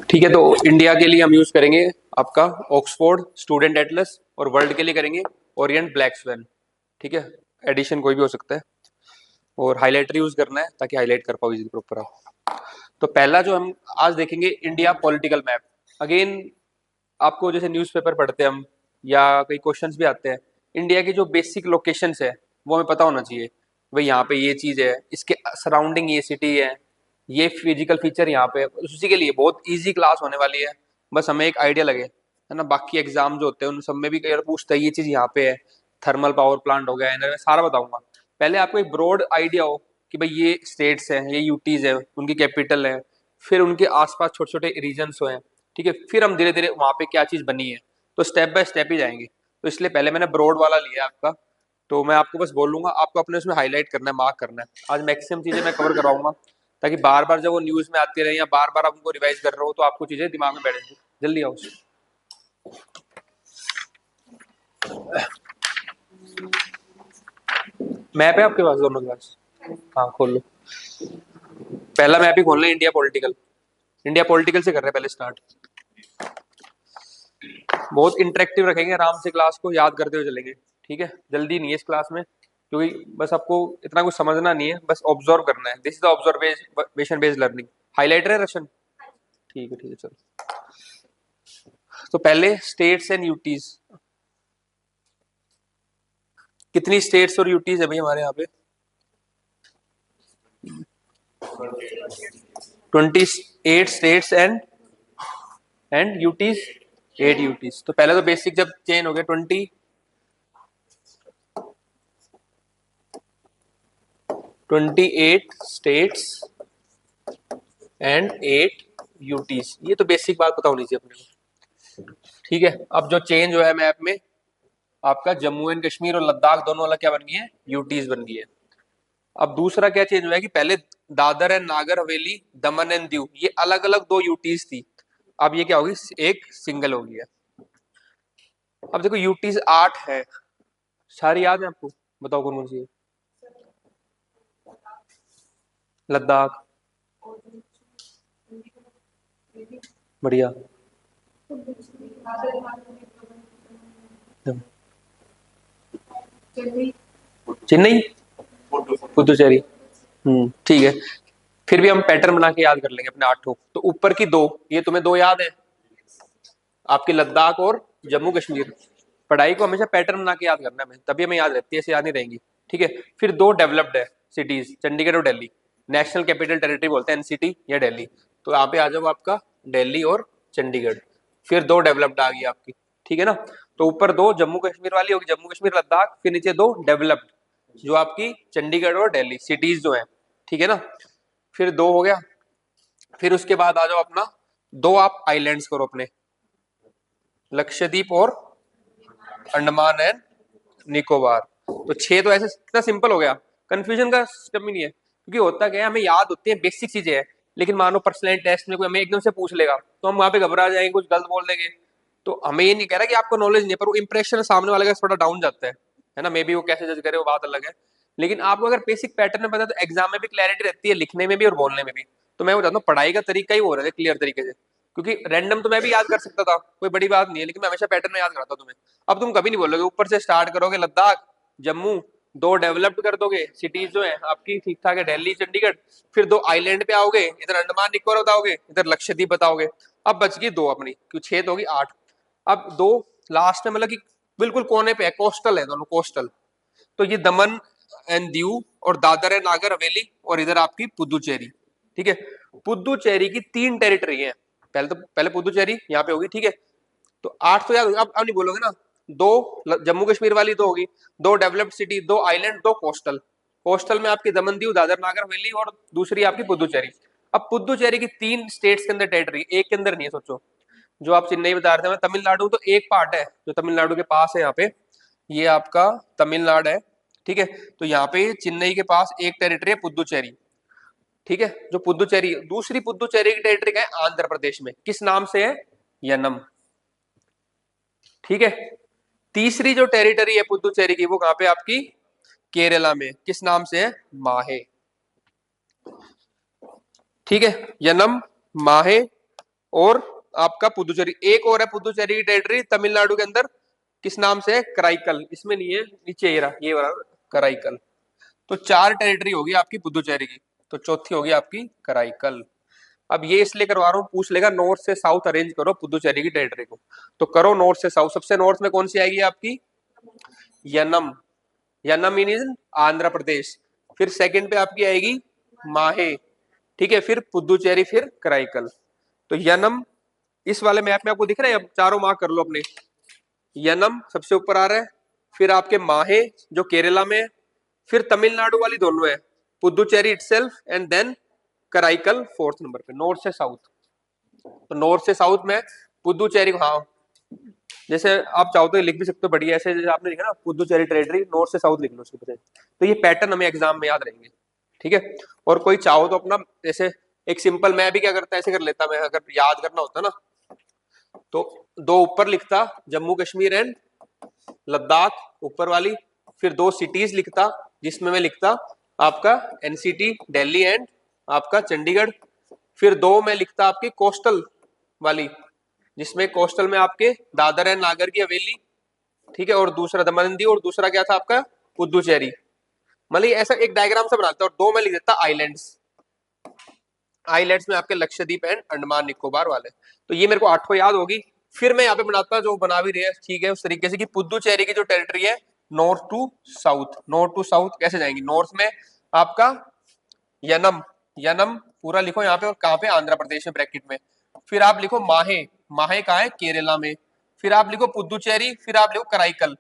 ठीक है, तो इंडिया के लिए हम यूज करेंगे आपका ऑक्सफोर्ड स्टूडेंट एटलस और वर्ल्ड के लिए करेंगे ओरिएंट ब्लैक स्वेन। ठीक है, एडिशन कोई भी हो सकता है और हाईलाइटर यूज करना है ताकि हाईलाइट कर पाओ इजीली प्रॉपर आप। तो पहला जो हम आज देखेंगे इंडिया पॉलिटिकल मैप। अगेन आपको जैसे न्यूज़पेपर पढ़ते हैं हम या कई क्वेश्चंस भी आते हैं, इंडिया की जो बेसिक लोकेशंस है वो हमें पता होना चाहिए। भाई यहाँ पे ये चीज है, इसके सराउंडिंग ये सिटी है, ये फिजिकल फीचर यहाँ पे है। उसी के लिए बहुत इजी क्लास होने वाली है, बस हमें एक आइडिया लगे, है ना। बाकी एग्जाम जो होते हैं उन सब में भी कई बार पूछता है ये चीज यहाँ पे है, थर्मल पावर प्लांट हो गया, एनर्जी, सारा बताऊंगा। पहले आपको एक ब्रॉड आइडिया हो कि भाई ये स्टेट्स हैं, ये यूटीज है, उनकी कैपिटल है, फिर उनके आसपास छोटे छोटे रीजन्स हैं। ठीक है, फिर हम धीरे धीरे वहां पे क्या चीज बनी है, तो स्टेप बाय स्टेप ही जाएंगे। तो इसलिए पहले मैंने ब्रॉड वाला लिया आपका, तो मैं आपको बस बोलूंगा, आपको अपने उसमें हाईलाइट करना है, मार्क करना है। आज मैक्सिमम चीजें मैं कवर कराऊंगा ताकि बार बार जब वो न्यूज में आती रहे या बार बार आप उनको रिवाइज कर रहे हो तो आपको चीजें दिमाग में बैठेंगी। जल्दी आओ। मैप है आपके पास दोनों के पास? हाँ खोल लो। पहला मैप ही खोलना है, इंडिया पॉलिटिकल। इंडिया पॉलिटिकल से कर रहे हैं पहले स्टार्ट। बहुत इंटरेक्टिव रखेंगे, आराम से क्लास को याद करते हुए चलेंगे। ठीक है, जल्दी नहीं है इस क्लास में, क्योंकि बस आपको इतना कुछ समझना नहीं है, बस ऑब्जर्व करना है। This is the observation based learning. Highlighter है रशन? ठीक है चलो। तो पहले स्टेट्स एंड यूटीज, कितनी स्टेट्स और यूटीज है भाई हमारे यहाँ पे? 28 स्टेट्स एंड यूटीज 8 यूटीज। तो पहले तो बेसिक जब चेंज हो गया 28 स्टेट्स एंड 8 यूटीज, ये तो बेसिक बात पता होनी चाहिए अपने को। ठीक है, अब जो चेंज हुआ है मैप में, आपका जम्मू एंड कश्मीर और लद्दाख दोनों अलग क्या बन गई है? यूटीज बन गई है। अब दूसरा क्या चेंज हुआ है कि पहले Dadar and Nagar Haveli, Daman and Diu, ये अलग अलग दो यूटीज थी, अब ये क्या होगी? एक सिंगल हो गई है। अब देखो यूटीज 8 है, सारी याद है आपको? बताओ कौन कौन सी है? लद्दाख, बढ़िया। चेन्नई, पुदुचेरी, ठीक है। फिर भी हम पैटर्न बना के याद कर लेंगे अपने 8 को। तो ऊपर की दो, ये तुम्हें दो याद है आपकी, लद्दाख और जम्मू कश्मीर। पढ़ाई को हमेशा पैटर्न बना के याद करना है, तभी हमें याद रहती है, ऐसे याद नहीं रहेंगी। ठीक है, फिर दो डेवलप्ड है सिटीज, चंडीगढ़ और दिल्ली। नेशनल कैपिटल टेरिटरी बोलते हैं, एनसीटी या दिल्ली। तो यहाँ पे आ जाओ आपका दिल्ली और चंडीगढ़। फिर दो डेवलप्ड आ गई आपकी। ठीक है ना, तो ऊपर दो जम्मू कश्मीर वाली होगी, जम्मू कश्मीर लद्दाख, फिर नीचे दो डेवलप्ड जो आपकी चंडीगढ़ और दिल्ली सिटीज जो है। ठीक है ना, फिर दो हो गया। फिर उसके बाद आ जाओ अपना, दो आप आइलैंड्स करो अपने, लक्षद्वीप और अंडमान एंड निकोबार। तो छह तो ऐसे इतना सिंपल हो गया, कंफ्यूजन का सिस्टम ही नहीं है। क्योंकि होता क्या है, हमें याद होती है बेसिक चीजें हैं, लेकिन मानो पर्सनल टेस्ट में कोई हमें एकदम से पूछ लेगा तो हम वहां पे घबरा जाएंगे, कुछ गलत बोल देंगे। तो हमें ये नहीं कह रहा कि आपको नॉलेज नहीं है, पर वो इंप्रेशन सामने वाले का थोड़ा डाउन जाता है ना। मे बी वो कैसे जज करे वो बात अलग है, लेकिन आपको अगर बेसिक पैटर्न में पता है तो एग्जाम में भी क्लैरिटी रहती है, लिखने में भी और बोलने में भी। तो मैं वो चाहता हूँ पढ़ाई का तरीका ही हो रहा है क्लियर तरीके से, क्योंकि रैंडम तो मैं भी याद कर सकता था, कोई बड़ी बात नहीं है, लेकिन मैं हमेशा पैटर्न में याद कराता हूँ तुम्हें। अब तुम कभी नहीं बोलोगे, ऊपर से स्टार्ट करोगे लद्दाख जम्मू, दो डेवलप्ड कर दोगे सिटीज जो है आपकी ठीक ठाक है, दिल्ली चंडीगढ़। फिर दो आइलैंड पे आओगे, इधर अंडमान निकोबार बताओगे, इधर लक्षद्वीप बताओगे। अब बच गई दो अपनी, क्यों छह तो होगी 8। अब दो लास्ट में, मतलब कि बिल्कुल कोने पे है, कोस्टल है दोनों, कोस्टल। तो ये दमन एंड दीव और दादर एंड नागर हवेली और इधर आपकी पुदुचेरी। ठीक है, पुदुचेरी की 3 टेरिटरी है। पहले पुदुचेरी यहाँ पे होगी। ठीक है, तो 8 तो याद होगा, अब नहीं बोलोगे ना। दो जम्मू कश्मीर वाली दो होगी, दो डेवलप्ड सिटी, दो आइलैंड, दो कोस्टल। कोस्टल में आपकी दमन दीव दादर नागर हवेली और दूसरी आपकी पुदुचेरी। अब पुदुचेरी की 3 स्टेट्स के अंदर टेरिटरी, एक के अंदर नहीं है। सोचो, जो आप चेन्नई बता रहे थे, तमिलनाडु तो एक पार्ट है जो तमिलनाडु के पास है यहाँ पे, ये आपका तमिलनाडु है। ठीक है, तो यहाँ पे चेन्नई के पास एक टेरिटरी है पुदुचेरी। ठीक है, जो पुदुचेरी, दूसरी पुदुचेरी की टेरिटरी का है आंध्र प्रदेश में, किस नाम से है? यनम। ठीक है, तीसरी जो टेरिटरी है पुदुचेरी की, वो कहां पे आपकी? केरला में, किस नाम से है? माहे। ठीक है, यनम, माहे और आपका पुदुचेरी, एक और है पुदुचेरी की टेरिटरी तमिलनाडु के अंदर, किस नाम से है, कराईकल, इसमें नहीं है, नीचे ये रहा कराईकल। तो 4 टेरिटरी होगी आपकी पुदुचेरी की, तो चौथी होगी आपकी कराईकल। अब ये इसलिए करवा रहा हूँ, पूछ लेगा नॉर्थ से साउथ अरेंज करो पुदुचेरी की टेरिटरी को, तो करो नॉर्थ से साउथ। सबसे नॉर्थ में कौन सी आएगी आपकी, यनम, यनम मीन्स आंध्र प्रदेश। फिर सेकंड पे आपकी आएगी माहे, ठीक है, फिर पुदुचेरी, फिर कराईकल। तो यनम, इस वाले मैप में आपको दिख रहा है, अब चारों मार्क कर लो अपने। यनम सबसे ऊपर आ रहा है, फिर आपके माहे जो केरला में है, फिर तमिलनाडु वाली दोनों है, Puducherry itself, and then Karaikal fourth number पे, नॉर्थ से साउथ। तो नॉर्थ से साउथ में पुदुचेरी, हाँ जैसे आप चाहो तो लिख भी सकते हो बढ़िया, ऐसे जैसे आपने लिखा ना पुदुचेरी टेरिटरी, नॉर्थ से साउथ लिख लो उसके पीछे। तो ये पैटर्न हमें एग्जाम में याद रहेंगे, ठीक है। और कोई चाहो तो अपना जैसे एक सिंपल, मैं भी क्या करता ऐसे कर लेता, मैं अगर याद करना होता ना तो दो ऊपर लिखता, जम्मू कश्मीर एंड लद्दाख ऊपर वाली, फिर 2 सिटीज लिखता जिसमें मैं लिखता आपका एनसीटी दिल्ली एंड आपका चंडीगढ़, फिर 2 में लिखता आपकी कोस्टल वाली, जिसमें कोस्टल में आपके दादर एंड नागर की हवेली, ठीक है, और दूसरा दमन दीव, और दूसरा क्या था आपका पुदुचेरी। मतलब ऐसा एक डायग्राम से बनाता, और 2 में लिख देता आइलैंड्स, आइलैंड्स में आपके लक्षद्वीप एंड अंडमान निकोबार वाले। तो ये मेरे को 8 याद होगी। फिर मैं यहाँ पे बनाता जो बना भी रही है, ठीक है, उस तरीके से कि पुदुचेरी की जो टेरिटरी है north to south, north to south कैसे जाएंगी, नॉर्थ में आपका यनम, यनम पूरा लिखो यहाँ पे, और कहाँ पे, आंध्र प्रदेश में ब्रैकेट में। फिर आप लिखो माहे, माहे कहाँ है, केरला में। फिर आप लिखो पुदुचेरी, फिर आप लिखो कराईकल,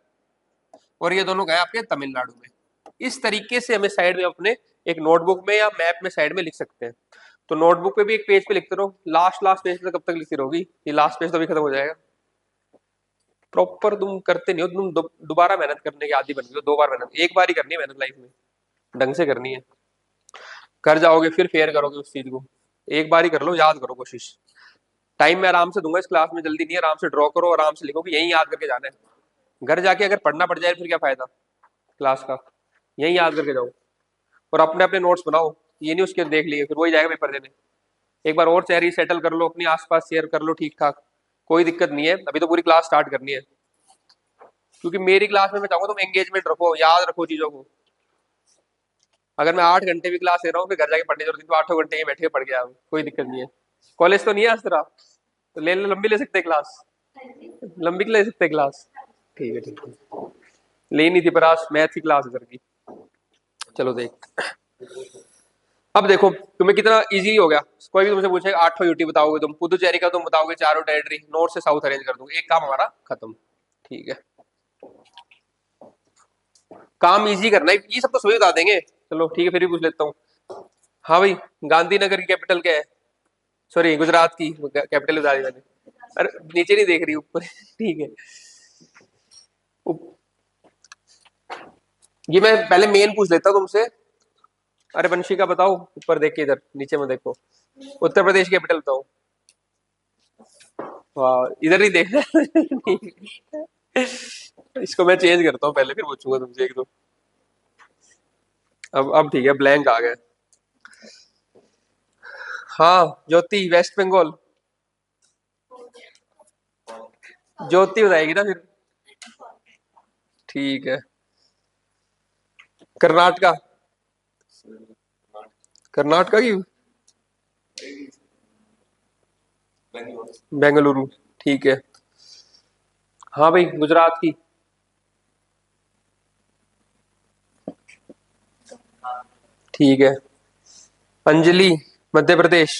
और ये दोनों गए आपके तमिलनाडु में। इस तरीके से हमें साइड में अपने एक नोटबुक में या मैप में साइड में लिख सकते हैं। तो नोटबुक पे भी एक पेज पे लिखते रहो, लास्ट लास्ट पेज पे कब तक लिखती रहोगी, ये लास्ट पेज तो भी खत्म हो जाएगा। प्रॉपर तुम करते नहीं हो, तुम दोबारा मेहनत करने की आदि बन गई हो, 2 बार मेहनत, एक बार ही करनी है मेहनत लाइफ में, ढंग से करनी है। कर जाओगे फिर फेयर करोगे उस चीज को, एक बार ही कर लो, याद करो कोशिश। टाइम मैं आराम से दूंगा इस क्लास में, जल्दी नहीं है, आराम से ड्रॉ करो, आराम से लिखो कि यही याद करके जाना है। घर जाके अगर पढ़ना पड़ जाए फिर क्या फायदा क्लास का, यही याद करके जाओ। और अपने अपने नोट्स बनाओ, ये नहीं उसके देख लिए फिर वही जाएगा पेपर देने। एक बार और चेहरी सेटल कर लो, अपनी आसपास शेयर कर लो ठीक ठाक, कोई दिक्कत नहीं है, अभी तो पूरी क्लास स्टार्ट करनी है। क्योंकि मेरी क्लास में मैं चाहूंगा तुम एंगेजमेंट रखो, याद रखो चीजों को। अगर मैं 8 घंटे भी क्लास ले रहा हूँ फिर घर जाके पढ़ने जरूरत नहीं, तो 8 घंटे बैठ के पढ़ के आओ, कोई दिक्कत नहीं है। कॉलेज तो नहीं है इस तरह, तो ले लंबी ले सकते क्लास, लंबी ले सकते क्लास, ठीक है ठीक है। लेनी थी पर आज मैथ की क्लास इधर की। चलो देख, अब देखो तुम्हें कितना इजी हो गया। कोई भी तुमसे पूछेगा 8 यूटी बताओगे तुम, पुदुचेरी का तुम बताओगे, चारों टेरिटरी नॉर्थ से साउथ अरेंज कर दूंगे, एक काम हमारा खत्म, ठीक है। काम इजी करना है, ये सब तो सभी बता देंगे। चलो ठीक है, फिर भी पूछ लेता हूँ। हाँ भाई, गांधीनगर की कैपिटल क्या है, सॉरी गुजरात की कैपिटल बता दी मैंने। अरे नीचे नहीं देख रही, ऊपर ठीक है। ये मैं पहले मेन पूछ लेता हूँ तुमसे। अरे वंशिका बताओ, ऊपर देख के, इधर नीचे में देखो, उत्तर प्रदेश की कैपिटल बताओ। वाह, इधर नहीं देख इसको मैं चेंज करता हूँ, पहले फिर पूछूंगा तुमसे एक दो। अब ठीक है, ब्लैंक आ गया। हाँ ज्योति, वेस्ट बंगाल, ज्योति बताएगी ना फिर, ठीक है। कर्नाटका, कर्नाटका की बेंगलुरु, ठीक है। हाँ भाई गुजरात की, ठीक है। अंजलि, मध्य प्रदेश।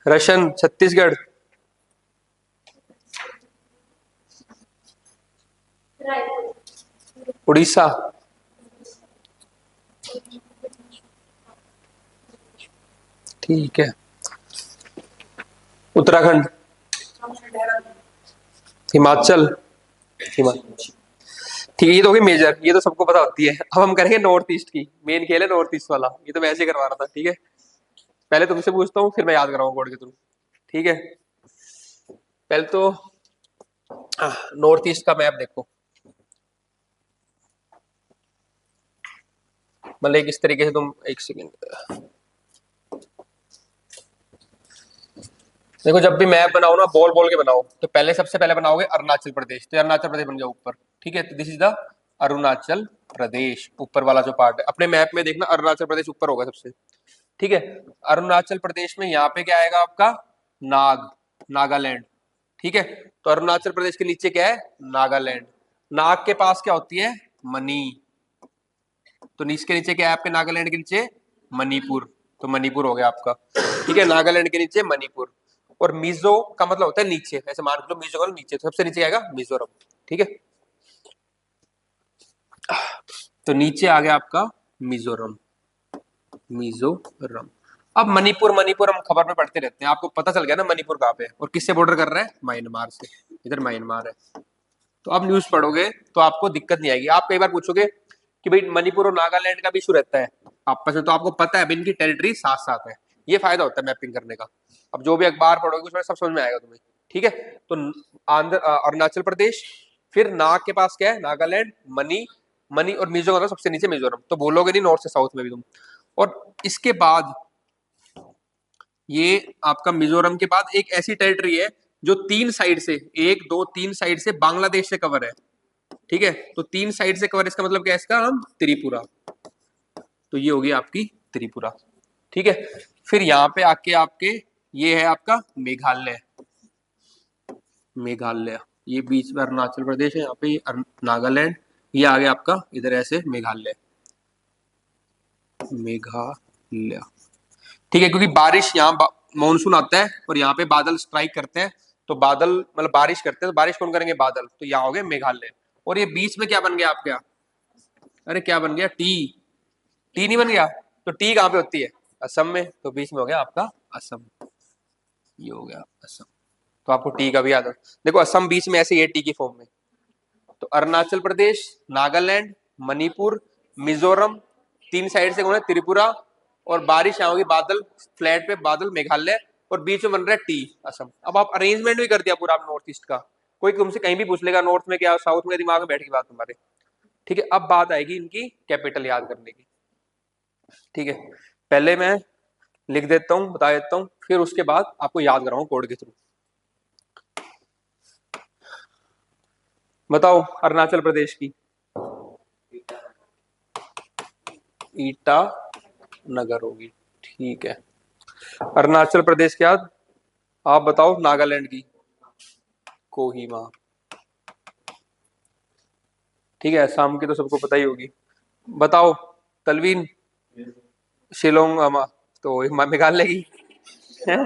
रशन, छत्तीसगढ़। उड़ीसा, ठीक है। उत्तराखंड, हिमाचल, हिमाचल, ठीक है। ये तो होगी मेजर, ये तो सबको पता होती है। अब हम करेंगे नॉर्थ ईस्ट की, मेन खेल है नॉर्थ ईस्ट वाला, ये तो मैं ऐसे ही करवा रहा था, ठीक है। पहले तुमसे पूछता हूँ फिर मैं याद कराऊंगा कोड के थ्रू, ठीक है। पहले तो नॉर्थ ईस्ट का मैप देखो, मतलब इस तरीके से तुम, एक सेकेंड, देखो जब भी मैप बनाओ ना बॉल बॉल के बनाओ, तो पहले सबसे पहले बनाओगे अरुणाचल प्रदेश, तो अरुणाचल प्रदेश बन गया ऊपर, ठीक है। तो this is the Arunachal Pradesh, ऊपर वाला जो पार्ट है अपने मैप में देखना, अरुणाचल प्रदेश ऊपर होगा सबसे, ठीक है। अरुणाचल प्रदेश में यहाँ पे क्या आएगा आपका, नागालैंड, ठीक है। तो अरुणाचल प्रदेश के नीचे क्या है, नागालैंड। नाग के पास क्या होती है, मनी, तो नीचे के नीचे क्या है आपके, नागालैंड के नीचे मणिपुर, तो मणिपुर हो गया आपका, ठीक है। नागालैंड के नीचे मणिपुर। और मिजो का मतलब होता है नीचे, ऐसे मान लो मिजो का नीचे, तो सबसे नीचे आएगा मिजोरम, ठीक है। तो नीचे आ गया आपका मिजोरम, मिजोरम। अब मणिपुर, मणिपुर हम खबर में पढ़ते रहते हैं, आपको पता चल गया ना मणिपुर कहाँ पे है और किससे बॉर्डर कर रहा है, म्यांमार से, इधर म्यांमार है। तो अब न्यूज पढ़ोगे तो आपको दिक्कत नहीं आएगी। आप कई बार पूछोगे कि भाई मणिपुर और नागालैंड का भी इशू रहता है आपस में, तो आपको पता है अब इनकी टेरिटरी साथ साथ है, ये फायदा होता है मैपिंग करने का। अब जो भी अखबार पढ़ोगे उसमें सब समझ में आएगा तुम्हें, ठीक है। तो आंध्र, अरुणाचल प्रदेश, फिर नाग के पास क्या है, नागालैंड, मनी, मनी और मिजोरम सबसे नीचे मिजोरम, तो बोलोगे नहीं नॉर्थ से साउथ में भी तुम। और इसके बाद ये आपका मिजोरम के बाद एक ऐसी टेरिटरी है जो तीन साइड से, एक दो तीन साइड से बांग्लादेश से कवर है, ठीक है। तो तीन साइड से कवर, इसका मतलब क्या है, इसका हम त्रिपुरा, तो ये होगी आपकी त्रिपुरा, ठीक है। फिर यहाँ पे आके आपके ये है आपका मेघालय, मेघालय, ये बीच में अरुणाचल प्रदेश है, यहाँ पे ये नागालैंड, ये आ गया आपका इधर ऐसे मेघालय, मेघालय, ठीक है। क्योंकि बारिश यहाँ मानसून आता है और यहाँ पे बादल स्ट्राइक करते हैं, तो बादल मतलब बारिश करते हैं, तो बारिश कौन करेंगे, बादल, तो यहाँ हो गए मेघालय। और ये बीच में क्या बन गया आपका, अरे क्या बन गया, टी, टी नहीं बन गया, तो टी कहाँ पे होती है, असम में, तो बीच में हो गया आपका असम, ये हो गया असम। तो आपको टी का भी याद है, देखो असम बीच में ऐसे ये टी की फॉर्म में। तो अरुणाचल प्रदेश, नागालैंड, मणिपुर, मिजोरम, तीन साइड से कौन है, त्रिपुरा, और बारिश यहाँ होगी बादल, फ्लैट पे बादल मेघालय, और बीच में बन रहा है टी, असम। अब आप अरेंजमेंट भी कर दिया पूरा आप नॉर्थ ईस्ट का, कोई तुमसे कहीं भी पूछ लेगा नॉर्थ में क्या, साउथ में, दिमाग में बैठ की बात तुम्हारे, ठीक है। अब बात आएगी इनकी कैपिटल याद करने की, ठीक है। पहले मैं लिख देता हूँ, बता देता हूँ, फिर उसके बाद आपको याद कराऊँ कोड के थ्रू। बताओ अरुणाचल प्रदेश की, ईटा नगर होगी, ठीक है। अरुणाचल प्रदेश के बाद आप बताओ नागालैंड की, कोहिमा, ठीक है। असम की तो सबको पता ही होगी। बताओ तलवीन, शिलोंग, तो मेघालय की है?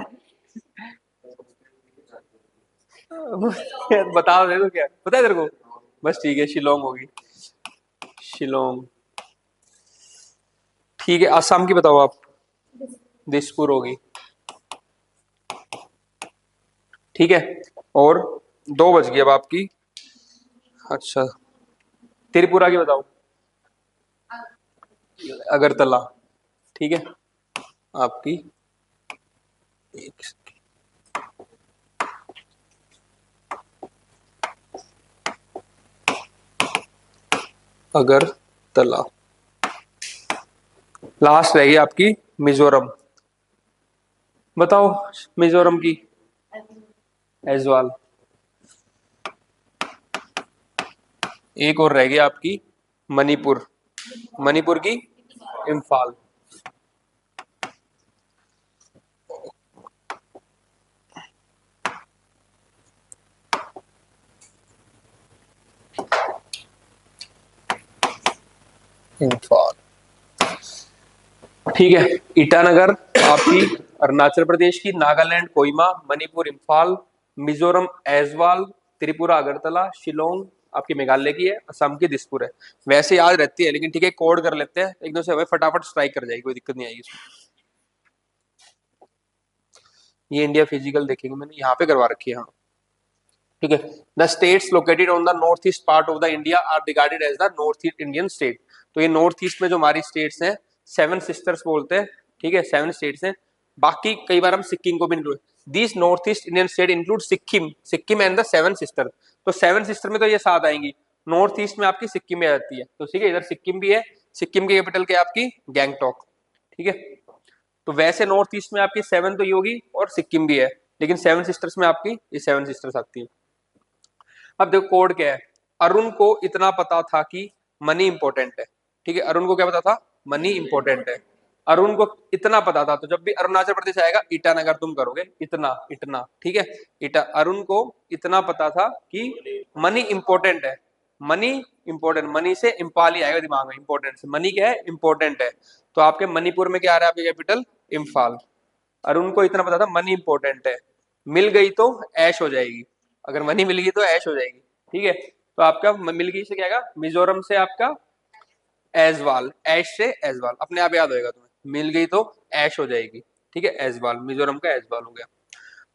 बता दे तो क्या पता है तेरे को, बस ठीक है, शिलोंग होगी, शिलोंग, ठीक है। असम की बताओ आप, दिसपुर होगी, ठीक है। और दो बज गई अब आपकी, अच्छा त्रिपुरा की बताओ, अगरतला, ठीक है आपकी, एक अगरतला। लास्ट रहेगी आपकी मिजोरम, बताओ मिजोरम की, एजवाल। एक और रहेगी आपकी मणिपुर, मणिपुर की इम्फाल, इम्फाल, ठीक है। ईटानगर आपकी अरुणाचल प्रदेश की, नागालैंड कोहिमा, मणिपुर इम्फाल, मिजोरम ऐजवाल, त्रिपुरा अगरतला, शिलोंग आपकी मेघालय की है, असम की दिसपुर है। वैसे याद रहती है लेकिन ठीक है, कोड कर लेते हैं एकदम से, हमें फटाफट स्ट्राइक कर जाएगी, कोई दिक्कत नहीं आएगी इसमें। ये इंडिया फिजिकल देखेंगे, मैंने यहाँ पे करवा रखी है, हाँ ठीक है। The states located on the north east part of the India are regarded as the north east Indian state. तो ये नॉर्थ ईस्ट में जो हमारी स्टेट्स हैं, सेवन सिस्टर्स बोलते हैं, ठीक है, सेवन स्टेट्स हैं। बाकी कई बार हम सिक्किम को भी include, this north east Indian state include Sikkim, Sikkim and the seven sister. तो सेवन सिस्टर में तो ये सात आएंगी, नॉर्थ ईस्ट में आपकी सिक्किम में आ जाती है, तो ठीक है, इधर सिक्किम भी है। सिक्किम की कैपिटल क्या है आपकी, गैंगटॉक, ठीक है। तो वैसे नॉर्थ ईस्ट में आपकी सेवन तो ये होगी और सिक्किम भी है, लेकिन सेवन सिस्टर्स में आपकी ये सेवन सिस्टर्स आती है। अब देखो कोड क्या है। अरुण को इतना पता था कि मनी इंपॉर्टेंट है। ठीक है, अरुण को क्या पता था, मनी इंपॉर्टेंट है। अरुण को इतना पता था, तो जब भी अरुणाचल प्रदेश आएगा ईटानगर तुम करोगे, इतना इतना, ठीक है। ईटा, अरुण को इतना पता था कि मनी इंपॉर्टेंट है। मनी इंपॉर्टेंट, मनी से इम्फाल ही आएगा दिमाग में, इंपॉर्टेंट से मनी क्या है, इंपॉर्टेंट है। तो आपके मणिपुर में क्या आ रहा है, आपके कैपिटल इम्फाल। अरुण को इतना पता था मनी इंपॉर्टेंट है, मिल गई तो ऐश हो जाएगी। अगर मनी मिल गई तो ऐश हो जाएगी, ठीक है। तो आपका मिल गई से क्या आएगा, मिजोरम से आपका एजवाल, ऐश से एजवाल, अपने आप याद होएगा तुम्हें, मिल गई तो ऐश हो जाएगी, ठीक है। एजवाल, मिजोरम का एजवाल हो गया।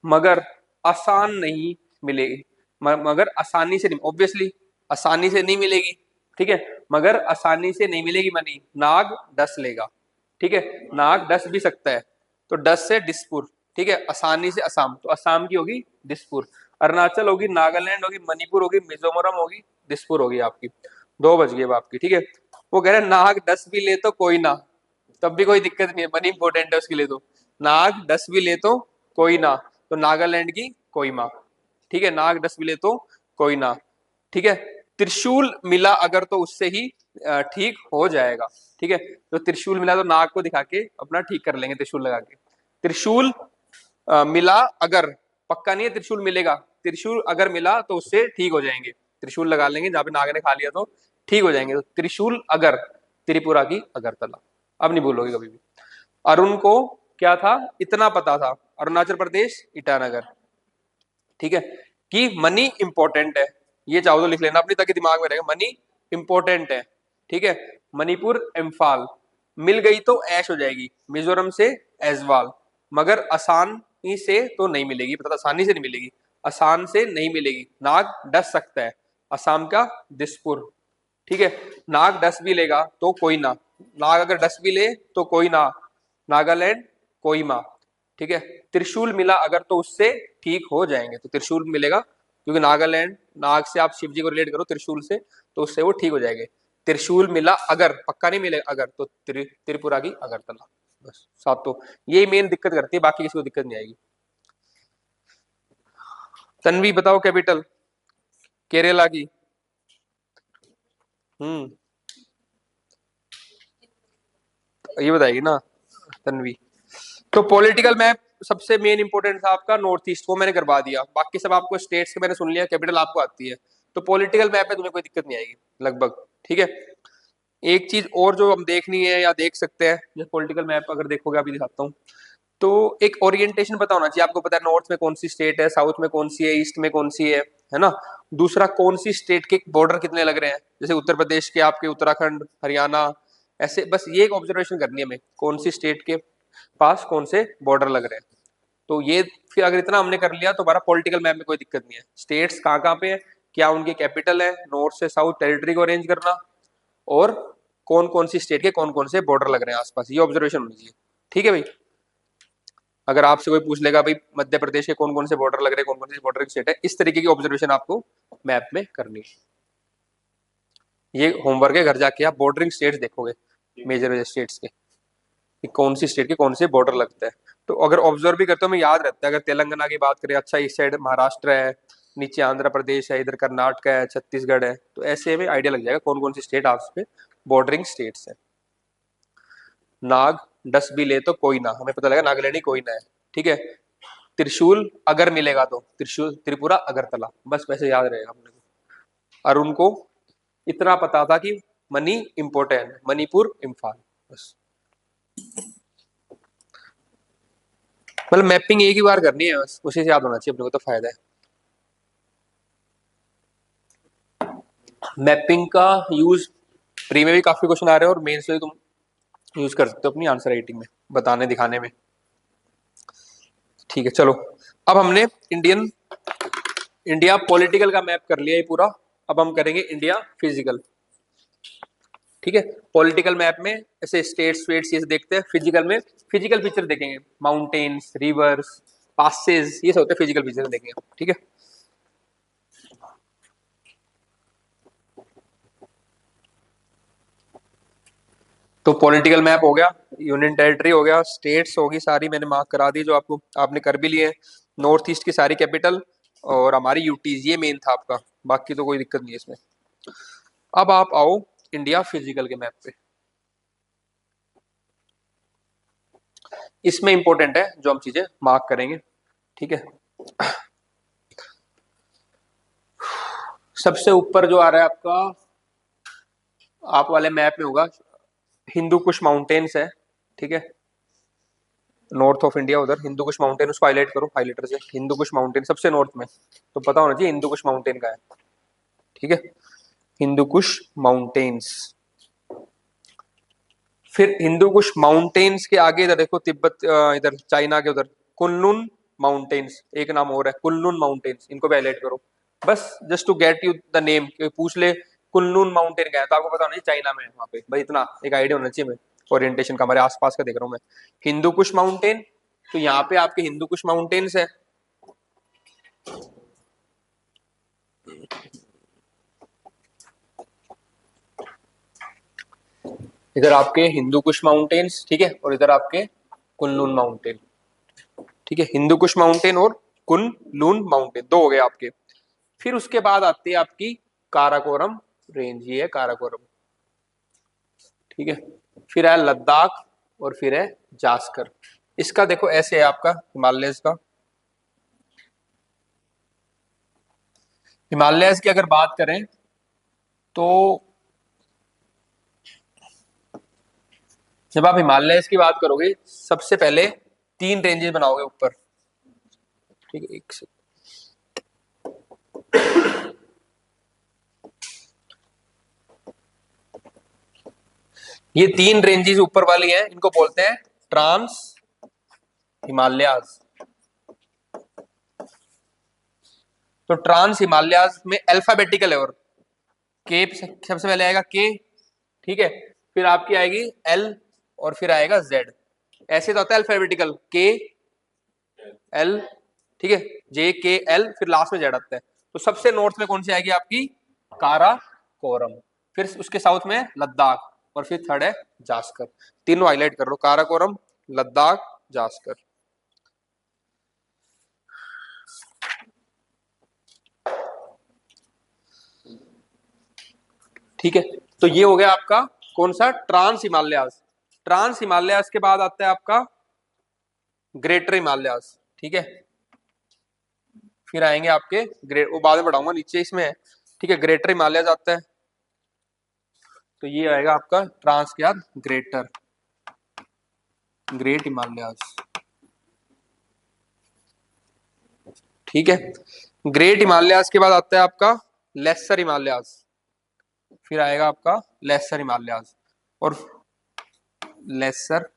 मगर आसान नहीं मिलेगी, मगर आसानी से नहीं, ऑब्वियसली आसानी से नहीं मिलेगी, ठीक है। मगर आसानी से नहीं मिलेगी मनी, नाग डस लेगा, ठीक है। नाग डस भी सकता है, तो डस से डिस्पुर, ठीक है। आसानी से असम, तो असम की होगी डिस्पुर। अरुणाचल होगी, नागालैंड होगी, मणिपुर होगी, मिजोरम होगी, डिस्पुर होगी आपकी। दो बज गए अब आपकी, ठीक है। वो कह रहे हैं नाग डस भी ले तो कोई ना, तब भी कोई दिक्कत नहीं है, मनी इंपॉर्टेंट है उसके लिए। तो नाग डस भी ले तो कोई ना, तो नागालैंड की कोहिमा, ठीक है। नाग डस भी ले तो कोई ना, ठीक है। त्रिशूल मिला अगर तो उससे ही ठीक हो जाएगा, ठीक है। तो त्रिशूल मिला तो नाग को दिखा के अपना ठीक कर लेंगे त्रिशूल लगा के। त्रिशूल मिला अगर, पक्का नहीं है त्रिशूल मिलेगा, त्रिशूल अगर मिला तो उससे ठीक हो जाएंगे, त्रिशूल लगा लेंगे जहां पे नाग ने खा लिया तो ठीक हो जाएंगे। तो त्रिशूल अगर, त्रिपुरा की अगरतला, अब नहीं भूलोगे कभी भी। अरुण को क्या था, इतना पता था, अरुणाचल प्रदेश ईटानगर, ठीक है, कि मनी इंपॉर्टेंट है। ये चाहो तो लिख लेना अपनी, ताकि दिमाग में रहेगा, मनी इंपॉर्टेंट है, ठीक है। मणिपुर इम्फाल, मिल गई तो ऐश हो जाएगी, मिजोरम से एजवाल, मगर आसानी से तो नहीं मिलेगी, पता, आसानी से नहीं मिलेगी, आसान से नहीं मिलेगी। नाग डस सकता है, असम का दिसपुर, ठीक है। नाग डस भी लेगा तो कोई ना, नाग अगर डस भी ले तो कोई ना, नागालैंड कोहिमा, ठीक है। त्रिशूल मिला अगर तो उससे ठीक हो जाएंगे, तो त्रिशूल मिलेगा क्योंकि नागालैंड, नाग से आप शिव जी को रिलेट करो त्रिशूल से, तो उससे वो ठीक हो जाएंगे। त्रिशूल मिला अगर, पक्का नहीं मिलेगा अगर, तो त्रिपुरा की अगरतला, बस सातों। यही मेन दिक्कत करती है, बाकी किसी को दिक्कत नहीं आएगी। तन्वी बताओ कैपिटल केरला की। हम्म, ये बताएगी ना तन्वी। तो पॉलिटिकल मैप सबसे मेन इंपोर्टेंट था आपका नॉर्थ ईस्ट, को मैंने करवा दिया, बाकी सब आपको स्टेट्स के मैंने सुन लिया, कैपिटल आपको आती है। तो पॉलिटिकल मैप में तुम्हें कोई दिक्कत नहीं आएगी लगभग, ठीक है। एक चीज और जो हम देखनी है या देख सकते हैं, जैसे पॉलिटिकल मैप अगर देखोगे, अभी दिखाता हूँ, तो एक ओरिएंटेशन पता होना चाहिए आपको, पता है नॉर्थ में कौन सी स्टेट है, साउथ में कौन सी है, ईस्ट में कौन सी है ना। दूसरा, कौन सी स्टेट के बॉर्डर कितने लग रहे हैं, जैसे उत्तर प्रदेश के आपके, उत्तराखंड, हरियाणा, ऐसे, बस ये एक ऑब्जर्वेशन करनी है हमें, कौन सी स्टेट के पास कौन से बॉर्डर लग रहे हैं। तो ये फिर अगर इतना हमने कर लिया तो हमारा पॉलिटिकल मैप में कोई दिक्कत नहीं है। स्टेट्स कहाँ कहाँ पे है, क्या उनके कैपिटल है, नॉर्थ से साउथ टेरिटरी को अरेंज करना, और कौन कौन सी स्टेट के कौन कौन से बॉर्डर लग रहे हैं आसपास, ये ऑब्जर्वेशन होनी चाहिए, ठीक है भाई। अगर आपसे कोई पूछ लेगा भाई मध्य प्रदेश के कौन कौन से बॉर्डर लग रहे हैं, कौन कौन सी बॉर्डर की स्टेट है, इस तरीके की ऑब्जर्वेशन आपको मैप में करनी है। ये होमवर्क है, घर जाके आप बॉर्डरिंग स्टेट्स देखोगे, मेजर मेजर स्टेट्स के, कि कौन सी स्टेट के कौन से बॉर्डर लगता है। तो अगर ऑब्जर्व भी करते हो, हमें याद रहता है। अगर तेलंगाना की बात करें, अच्छा इस साइड महाराष्ट्र है, नीचे आंध्र प्रदेश है, इधर कर्नाटक है, छत्तीसगढ़ है, तो ऐसे में आइडिया लग जाएगा कौन कौन सी स्टेट आपस पे बॉर्डरिंग स्टेट्स है। नाग डस भी ले तो कोई ना, हमें पता लगा नागालैंड ही कोई ना है, ठीक है। त्रिशूल अगर मिलेगा तो त्रिशूल, त्रिपुरा अगरतला, बस वैसे याद रहेगा अपने को। और उनको इतना पता था कि मनी इंपोर्टेंट, मणिपुर इम्फाल, बस। मतलब मैपिंग एक ही बार करनी है, बस उसी से याद होना चाहिए अपने को, तो फायदा है। मैपिंग का यूज प्री में भी काफी क्वेश्चन आ रहे हैं, और मेंस में तुम यूज कर सकते हो अपनी आंसर राइटिंग में, बताने दिखाने में, ठीक है। चलो, अब हमने इंडियन, इंडिया पॉलिटिकल का मैप कर लिया ये पूरा। अब हम करेंगे इंडिया फिजिकल, ठीक है। पॉलिटिकल मैप में ऐसे स्टेट्स स्टेट्स ये देखते हैं, फिजिकल में फिजिकल फीचर देखेंगे, माउंटेन्स, रिवर्स, पासेस, ये सब होते हैं फिजिकल फीचर देखेंगे, ठीक है। तो पॉलिटिकल मैप हो गया, यूनियन टेरिटरी हो गया, स्टेट्स होगी सारी मैंने मार्क करा दी, जो आपको आपने कर भी लिए। नॉर्थ ईस्ट की सारी कैपिटल और हमारी यूटीज, ये मेन था आपका, बाकी तो कोई दिक्कत नहीं है इसमें। अब आप आओ इंडिया फिजिकल के मैप पे। इसमें इंपॉर्टेंट है जो हम चीजें मार्क करेंगे, ठीक है। सबसे ऊपर जो आ रहा है आपका, आप वाले मैप में होगा, हिंदू कुश माउंटेन्स है, ठीक है। नॉर्थ ऑफ इंडिया उधर हिंदू कुश माउंटेन, उसको हाईलाइट करो हाईलाइटर से, हिंदू कुश माउंटेन सबसे नॉर्थ में, तो पता होना चाहिए हिंदू कुश माउंटेन का है, ठीक है। हिंदू कुश माउंटेन्स। फिर हिंदू कुश माउंटेन्स के आगे इधर देखो तिब्बत, इधर चाइना के उधर कुनलुन माउंटेन्स, एक नाम और है कुनलुन माउंटेन्स, इनको भी हाईलाइट करो। बस just to get you the name, पूछ ले कुनलुन माउंटेन का है तो आपको पता होना चाहिए चाइना में है वहां पे, भाई इतना एक आइडिया होना चाहिए। मैं ओरिएंटेशन का हमारे आसपास का देख रहा हूँ मैं। हिंदू कुश माउंटेन, तो यहाँ पे आपके हिंदू कुश माउंटेन्स है। इधर आपके हिंदू कुश माउंटेन्स, ठीक है, और इधर आपके कुनलुन माउंटेन, ठीक है। हिंदू कुश माउंटेन और कुनलुन माउंटेन दो हो गए आपके। फिर उसके बाद आती है आपकी काराकोरम रेंज, ये है काराकोरम, ठीक है। फिर है लद्दाख और फिर है जास्कर। इसका देखो ऐसे है आपका हिमालयस का। हिमालयस की अगर बात करें तो जब आप हिमालयस की बात करोगे सबसे पहले तीन रेंजेस बनाओगे ऊपर, ठीक है। एक से ये तीन रेंजेस ऊपर वाली हैं, इनको बोलते हैं ट्रांस हिमालयास। तो ट्रांस हिमालयास में अल्फाबेटिकल है, और के सबसे पहले आएगा के, ठीक है। फिर आपकी आएगी एल और फिर आएगा जेड। ऐसे तो होता है अल्फाबेटिकल के एल, ठीक है, जे के एल, फिर लास्ट में जेड आता है। तो सबसे नॉर्थ में कौन सी आएगी आपकी काराकोरम, फिर उसके साउथ में लद्दाख, और फिर थर्ड है जास्कर। तीनों हाईलाइट कर लो, काराकोरम, लद्दाख, जास्कर। ठीक है, तो ये हो गया आपका कौन सा ट्रांस हिमालयास। ट्रांस हिमालयास के बाद आता है आपका ग्रेटर हिमालयास, ठीक है। फिर आएंगे आपके ग्रेट, वो बाद में बढ़ाऊंगा नीचे इसमें है, ठीक है। ग्रेटर हिमालयास आता है, तो ये आएगा आपका ट्रांस के बाद ग्रेटर, ग्रेट हिमालयास, ठीक है। ग्रेट हिमालयास के बाद आता है आपका लेसर हिमालयास, फिर आएगा आपका लेसर हिमालयास और लेसर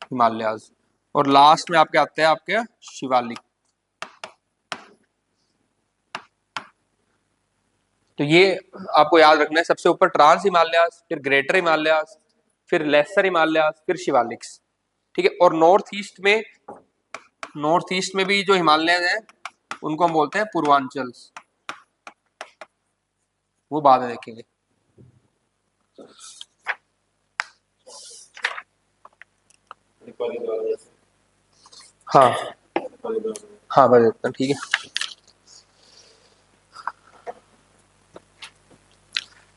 हिमालयास, और लास्ट में आपके आते हैं आपके शिवालिक। तो ये आपको याद रखना है, सबसे ऊपर ट्रांस हिमालयास, फिर ग्रेटर हिमालयास, फिर लेसर हिमालयास, फिर शिवालिक्स, ठीक है। और नॉर्थ ईस्ट में भी जो हिमालय है उनको हम बोलते हैं पूर्वांचल, वो बाद में देखेंगे। हाँ हाँ बता देता हूँ, ठीक है।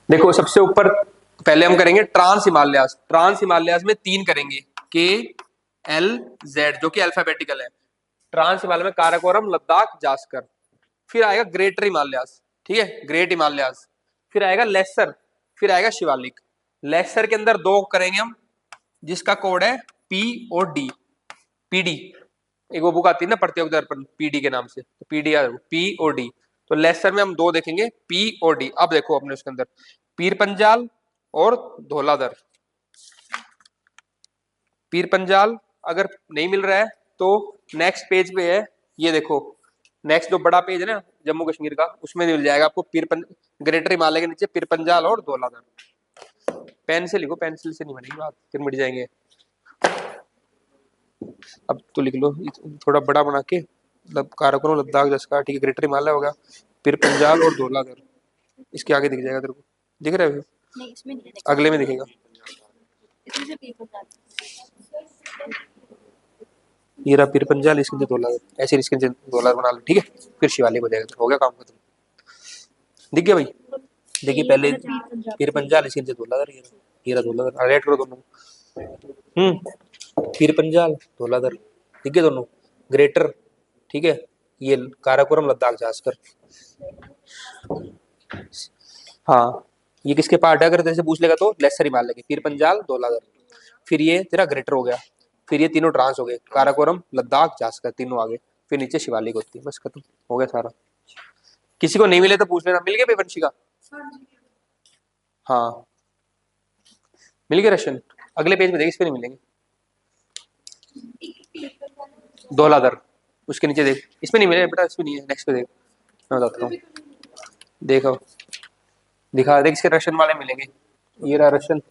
देखो सबसे ऊपर पहले हम करेंगे ट्रांस हिमालयास। ट्रांस हिमालयास में तीन करेंगे, के एल जेड, जो कि अल्फाबेटिकल है। ट्रांस हिमालय में काराकोरम, लद्दाख, जास्कर। फिर आएगा ग्रेटर हिमालयास, ठीक है, ग्रेट हिमालयास। फिर आएगा लेसर, फिर आएगा शिवालिक। लेसर के अंदर दो करेंगे हम, जिसका कोड है पी और डी, पीडी। एक वो बुक आती है ना प्रतियोग दर्पण पीडी के नाम से, तो पीडी पी और डी। तो लेसर में हम दो देखेंगे पी और डी। अब देखो अपने उसके अंदर पीर पंजाल और धौलाधर। पीर पंजाल अगर नहीं मिल रहा है तो नेक्स्ट पेज पे है, ये देखो नेक्स्ट जो बड़ा पेज है ना जम्मू कश्मीर का, उसमें मिल जाएगा आपको ग्रेटर हिमालय के नीचे पीर पंजाल और धौलाधर। पेन से लिखो, पेंसिल से नहीं बनेगी बात, फिर मिट जाएंगे। अब तो लिख लो थोड़ा बड़ा बना के, मतलब काराकोरम, लद्दाख, जसका, ठीक है। ग्रेटर हिमालय होगा, फिर पंजाल और धौलाधर। इसके आगे दिख जाएगा तेरे को, दिख रहा है? नहीं इसमें नहीं, अगले में दिखेगा। इसमें से ये रहा पीर पंजाल, इसके नीचे $2, ऐसे इसके नीचे $2 बना लो, ठीक है। फिर शिवालिक हो जाएगा, हो गया काम खत्म। दिख गया भाई? देखिए पहले पीर पंजाल, इसके नीचे $2, ये रहा $2, रेड करो दोनों। पीर पंजाल $2, दिख गए दोनों। ग्रेटर, ठीक है, ये काराकोरम लद्दाख जास्कर। हाँ, ये किसके पार्ट है अगर तेरे से पूछ लेगा तो? लेसर हिमालय के। पीर पंजाल $2, फिर ये तेरा ग्रेटर हो गया, फिर ये तीनों ट्रांस हो गए, काराकोरम लद्दाख जास्कर, तीनों आगे, फिर नीचे शिवालिक होती है, बस खत्म हो गया सारा। किसी को नहीं मिले तो पूछ लेना। मिल गया पेवंशी का? हाँ मिल गया रशन। अगले पेज में देख, इस पे नहीं मिलेंगे। $2 उसके नीचे देख, इसमें नहीं मिले बेटा, इसमें नहीं है, नेक्स्ट पे देख, मैं बताता हूँ। देखो दिखा देख, इसके रशन वाले मिलेंगे। ये रहा रशन,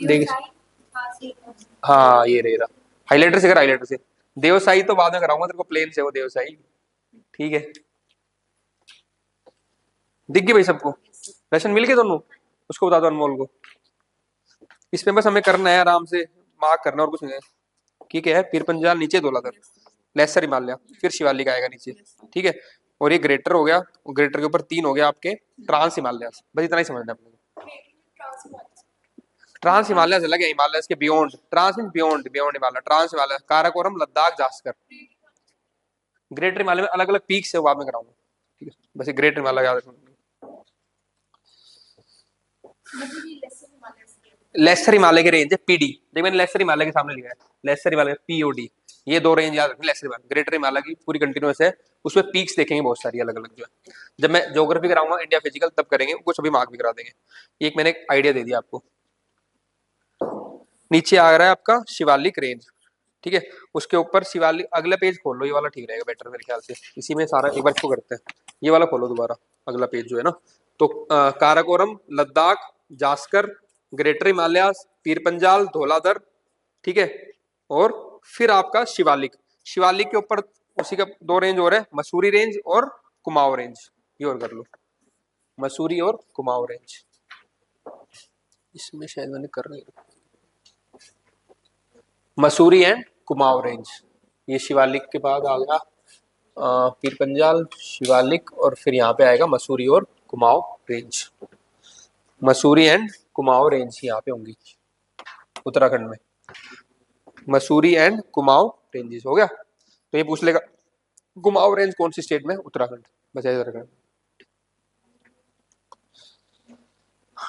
देख। हाँ ये रहा, हाईलाइटर से कर, हाईलाइटर से। देवसाई तो बाद में कराऊंगा तेरे को, प्लेन से वो देवसाई, ठीक है। दिख गए भाई सबको? रशन मिल गए दोनों? उसको बता दो अनमोल को। इसमें बस हमें करना है आराम से, मार्क करना और कुछ नहीं है। ठीक है, पीर पंजाल नीचे $2, लेसर हिमालय, फिर शिवालिक आएगा नीचे, ठीक है। और ये ग्रेटर हो गया, ग्रेटर के ऊपर 3 हो गया आपके ट्रांस हिमालय, बस इतना ही समझना है अपने। ट्रांस हिमालय से लगे, हिमालय के beyond, trans mean beyond, beyond Himalaya, trans Himalaya, Karakoram Ladakh Zanskar. Greater Himalaya में अलग अलग पीक्स है, वो बाद में कराऊंगा, ठीक है। बस ग्रेटर हिमालय याद रखना। लेसर हिमालय की रेंज है पीडी, देख मैंने लेसर हिमालय के सामने लिखा है, लेसर हिमालय पीओडी, ये 2 रेंज याद रखनी। लेसर हिमालय, ग्रेटर हिमालय की पूरी कंटिन्यूस है, उसमें पीक्स देखेंगे बहुत सारी अलग अलग जो है। जब मैं ज्योग्राफी कराऊंगा इंडिया फिजिकल तब करेंगे, कुछ अभी मार्क भी करा देंगे। एक मैंने एक आइडिया दे दिया आपको। नीचे आ रहा है आपका शिवालिक रेंज, ठीक है। उसके ऊपर शिवालिक, अगला पेज खोल लो, ये वाला ठीक रहेगा बेटर मेरे ख्याल से, इसी में सारा एक बार इसको करते हैं। ये वाला खोलो दोबारा, अगला पेज जो है ना, तो काराकोरम लद्दाख जास्कर, ग्रेटर हिमालयास, पीर पंजाल धौलाधर, ठीक है। और फिर आपका शिवालिक, शिवालिक के ऊपर उसी का 2 रेंज और है, मसूरी रेंज और कुमाऊं रेंज, ये और कर लो, मसूरी और कुमाऊं रेंज। इसमें शायद मैंने कर रही मसूरी एंड कुमाऊं रेंज। ये शिवालिक के बाद आ गया पीर पंजाल, शिवालिक, और फिर यहाँ पे आएगा मसूरी और Kumaon range. Mussoorie and Kumaon range यहाँ पे होंगी उत्तराखंड में, मसूरी एंड कुमाऊं रेंजेस, हो गया। तो ये पूछ लेगा कुमाऊं रेंज कौन सी स्टेट में? उत्तराखंड, बस ऐसे रखना।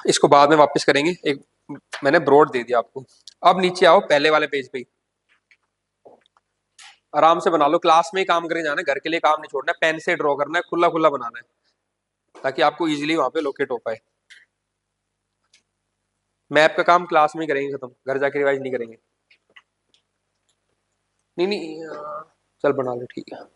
इसको बाद में वापस करेंगे, एक मैंने ब्रॉड दे दिया आपको। अब नीचे आओ पहले वाले पेज पे, आराम से बना लो, क्लास में ही काम करके जाना है, घर के लिए काम नहीं छोड़ना है, पेन से ड्रॉ करना है, खुला खुला बनाना है, ताकि आपको इजीली वहां पे लोकेट हो पाए। मैप का काम क्लास में ही करेंगे खत्म, घर जाके रिवाइज नहीं करेंगे। नहीं नहीं चल बना लो, ठीक है।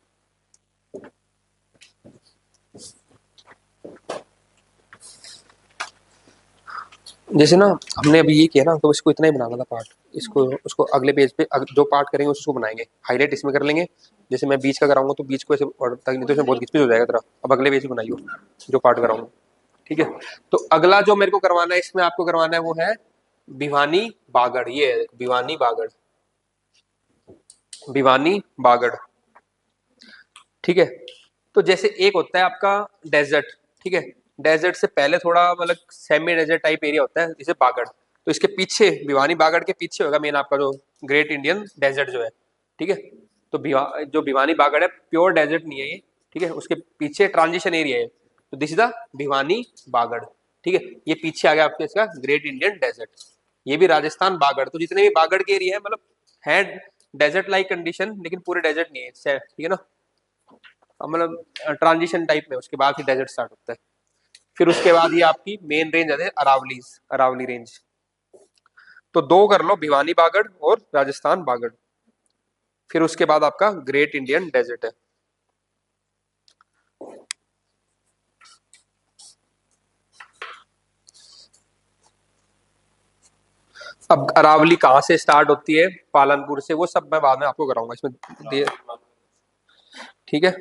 जैसे ना हमने अभी ये किया ना, तो इसको इतना ही बनाना था पार्ट, इसको उसको अगले पेज पे जो पार्ट करेंगे उसको बनाएंगे, हाईलाइट इसमें कर लेंगे। जैसे मैं बीच का कराऊंगा तो बीच को ऐसे, और तक नहीं तो इसमें बहुत घिचपिच हो जाएगा तेरा। अब अगले पेज पे बनाइयो जो पार्ट कराऊंगा, ठीक है। तो अगला जो मेरे को करवाना है, इसमें आपको करवाना है वो है भिवानी बागड़। ये है भिवानी बागड़, भिवानी बागड़, ठीक है। तो जैसे एक होता है आपका डेजर्ट, ठीक है, डेजर्ट से पहले थोड़ा मतलब सेमी डेजर्ट टाइप एरिया होता है जैसे बागड़, तो इसके पीछे भिवानी बागड़ के पीछे होगा मेन आपका जो ग्रेट इंडियन डेजर्ट जो है, ठीक है। तो जो भिवानी बागड़ है प्योर डेजर्ट नहीं है ये, ठीक है, उसके पीछे ट्रांजिशन एरिया है, तो दिस इज द भिवानी बागड़, ठीक है। ये पीछे आ गया आपके इसका ग्रेट इंडियन डेजर्ट, ये भी राजस्थान बागड़। तो जितने भी बागड़ के एरिया है मतलब है डेजर्ट लाइक कंडीशन, लेकिन पूरे डेजर्ट नहीं है, ठीक है ना, मतलब ट्रांजिशन टाइप में, उसके बाद फिर डेजर्ट स्टार्ट होता है। फिर उसके बाद ये आपकी मेन रेंज आती है अरावली, अरावली रेंज। तो 2 कर लो, भिवानी बागड़ और राजस्थान बागड़। फिर उसके बाद आपका ग्रेट इंडियन डेजर्ट है। अब अरावली कहाँ से स्टार्ट होती है? पालनपुर से, वो सब मैं बाद में आपको कराऊंगा इसमें, ठीक है।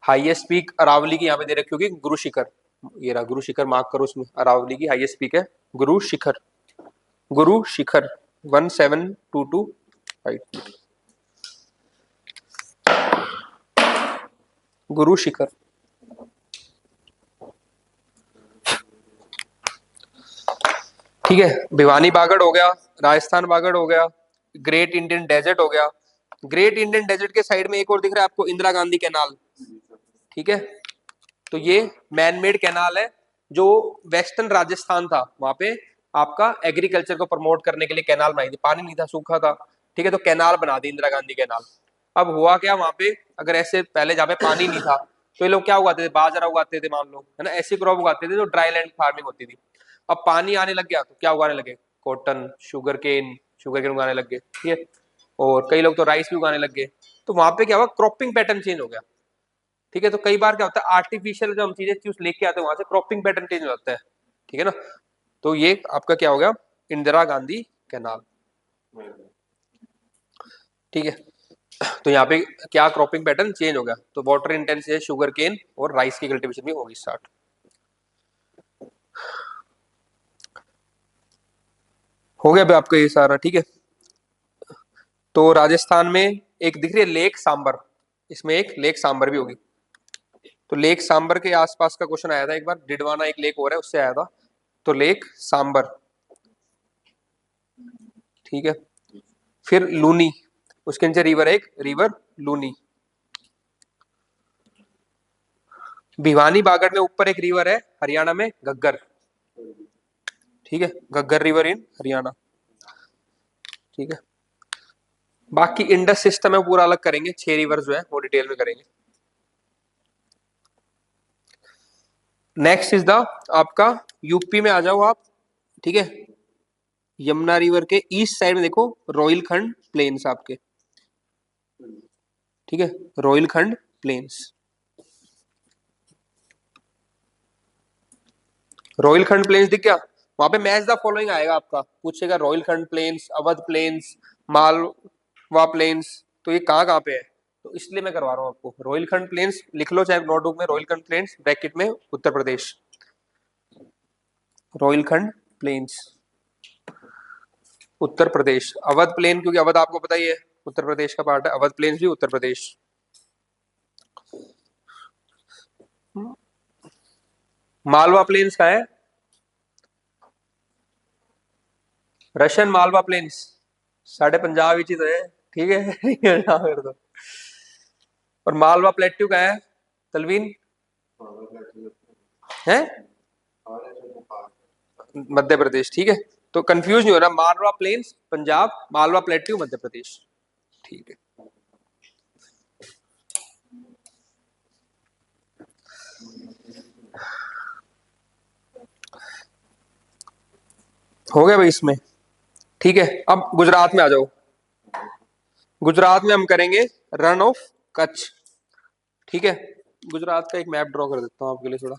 हाईएस्ट पीक अरावली की यहाँ पे दे रखी होगी गुरु शिखर, ये रहा गुरु शिखर, मार्क करो उसमें। अरावली की हाईएस्ट पीक है गुरु शिखर, गुरु शिखर 1722 हाइट, गुरु शिखर। ठीक है, भिवानी बागड़ हो गया, राजस्थान बागड़ हो गया, ग्रेट इंडियन डेजर्ट हो गया। ग्रेट इंडियन डेजर्ट के साइड में एक और दिख रहा है आपको, इंदिरा गांधी कैनाल। ठीक है, तो ये मैन मेड कैनाल है, जो वेस्टर्न राजस्थान था वहां पे आपका एग्रीकल्चर को प्रमोट करने के लिए कैनाल बनाई थी, पानी नहीं था, सूखा था। ठीक है, तो कैनाल बना दी इंदिरा गांधी कैनाल। अब हुआ क्या वहां पे, अगर ऐसे पहले जहाँ पे पानी नहीं था तो ये लोग क्या उगाते थे, बाजरा उगाते थे मान लो, है ना, ऐसी क्रॉप उगाते थे जो ड्राई लैंड फार्मिंग होती थी। अब पानी आने लग गया तो क्या उगाने लगे, कॉटन, शुगर केन उगाने लग गए। ठीक है, और कई लोग तो राइस भी उगाने लग गए। तो वहां पे क्या हुआ, क्रॉपिंग पैटर्न चेंज हो गया। ठीक है, तो कई बार क्या होता है, आर्टिफिशियल जो हम चीजें चूज लेके आते हैं वहां से क्रॉपिंग पैटर्न चेंज हो जाता है। ठीक है ना, तो ये आपका क्या हो गया, इंदिरा गांधी कैनाल। ठीक है, तो यहाँ पे क्या क्रॉपिंग पैटर्न चेंज हो गया, तो वाटर इंटेंसिव शुगर केन और राइस की कल्टीवेशन भी होगी स्टार्ट। हो गया आपका ये सारा। ठीक है, तो राजस्थान में एक दिख रही है लेक सांबर, इसमें एक लेक सांबर भी होगी। तो लेक सांबर के आसपास का क्वेश्चन आया था एक बार, डिडवाना एक लेक और है उससे आया था, तो लेक सांबर। ठीक है, फिर लूनी, उसके नीचे रिवर है एक, रिवर लूनी। भिवानी बागड़ में ऊपर एक रिवर है हरियाणा में, घग्गर। ठीक है, घग्गर रिवर इन हरियाणा। ठीक है, बाकी इंडस सिस्टम है पूरा अलग करेंगे, 6 रिवर जो है वो डिटेल में करेंगे। नेक्स्ट इज द आपका यूपी में आ जाओ आप। ठीक है, यमुना रिवर के ईस्ट साइड में देखो रोहिलखंड प्लेन्स आपके। ठीक है, रोहिलखंड प्लेन्स, रोहिलखंड प्लेन्स दिख गया। वहां पे मैच द फॉलोइंग आएगा आपका, पूछेगा Rohilkhand plains, Awadh plains, Malwa plains, तो ये कहाँ कहाँ पे है, तो इसलिए मैं करवा रहा हूँ आपको। रोहिलखंड प्लेन्स लिख लो चाहे नोटबुक में, रोहिलखंड प्लेन्स ब्रैकेट में उत्तर प्रदेश, रोहिलखंड प्लेन्स उत्तर प्रदेश। अवध प्लेन क्योंकि अवध आपको पता ही है उत्तर प्रदेश का पार्ट है, अवध प्लेन्स भी उत्तर प्रदेश। मालवा प्लेन्स का है, रशियन मालवा प्लेन्स, साढ़े पंजाब ही तो है। ठीक है फिर तो। और मालवा प्लेट्यू का है तलवीन, है मध्य प्रदेश। ठीक है, तो कंफ्यूज नहीं हो रहा, मालवा प्लेन्स पंजाब, मालवा प्लेट्यू मध्य प्रदेश। ठीक है, हो गया भाई इसमें। ठीक है, अब गुजरात में आ जाओ। गुजरात में हम करेंगे रन ऑफ कच्छ। ठीक है, गुजरात का एक मैप ड्रॉ कर देता हूं आपके लिए थोड़ा।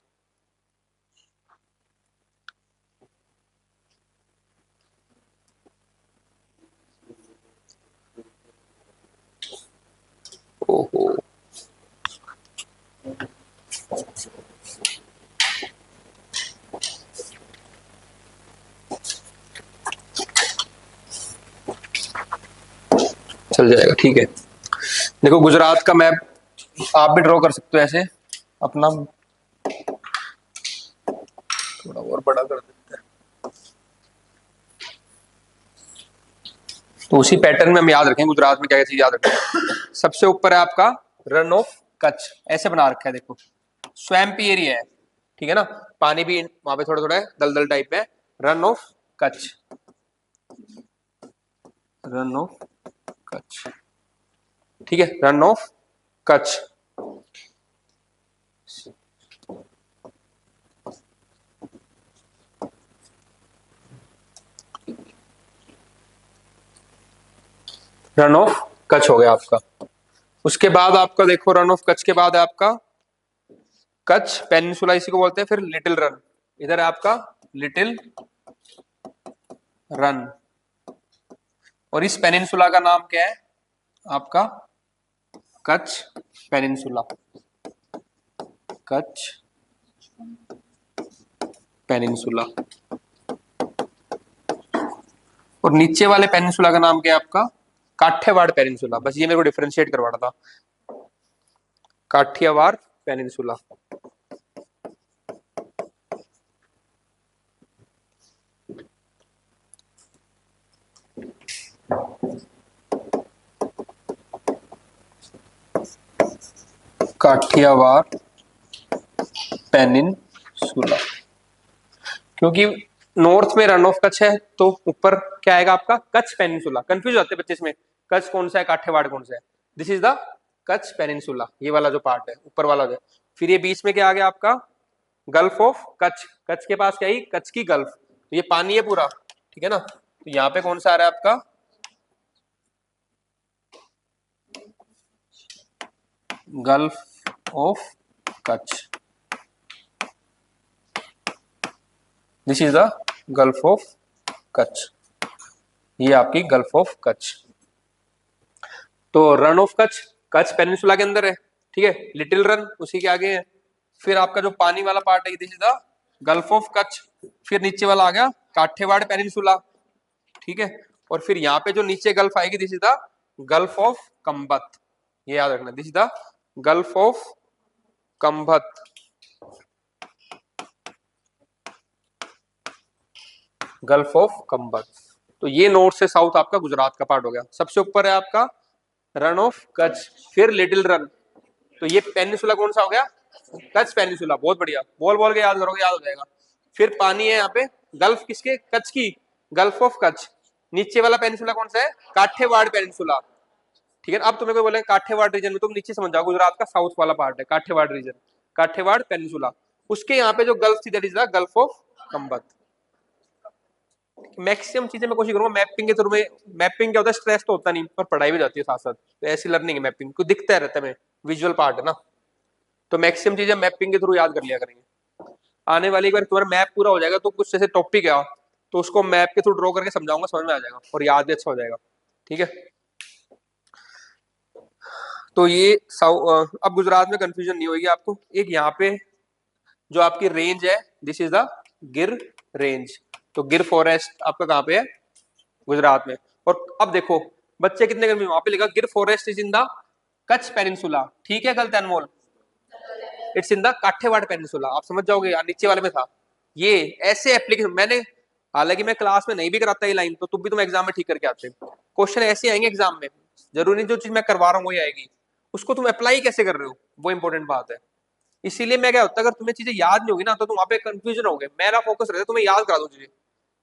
ओहो, चल जाएगा। ठीक है, देखो गुजरात का मैप आप भी ड्रॉ कर सकते हो ऐसे अपना, थोड़ा और बड़ा कर देते हैं, तो उसी पैटर्न में हम याद रखें गुजरात में क्या क्या चीज याद रखें। सबसे ऊपर है आपका रन ऑफ कच्छ, ऐसे बना रखा है देखो, स्वैम्पी एरिया है। ठीक है ना, पानी भी वहां पे थोड़ा थोड़ा है, दलदल टाइप है। Run of Kutch, run of Kutch. ठीक है, run of Kutch. Run of Kutch हो गया आपका। उसके बाद आपका देखो रन ऑफ कच्छ के बाद है आपका कच्छ पेनिनसुला, इसी को बोलते हैं। फिर लिटिल रन, इधर है आपका लिटिल रन। और इस पेनिनसुला का नाम क्या है आपका, कच्छ पेनिनसुला, कच्छ पेनिनसुला। और नीचे वाले पेनिनसुला का नाम क्या है आपका, काठियावाड़ पेनिनसुला। बस ये मेरे को डिफरेंशिएट करवाना था, काठियावाड़ पेनिनसुला। काठियावाड़ पेनिनसुला, क्योंकि नॉर्थ में रन ऑफ कच्छ है तो ऊपर क्या आएगा आपका कच्छ पेनिनसुला। कंफ्यूज होते हैं बच्चे इसमें, कच्छ कौन सा है काठियावाड़ कौन सा है। This is the Kutch peninsula, ये वाला जो पार्ट है ऊपर वाला जो है। फिर ये बीच में क्या आ गया आपका गल्फ ऑफ कच्छ, कच्छ के पास क्या है कच्छ की गल्फ, तो ये पानी है पूरा, ठीक है ना। तो यहाँ पे कौन सा आ रहा है आपका gulf of Kutch, this is the gulf of Kutch, ये आपकी गल्फ ऑफ कच्छ। तो run of Kutch Kutch peninsula के अंदर है, ठीक है। लिटिल रन उसी के आगे है। फिर आपका जो पानी वाला पार्ट है this is the gulf of Kutch. फिर नीचे वाला आ गया काठियावाड़ पेनिनसुला, ठीक है। और फिर यहाँ पे जो नीचे गल्फ आएगी this is the gulf of Khambhat, ये याद रखना, this is the gulf of Khambhat. Gulf of Khambhat. तो ये नॉर्थ से साउथ आपका गुजरात का पार्ट हो गया। सबसे ऊपर है आपका रन ऑफ कच्छ, फिर लिटिल रन, तो ये पेनिनसुला कौन सा हो गया कच्छ पेनिनसुला। बहुत बढ़िया, बोल बोल के याद करोगे याद हो जाएगा। फिर पानी है यहाँ पे गल्फ किसके कच्छ की, गल्फ ऑफ कच्छ। नीचे वाला पेनिनसुला कौन सा है काठियावाड़ पेनिनसुला, ठीक है। अब तुम्हें कोई बोले काठियावाड़ रीजन में, तुम नीचे समझ जाओ गुजरात का साउथ वाला पार्ट है काठियावाड़ रीजन, काठियावाड़ पेनिनसुला। उसके यहाँ पे जो गल्फ थी that is the gulf of Khambhat. Maximum चीजें मैं कोशिश करूंगा मैपिंग के थ्रू में। मैपिंग क्या होता है स्ट्रेस तो होता नहीं पर पढ़ाई भी जाती है साथ साथ, तो ऐसी लर्निंग है मैपिंग को दिखता रहता है, विजुअल पार्ट है ना, तो मैक्सिमम चीजें मैपिंग के थ्रू याद कर लिया करेंगे। आने वाली एक बार तुम्हारा मैप पूरा हो जाएगा तो कुछ जैसे टॉपिक है तो उसको मैप के थ्रू ड्रॉ करके समझाऊंगा, समझ में आ जाएगा और याद भी अच्छा हो जाएगा, ठीक है। तो ये अब गुजरात में कंफ्यूजन नहीं होगी आपको। एक यहाँ पे जो आपकी रेंज है दिस इज द गिर रेंज, तो गिर फॉरेस्ट आपका कहाँ पे है गुजरात में। और अब देखो बच्चे कितने कंफ्यूज, वहां पे लिखा Gir forest is in the Kutch peninsula, ठीक है गलत Anmol, it's in the Kathiawar peninsula. आप समझ जाओगे यार नीचे वाले में था ये ऐसे एप्लीकेशन मैंने, हालांकि मैं क्लास में नहीं भी कराता ये लाइन, तो भी तुम एग्जाम में ठीक करके आते। क्वेश्चन ऐसे आएंगे एग्जाम में, जरूरी नहीं जो चीज मैं करवा रहा हूँ वही आएगी, उसको तुम अप्लाई कैसे कर रहे हो वो इंपॉर्टेंट बात है। इसीलिए मैं क्या होता है अगर तुम्हें चीजें याद नहीं होगी ना तो तुम वहां पे कंफ्यूजन हो गए, मेरा फोकस रहता है तुम्हें याद करा दो चीजें।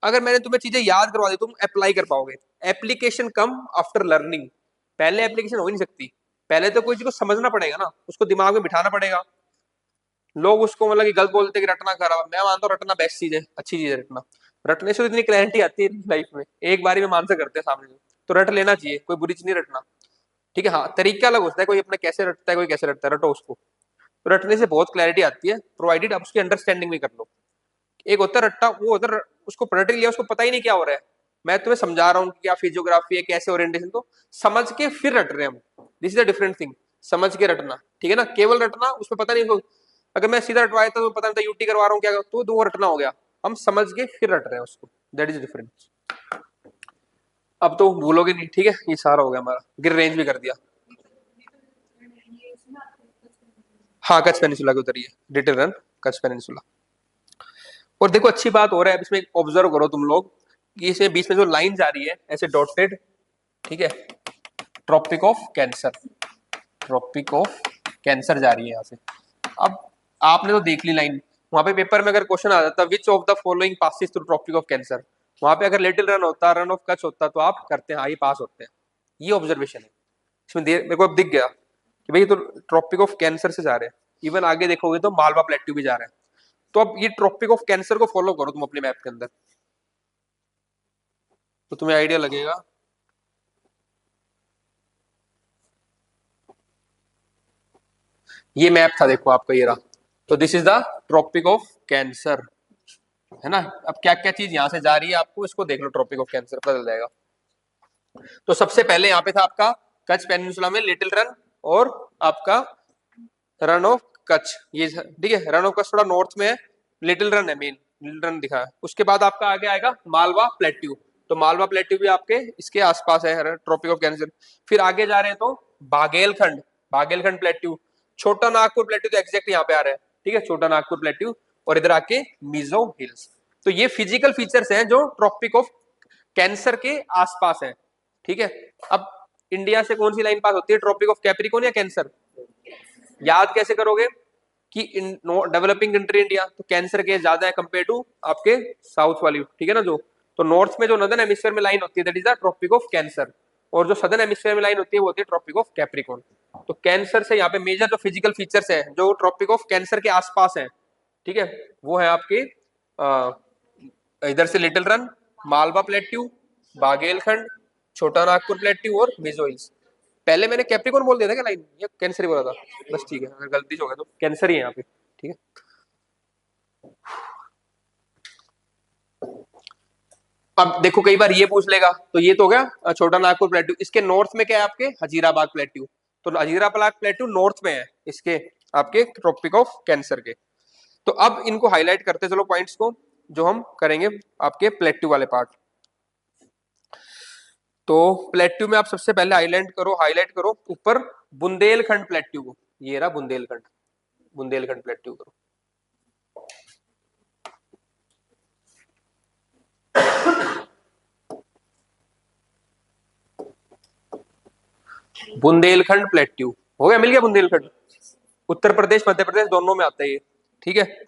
अगर मैंने तुम्हें चीजें याद करवा दी तुम अप्लाई कर पाओगे। एप्लीकेशन कम आफ्टर लर्निंग, पहले एप्लीकेशन हो ही नहीं सकती, पहले तो कोई चीज को समझना पड़ेगा ना, उसको दिमाग में बिठाना पड़ेगा। लोग उसको मतलब कि गलत बोलते कि रटना खराब, मैं मानता हूँ रटना बेस्ट चीज है, अच्छी चीज है रटना। रटने से तो इतनी क्लैरिटी आती है लाइफ में, एक बारी में आंसर करते हैं सामने से, तो रट लेना चाहिए, कोई बुरी चीज नहीं रटना, ठीक है। हाँ तरीका अलग होता है, कोई अपना कैसे रटता है कोई कैसे रटता है, रटो उसको, तो रटने से बहुत क्लैरिटी आती है, प्रोवाइडेड आप उसकी अंडरस्टैंडिंग भी कर लो। एक होता है रट्टा, वो होता है उसको पलट लिया उसको पता ही नहीं क्या हो रहा है, मैं तुम्हें समझा रहा हूँ कि क्या फिजियोग्राफी है कैसे ओरिएंटेशन, तो समझ के फिर रट रहे हैं हम, this is a different thing, समझ के रटना, ठीक है ना। केवल रटना उसमें पता नहीं, अगर मैं सीधा रटवाया तो पता नहीं था यूटी करवा रहा हूँ क्या, तो वो रटना हो गया, हम समझ के फिर रट रहे हैं उसको, दैट इज डिफरेंस। अब तो भूलोगे नहीं, ठीक है। ये सारा हो गया हमारा, गिर रेंज भी कर दिया। हाँ कच्छ पेनिनसुला के उतरी है लिटिल रन कच्छ पेनिनसुला। और देखो अच्छी बात हो रहा है इसमें, ऑब्जर्व करो तुम लोग, कि इसमें बीच में जो लाइन जा रही है ऐसे डॉटेड, ठीक है, Tropic of Cancer, Tropic of Cancer जा रही है यहाँ से। अब आपने तो देख ली लाइन, वहां पे पेपर में अगर क्वेश्चन आ जाता which of the following passes through Tropic of Cancer, वहां पे अगर लिटिल रन होता रन ऑफ कच्छ होता तो आप करते हैं हाँ ये पास होते हैं। ये ऑब्जर्वेशन है इसमें, मेरे को अब दिख गया कि भाई तो ट्रॉपिक ऑफ कैंसर से जा रहे हैं। इवन आगे देखोगे तो मालवा प्लेट्यू भी जा रहे हैं, तो अब ये ट्रॉपिक ऑफ कैंसर को फॉलो करो तुम अपने मैप के अंदर, तो तुम्हें आइडिया लगेगा। ये मैप था देखो आपका ये रहा, तो this is the Tropic of Cancer, है ना। अब क्या क्या चीज यहां से जा रही है आपको इसको देख लो, ट्रॉपिक ऑफ कैंसर पता चल जाएगा। तो सबसे पहले यहाँ पे था आपका कच्छ पेनिनसुला में लिटिल रन और आपका रन ऑफ कच्छ, ये ठीक है। रन ऑफ कच्छ थोड़ा नॉर्थ में है, लिटिल रन है मेन, लिटिल रन दिखा है। उसके बाद आपका आगे आएगा मालवा प्लेट्यू, तो मालवा प्लेट्यू भी आपके इसके आसपास है ट्रॉपिक ऑफ कैंसर। फिर आगे जा रहे हैं तो बागेलखंड, बागेलखंड प्लेट्यू, छोटा नागपुर प्लेट्यू तो एग्जैक्ट यहाँ पे आ रहा है, ठीक है, छोटा नागपुर प्लेट्यू, और इधर आके मिजो हिल्स। तो ये फिजिकल फीचर्स हैं जो ट्रॉपिक ऑफ कैंसर के आसपास है, ठीक है। अब इंडिया से कौन सी लाइन पास होती है, ट्रॉपिक ऑफ कैप्रिकॉर्न या कैंसर? याद कैसे करोगे कि डेवलपिंग कंट्री इंडिया, तो कैंसर के ज्यादा है कंपेयर टू आपके साउथ वाली, ठीक है ना। जो तो नॉर्थ में जो नदर्न हेमिस्फीयर में लाइन होती है that is the Tropic of Cancer, और जो सदर्न हेमिस्फीयर में लाइन होती है वो होती है ट्रॉपिक ऑफ कैप्रिकॉर्न। तो कैंसर से यहाँ पे मेजर जो फिजिकल फीचर्स है जो ट्रॉपिक ऑफ कैंसर के आसपास है, ठीक है, वो है आपके इधर से लिटिल रन, मालवा प्लेट्यू, बागेलखंड, छोटा नागपुर प्लेट्यू और मिजो हिल्स। पहले मैंने कैप्रिकॉर्न बोल दिया था क्या लाइन, या कैंसर ही बोला था? बस ठीक है, अगर गलती से हो गया तो कैंसर ही है यहाँ पे, ठीक है। अब देखो कई बार ये पूछ लेगा, तो ये तो हो गया छोटा नागपुर प्लेट्यू। इसके नॉर्थ में क्या है आपके, हजीराबाद प्लेट्यू। तो हजीराबाद प्लेट्यू नॉर्थ में है इसके आपके ट्रॉपिक ऑफ कैंसर के। तो अब इनको हाईलाइट करते चलो पॉइंट्स को, जो हम करेंगे आपके प्लेट्यू वाले पार्ट। तो प्लेट्यू में आप सबसे पहले हाईलाइट करो ऊपर बुंदेलखंड प्लेट्यू को, ये रहा बुंदेलखंड, बुंदेलखंड प्लेट्यू करो। बुंदेलखंड प्लेट्यू हो गया, मिल गया बुंदेलखंड। उत्तर प्रदेश मध्य प्रदेश दोनों में आता है ये, ठीक है।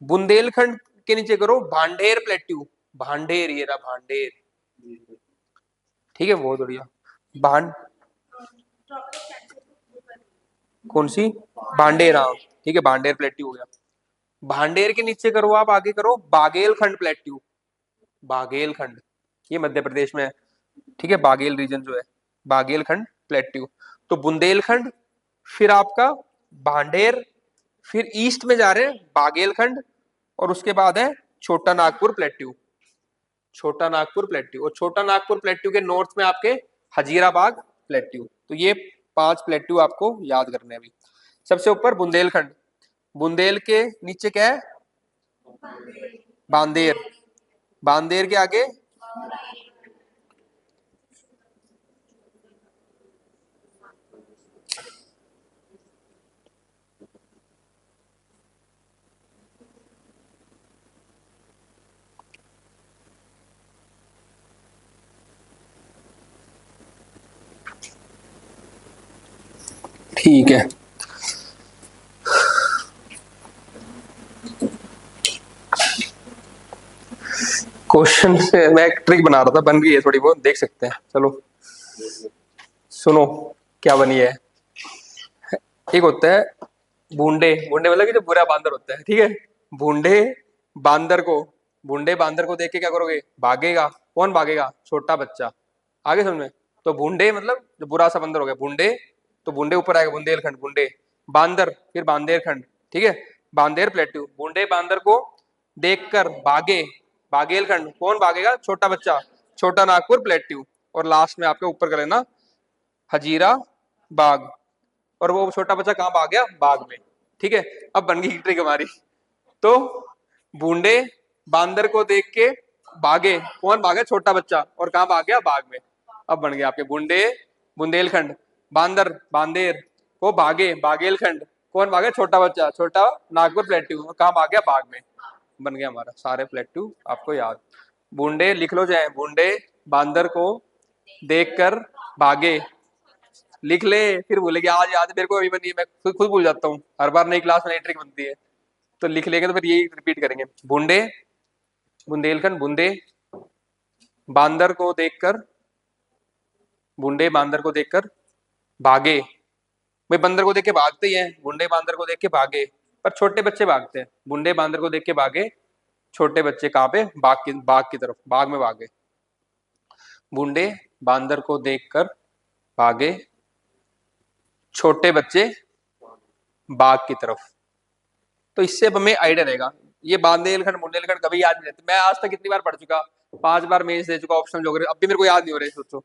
बुंदेलखंड के नीचे करो भांडेर प्लेट्यू, भांडेर, ये रहा भांडेर, ठीक है, बहुत बढ़िया। भांड कौन सी, भांडेर, हाँ ठीक है, भांडेर प्लेट्यू हो गया। भांडेर के नीचे करो आप आगे करो बागेलखंड प्लेट्यू, बागेलखंड, ये मध्य प्रदेश में है, ठीक है, बागेल रीजन जो है, बागेलखंड प्लेट्यू। तो बुंदेलखंड, फिर आपका भांडेर, फिर ईस्ट में जा रहे हैं बागेलखंड, और उसके बाद है छोटा नागपुर प्लेट्यू, छोटा नागपुर प्लेट्यू, और छोटा नागपुर प्लेट्यू के नॉर्थ में आपके हजीराबाद प्लेट्यू। तो ये 5 प्लेट्यू आपको याद करने हैं अभी। सबसे ऊपर बुंदेलखंड, बुंदेल के नीचे क्या है, बांदेर, बांदेर के आगे ठीक है। क्वेश्चन से मैं एक ट्रिक बना रहा था, बन गई है थोड़ी बहुत, देख सकते हैं, चलो सुनो क्या बनी है। एक होता है बूंडे, बूंडे मतलब कि जो बुरा बांदर होता है, ठीक है। बूंडे बांदर को, बूंडे बांदर को देख के क्या करोगे, भागेगा। कौन भागेगा, छोटा बच्चा, आगे समझ में। तो बूंडे मतलब जो बुरा सा बंदर हो गया बूंडे, तो बूंडे ऊपर आएगा बुंदेलखंड, बूंडे बांदर, फिर बांदेरखंड, ठीक है, बांदेर प्लेट्यू। बूंडे बांदर को देखकर भागे, बागेलखंड, कौन भागेगा, छोटा बच्चा, छोटा नागपुर प्लेट्यू, और लास्ट में आपके ऊपर कर लेना हजीरा बाग, और वो छोटा बच्चा कहाँ भाग गया, बाग में, ठीक है। अब बन गई ट्रिक हमारी। तो बूंडे बांदर को देख के भागे, कौन भागे, छोटा बच्चा, और कहाँ भाग गया, बाग में। अब बन गया आपके बूंडे बुंदेलखंड, बांदर बांदेर को भागे बागेलखंड, कौन भागे, छोटा बच्चा, छोटा नागपुर प्लेट्यू, और कहाँ भाग गया, बाग में। बन गया हमारा सारे प्लेट्यू आपको याद। बूंडे लिख लो चाहे, बूंडे बांदर को देखकर भागे, लिख ले, फिर भूलेगी आज याद मेरे को अभी बनी है, मैं खुद भूल जाता हूँ, हर बार नई क्लास में नई ट्रिक बनती है। तो लिख लेंगे तो फिर यही रिपीट करेंगे, बूंडे बुंदेलखंड, बूंदे बांदर को देखकर, बूंदे बांदर को देखकर भागे। भाई बंदर को देख के भागते ही हैं, बूंदे बांदर को देख के भागे, पर छोटे बच्चे भागते हैं। बूंदे बांदर को देख के भागे, छोटे बच्चे कहाँ पे, बाग की तरफ, बाग में भागे। बूंदे बांदर को देखकर भागे, छोटे बच्चे बाग की तरफ। तो इससे अब हमें आइडिया रहेगा। ये बांदेलखंड बुंदेलखंड कभी याद नहीं रहते, मैं आज तक कितनी बार पढ़ चुका, 5 बार मेंस दे चुका, ऑप्शनल जोग्राफी, अब भी मेरे को याद नहीं हो रही, सोचो।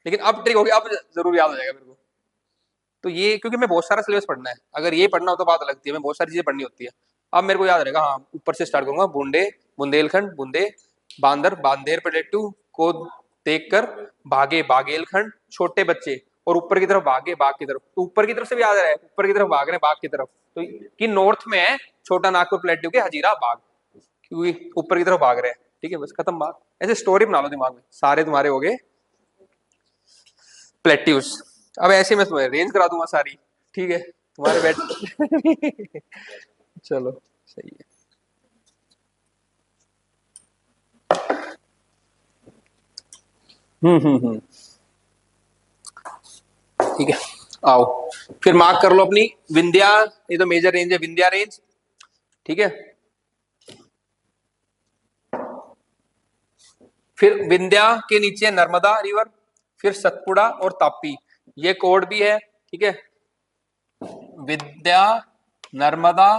लेकिन अब ट्रिक होगी, अब जरूर याद हो जाएगा मेरे को। तो ये क्योंकि मैं बहुत सारा सिलेबस पढ़ना है, अगर ये पढ़ना हो तो बात लगती है, मैं बहुत सारी चीजें पढ़नी होती है। अब मेरे को याद रहेगा, हाँ ऊपर से स्टार्ट करूंगा, बूंदे बुंदेलखंड, बूंदे बांदर बांदेर प्लेट्यू को देखकर भागे बागेलखंड, छोटे बच्चे, और ऊपर की तरफ भागे बाघ की तरफ, तो ऊपर की तरफ से भी आ रहा है, ऊपर की तरफ भाग रहे हैं बाघ की तरफ, तो कि नॉर्थ में है छोटा नागपुर प्लेट्यू के हजीरा बाघ, क्योंकि ऊपर की तरफ भाग रहे हैं। ठीक है, बस खत्म बात। ऐसे स्टोरी बना लो दिमाग में, सारे तुम्हारे हो गए प्लेट्यूज। अब ऐसे मैं तुम्हें रेंज करा दूंगा सारी। ठीक है, तुम्हारे बैठ चलो सही है। हम्म। ठीक है, आओ फिर मार्क कर लो अपनी विंध्या, ये तो मेजर रेंज है विंध्या रेंज। ठीक है, फिर विंध्या के नीचे नर्मदा रिवर, फिर सतपुड़ा और तापी, ये कोड भी है। ठीक है, विंध्या, नर्मदा,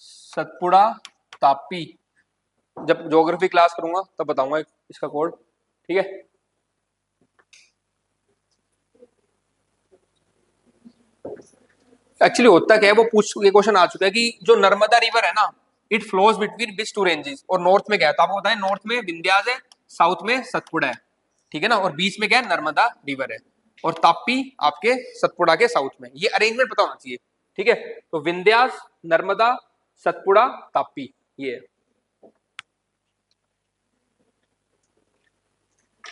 सतपुड़ा, तापी। जब ज्योग्राफी क्लास करूंगा तब बताऊंगा इसका कोड। ठीक है, एक्चुअली होता क्या है, वो पूछ ये क्वेश्चन आ चुका है कि जो नर्मदा रिवर है ना, it flows between which two ranges, और नॉर्थ में क्या है, तो आपको बताएं नॉर्थ में विंध्यास है, साउथ में सतपुड़ा है। ठीक है ना, और बीच में क्या है, नर्मदा रिवर है, और तापी आपके सतपुड़ा के साउथ में। ये अरेंजमेंट पता होना चाहिए। ठीक है, तो विंध्यास, नर्मदा, सतपुड़ा, तापी, ये है।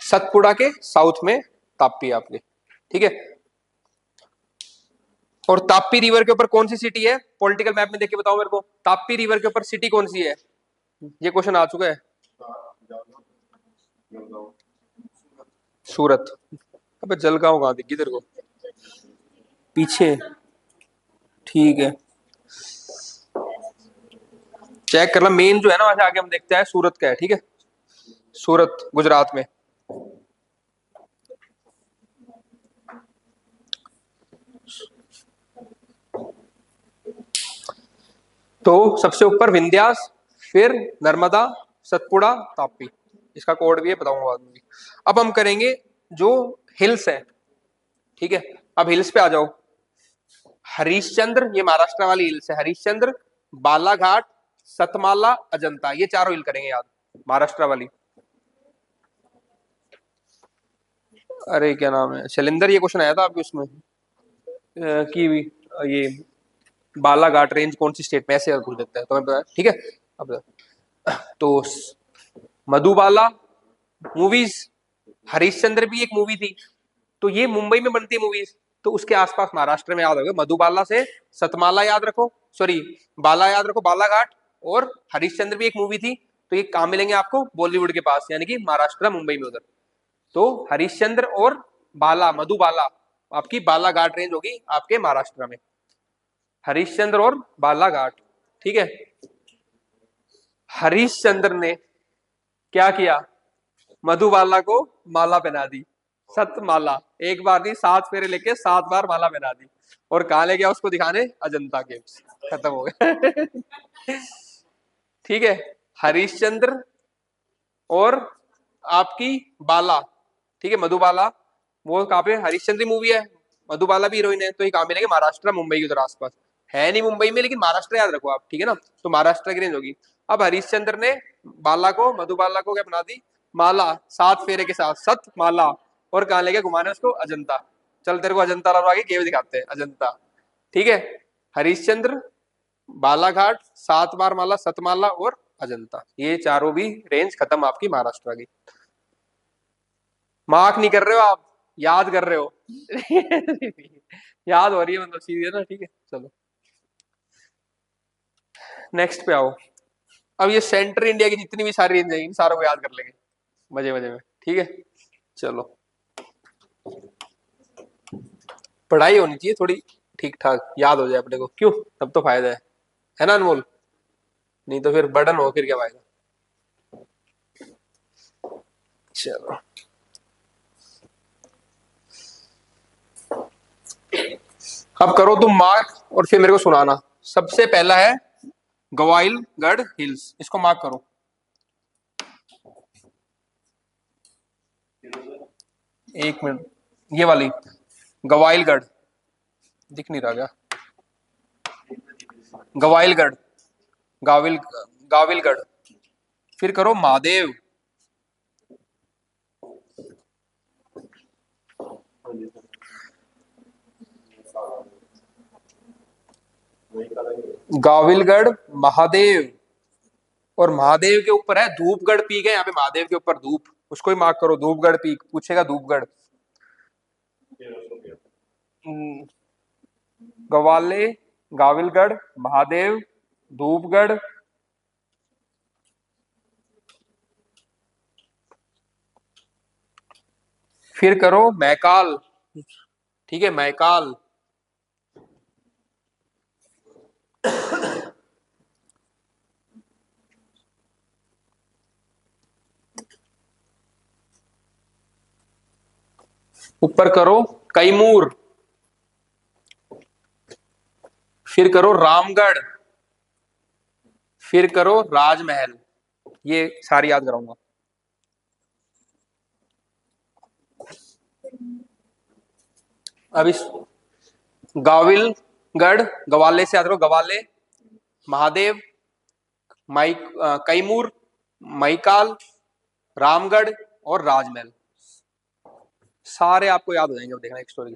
सतपुड़ा के साउथ में तापी आपके। ठीक है, और तापी रिवर के ऊपर कौन सी सिटी है, पॉलिटिकल मैप में देख के बताओ मेरे को, तापी रिवर के ऊपर सिटी कौन सी है, ये क्वेश्चन आ चुका है। सूरत। अबे जलगांव कहाँ दिखी तेरे को, पीछे। ठीक है, चेक करना, मेन जो है ना वहां से आगे हम देखते हैं सूरत का है। ठीक है, सूरत गुजरात में। तो सबसे ऊपर विंध्यास, फिर नर्मदा, सतपुड़ा, तापी, इसका कोड भी है, बताऊंगा बाद में। अब हम करेंगे जो हिल्स है। ठीक है, अब हिल्स पे आ जाओ। हरिश्चंद्र, ये महाराष्ट्र वाली हिल्स है, हरिश्चंद्र, बालाघाट, सतमाला, अजंता, ये चारों हिल करेंगे याद, महाराष्ट्र वाली। अरे क्या नाम है, शैलेंद्र, ये क्वेश्चन आया था आपके उसमें कि ये बालाघाट रेंज कौन सी स्टेट में, ऐसे पूछ देता है तो मैं बताया। ठीक है, अब तो मधुबाला मूवीज, हरिश्चंद्र भी एक मूवी थी, तो ये मुंबई में बनती है मूवीज, तो उसके आसपास महाराष्ट्र में याद होगा, मधुबाला से सतमाला याद रखो, सॉरी बाला याद रखो, बालाघाट, और हरिश्चंद्र भी एक मूवी थी, तो ये कहां मिलेंगे आपको, बॉलीवुड के पास, यानी कि महाराष्ट्र मुंबई में उधर। तो हरिश्चंद्र और बाला, मधुबाला, आपकी बालाघाट रेंज होगी आपके महाराष्ट्र में, हरिश्चंद्र और बालाघाट। ठीक है, हरिश्चंद्र ने क्या किया, मधुबाला को माला पहना दी, सतमाला, एक बार नहीं 7 फेरे लेके 7 बार माला पहना दी, और कहा ले गया उसको दिखाने, अजंता केव्स। खत्म हो गया। ठीक है, हरिश्चंद्र और आपकी बाला। ठीक है, मधुबाला, वो कहाँ पे, हरिश्चंद्र मूवी है, मधुबाला भी हीरोइन है, तो ये कहाँ मिलेंगे, महाराष्ट्र मुंबई के उधर आसपास, है नहीं मुंबई में, लेकिन महाराष्ट्र याद रखो आप। ठीक है ना, तो महाराष्ट्र की रेंज होगी। अब हरिश्चंद्र ने बाला को, मधुबाला को क्या बना दी, माला, 7 फेरे के साथ सत माला, और कहाँ लेके घुमाने उसको, अजंता। चल तेरे को अजंता और आगे केव दिखाते हैं, अजंता। ठीक है, हरिश्चंद्र, बालाघाट, 7 बार माला, सतमाला और अजंता, ये चारों भी रेंज खत्म आपकी महाराष्ट्र की। मार्क नहीं कर रहे हो आप, याद कर रहे हो। याद हो रही है मतलब सीधी है ना। ठीक है, चलो नेक्स्ट पे आओ। अब ये सेंट्रल इंडिया की जितनी भी सारी रेंज है, इन सारों को याद कर लेंगे मजे मजे में। ठीक है, चलो पढ़ाई होनी चाहिए थोड़ी ठीक ठाक, याद हो जाए अपने को, क्यों, तब तो फायदा है ना अनमोल, नहीं तो फिर बर्डन हो, फिर क्या फायदा। चलो अब करो तुम मार्क, और फिर मेरे को सुनाना। सबसे पहला है गवाइलगढ़ हिल्स, इसको मार्क करो। एक मिनट, ये वाली गवाइलगढ़, दिख नहीं रहा क्या, गवाइलगढ़, गाविल, गाविलगढ़, फिर करो महादेव, गाविलगढ़ महादेव, और महादेव के ऊपर है धूपगढ़ पीक है, यहाँ पे महादेव के ऊपर धूप, उसको ही मार्क करो, धूपगढ़ पीक पूछेगा, धूपगढ़। हम्म, गवाले, गाविलगढ़, महादेव, धूपगढ़, फिर करो मैकाल, ठीक है मैकाल। ऊपर करो कैमूर, फिर करो रामगढ़, फिर करो राजमहल। ये सारी याद कराऊंगा। अब इस गाविलगढ़, गवाले से याद करो, गवाले, महादेव, माई कैमूर, मैकाल, रामगढ़ और राजमहल, सारे आपको याद हो जाएंगे। अब देखना एक स्टोरी,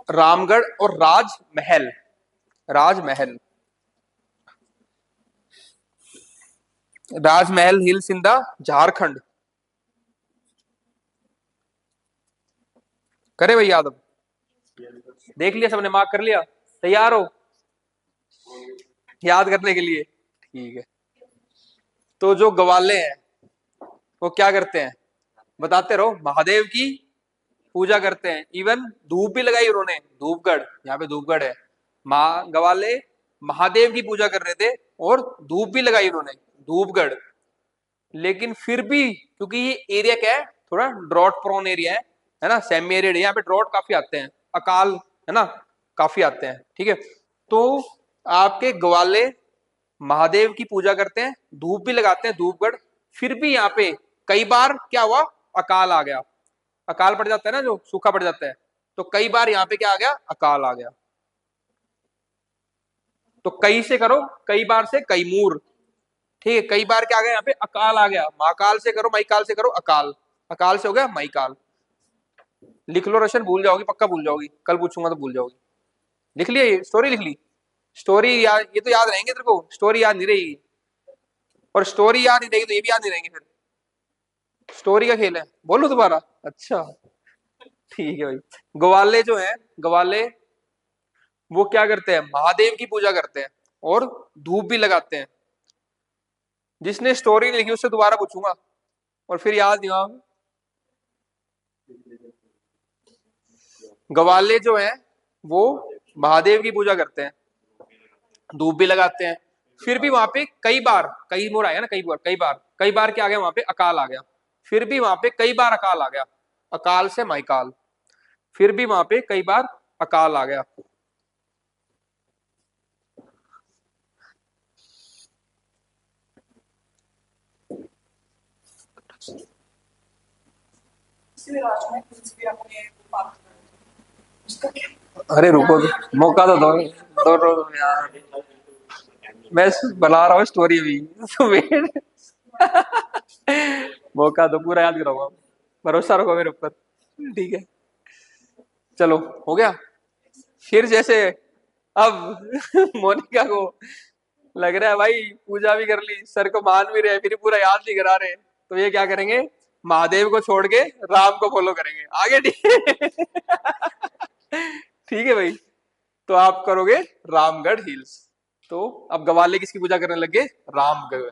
रामगढ़ और राजमहल, राजमहल, राजमहल हिल्स इन द झारखंड। करे भाई याद? अब देख लिया सबने, मार्क कर लिया, तैयार हो याद करने के लिए? ठीक है। तो जो गवाले हैं वो क्या करते हैं, बताते रहो, महादेव की पूजा करते हैं, इवन धूप भी लगाई उन्होंने, धूपगढ़, यहाँ पे धूपगढ़ है, माँ गवाले महादेव की पूजा कर रहे थे और धूप भी लगाई उन्होंने, धूपगढ़। लेकिन फिर भी क्योंकि ये एरिया क्या है, थोड़ा ड्रॉट प्रोन एरिया है ना, सेमी एरिड, यहाँ पे ड्रॉट काफी आते हैं, अकाल है ना, काफी आते हैं, ठीक है। तो आपके ग्वाले महादेव की पूजा करते हैं, धूप भी लगाते हैं धूपगढ़, फिर भी यहाँ पे कई बार क्या हुआ, अकाल आ गया, अकाल पड़ जाता है ना, जो सूखा पड़ जाता है, तो कई बार यहाँ पे क्या आ गया, अकाल आ गया। तो कई से करो, कई बार से कैमूर, ठीक है, कई बार क्या आ गया यहाँ पे, अकाल आ गया, महाकाल से करो, मईकाल से करो, अकाल, अकाल से हो गया मईकाल। लिख लो रोशन, भूल जाओगी, पक्का भूल जाओगी, कल पूछूंगा तो भूल जाओगी। लिख लिया, ये स्टोरी लिख ली, स्टोरी याद, ये तो याद रहेंगे तेरे को, स्टोरी याद नहीं रहेगी, और स्टोरी याद नहीं रहेगी तो ये भी याद नहीं रहेंगे फिर, स्टोरी का खेल है। बोलो दोबारा, अच्छा ठीक है भाई। ग्वाले जो है, ग्वाले वो क्या करते हैं, महादेव की पूजा करते हैं और धूप भी लगाते हैं। जिसने स्टोरी नहीं लिखी उससे दोबारा पूछूंगा और फिर याद नहीं होगा। ग्वाले जो है वो महादेव की पूजा करते हैं, धूप भी लगाते हैं, फिर भी वहां पे कई बार, कई मोर आया ना, कई बार, कई बार, कई बार क्या आ गया, वहां पे अकाल आ गया, फिर भी वहां पे कई बार अकाल आ गया, अकाल से माइकाल, फिर भी वहां पे कई बार अकाल आ गया। अरे रुको, मौका तो दो यार, मैं बना रहा हूँ स्टोरी भी तो वेट मौका तो पूरा याद कराऊंगा, भरोसा रखो मेरे ऊपर, ठीक है। चलो हो गया। फिर जैसे अब मोनिका को लग रहा है भाई पूजा भी कर ली, सर को मान भी रहे, फिर पूरा याद नहीं करा रहे, तो ये क्या करेंगे, महादेव को छोड़ के राम को फॉलो करेंगे आगे, ठीक है ठीक है भाई। तो आप करोगे रामगढ़ हिल्स। तो अब गवाले किसकी पूजा करने लगे, रामगढ़,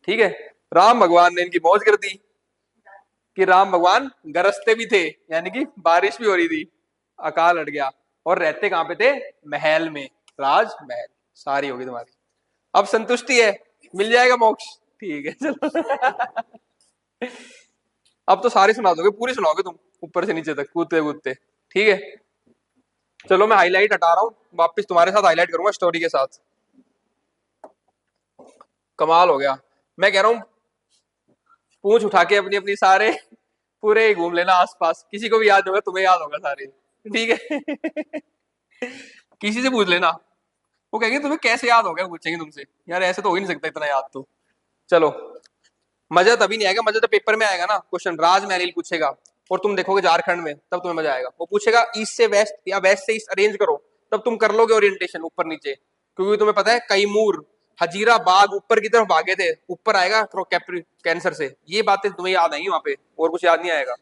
ठीक है। राम भगवान ने इनकी मौज कर दी कि राम भगवान गरजते भी थे, यानी कि बारिश भी हो रही थी, अकाल हट गया, और रहते कहां पे थे, महल में, राजमहल। सारी होगी तुम्हारी, अब संतुष्टि है, मिल जाएगा मोक्ष, ठीक है चलो अब तो सारी सुना दोगे, पूरी सुनाओगे तुम, ऊपर से नीचे तक कूदते कूदते, ठीक है। चलो मैं हाईलाइट हटा रहा हूँ, वापस तुम्हारे साथ हाईलाइट करूंगा स्टोरी के साथ। कमाल हो गया, मैं कह रहा हूँ पूछ उठा के अपनी अपनी सारे पूरे घूम लेना आसपास, किसी को भी याद होगा, तुम्हें याद होगा सारे, ठीक है किसी से पूछ लेना, वो कहेंगे तुम्हें कैसे याद हो गया, पूछेंगे तुमसे, यार ऐसे तो हो ही नहीं सकता इतना याद तो। चलो, मजा तभी नहीं आएगा, मजा तो पेपर में आएगा ना, क्वेश्चन राजमहल पूछेगा, और तुम देखोगे झारखंड में, तब तुम्हें मजा आएगा। वो पूछेगा ईस्ट से वेस्ट या वेस्ट से ईस्ट अरेंज करो, तब तुम कर लोगे ओरिएंटेशन ऊपर नीचे, क्योंकि तुम्हें पता है कैमूर हजीरा बाग ऊपर की तरफ भागे थे, ऊपर आएगा कैंसर से। ये बातें तुम्हें याद आएंगी वहां पे, और कुछ याद नहीं आएगा।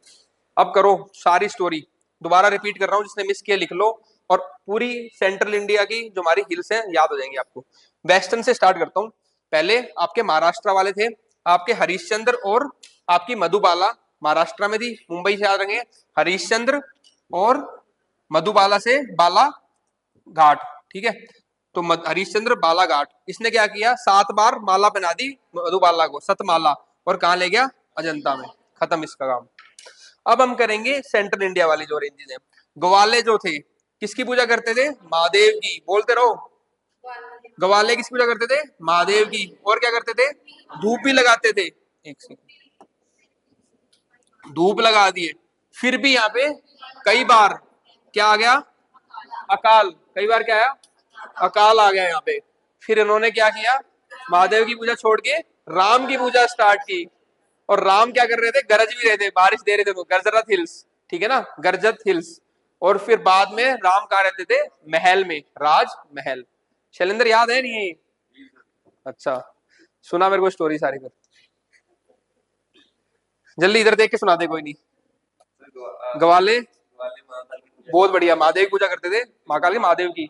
अब करो सारी स्टोरी, दोबारा रिपीट कर रहा हूँ, जिसने मिस किया लिख लो, और पूरी सेंट्रल इंडिया की जो हमारी हिल्स हैं याद हो जाएंगी आपको। वेस्टर्न से स्टार्ट करता हूँ। पहले आपके महाराष्ट्र वाले थे, आपके हरिश्चंद्र और आपकी मधुबाला, महाराष्ट्र में थी, मुंबई से याद रखेंगे, हरिश्चंद्र और मधुबाला से बाला घाट, ठीक है। तो हरिश्चंद्र बालाघाट, इसने क्या किया, 7 बार माला पहना दी मधुबाला को, सतमाला, और कहा ले गया, अजंता में, खत्म इसका काम। अब हम करेंगे सेंट्रल इंडिया वाली जो रेंजेस है। ग्वाले जो थे किसकी पूजा करते थे, महादेव की, बोलते रहो। ग्वाले किसकी पूजा करते थे, महादेव की, और क्या करते थे, धूप भी लगाते थे। एक सेकंड, धूप लगा दिए, फिर भी यहाँ पे कई बार क्या आ गया, अकाल, कई बार क्या आया, अकाल आ गया यहाँ पे। फिर इन्होंने क्या किया, महादेव की पूजा छोड़ के राम की पूजा स्टार्ट की, और राम क्या कर रहे थे, गरज भी रहे थे, बारिश दे रहे थे, तो गरजरत हिल्स, ठीक है ना, गरजत हिल्स। और फिर बाद में राम कहाँ रहते थे, महल में, राज महल। शैलेंद्र याद है नहीं? अच्छा, सुना मेरे को स्टोरी सारी, फिर जल्दी इधर देख के सुना दे, कोई नहीं। ग्वाले बहुत बढ़िया, महादेव की पूजा करते थे, महाकाल के महादेव की,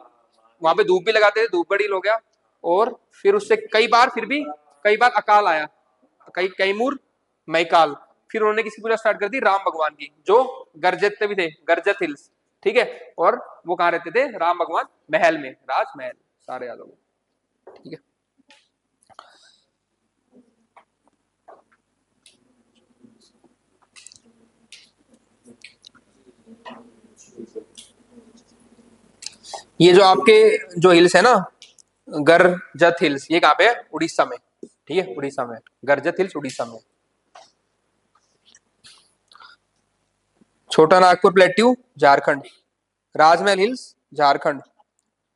वहां पे धूप भी लगाते थे, धूप बड़ी हो गया। और फिर उससे कई बार, फिर भी कई बार अकाल आया, कई कैमूर मैकाल। फिर उन्होंने किसकी पूजा स्टार्ट कर दी, राम भगवान की, जो गर्जत भी थे, गर्जत हिल्स, ठीक है। और वो कहाँ रहते थे, राम भगवान महल में, राजमहल, सारे याद हो गए, ठीक है। ये जो आपके जो हिल्स है ना, गर्जत हिल्स, ये कहाँ पे है, उड़ीसा में, ठीक है, उड़ीसा में, गर्जत हिल्स उड़ीसा में। छोटा नागपुर प्लेट्यू झारखंड, राजमहल हिल्स झारखंड।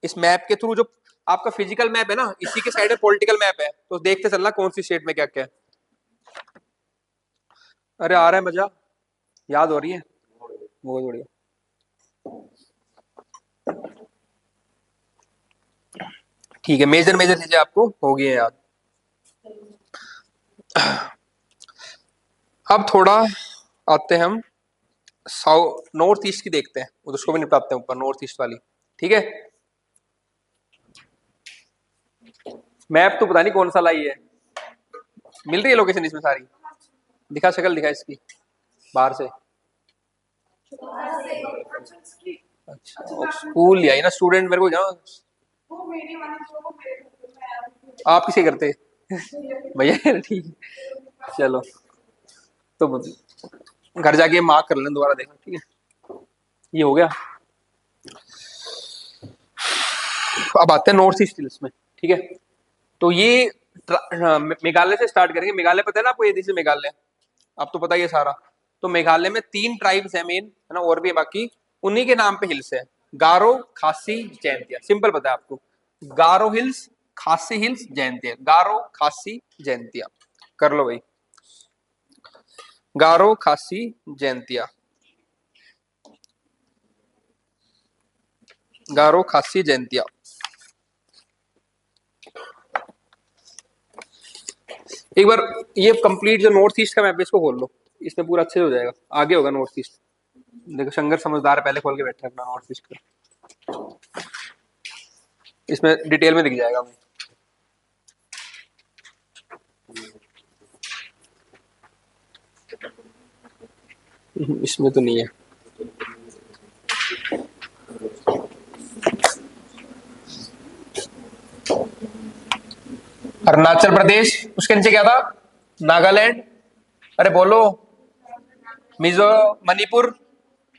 इस मैप के थ्रू, जो आपका फिजिकल मैप है ना, इसी के साइड में पॉलिटिकल मैप है, तो देखते चलना कौन सी स्टेट में क्या क्या है। अरे आ रहा है मजा, याद हो रही है, बहुत बढ़िया। ठीक है, मेजर मेजर चीजें आपको हो गई है याद। अब थोड़ा आते हैं हम साउथ, नॉर्थ ईस्ट की देखते हैं, उसको भी निपटाते हैं ऊपर, नॉर्थ ईस्ट वाली, ठीक है। मैप तो पता नहीं कौन सा लाई है, मिल रही है लोकेशन इसमें सारी, दिखा, शक्ल दिखा इसकी बाहर से। अच्छा, स्कूल आई ना, स्टूडेंट मेरे को जाओ, आप किसे करते भैया, ठीक है चलो, तो घर जाके मार्क कर लें दोबारा, देखा, ठीक है, ये हो गया। अब आते हैं नॉर्थ ईस्ट हिल्स में, ठीक है। तो ये मेघालय से स्टार्ट करेंगे। मेघालय पता है ना आपको, ये दिस मेघालय, अब तो पता ही है सारा। तो मेघालय में 3 ट्राइब्स है मेन, है ना, और भी है बाकी, उन्हीं के नाम पे हिल्स है, गारो, खासी, जैंतिया, सिंपल पता है आपको, गारो हिल्स, खासी हिल्स, जैंतिया, गारो, खासी, जैंतिया, कर लो भाई, गारो, खासी, जैंतिया, गारो, खासी, जैंतिया। एक बार ये कंप्लीट जो नॉर्थ ईस्ट का मैप है, इसको खोल लो, इसमें पूरा अच्छे से हो जाएगा, आगे होगा नॉर्थ ईस्ट। देखो शंकर समझदार है, पहले खोल के बैठा अपना नॉर्थ ईस्ट का, इसमें डिटेल में दिख जाएगा हमें। इसमें तो नहीं है, अरुणाचल प्रदेश, उसके नीचे क्या था, नागालैंड, अरे बोलो, मिजो, मणिपुर,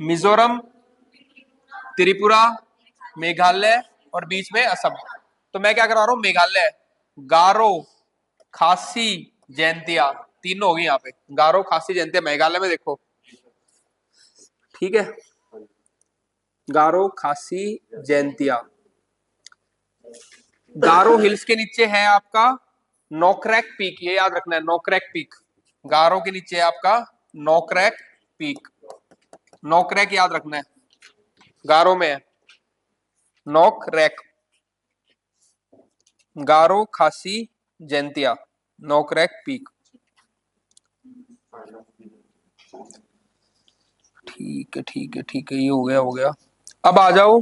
मिजोरम, त्रिपुरा, मेघालय, और बीच में असम। तो मैं क्या करा रहा हूं, मेघालय, गारो, खासी, जैंतिया, तीनों होगी यहाँ पे, गारो, खासी, जैंतिया मेघालय में, देखो, ठीक है, गारो, खासी, जैंतिया। गारो हिल्स के नीचे है आपका नोक्रैक पीक, ये याद रखना है, नोक्रैक पीक, गारो के नीचे है आपका नोक्रैक पीक, नोकरेक याद रखना है, गारो में है, नोकरेक, गारो, खासी, जैंतिया, नोकरेक पीक। ठीक है ठीक है ठीक है, ये हो गया हो गया। अब आ जाओ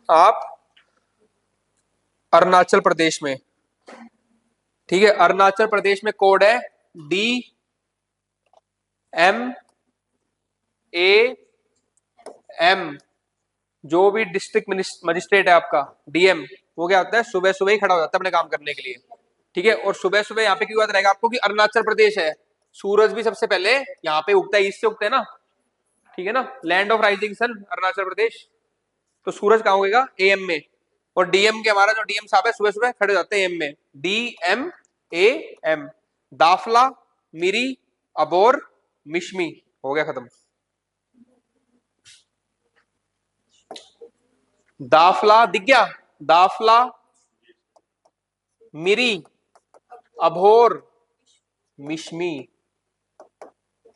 आप अरुणाचल प्रदेश में। ठीक है, अरुणाचल प्रदेश में कोड है DMAM। जो भी डिस्ट्रिक्ट मजिस्ट्रेट है आपका DM, वो क्या होता है, सुबह सुबह ही खड़ा हो जाता है अपने काम करने के लिए। ठीक है, और सुबह सुबह यहाँ पे क्यों याद रहेगा आपको कि अरुणाचल प्रदेश है, सूरज भी सबसे पहले यहाँ पे उगता है, ईस्ट से उगता है ना। ठीक है ना, land of rising sun Arunachal Pradesh. तो सूरज कहाँ उगेगा, AM में। और DM के हमारा जो DM साहब है सुबह सुबह खड़े हो जाते हैं AM में, DMAM। दाफला, मिरी, अबोर, मिश्मी, हो गया खत्म। दाफला दिख गया, दाफला, मिरी, अभोर, मिश्मी।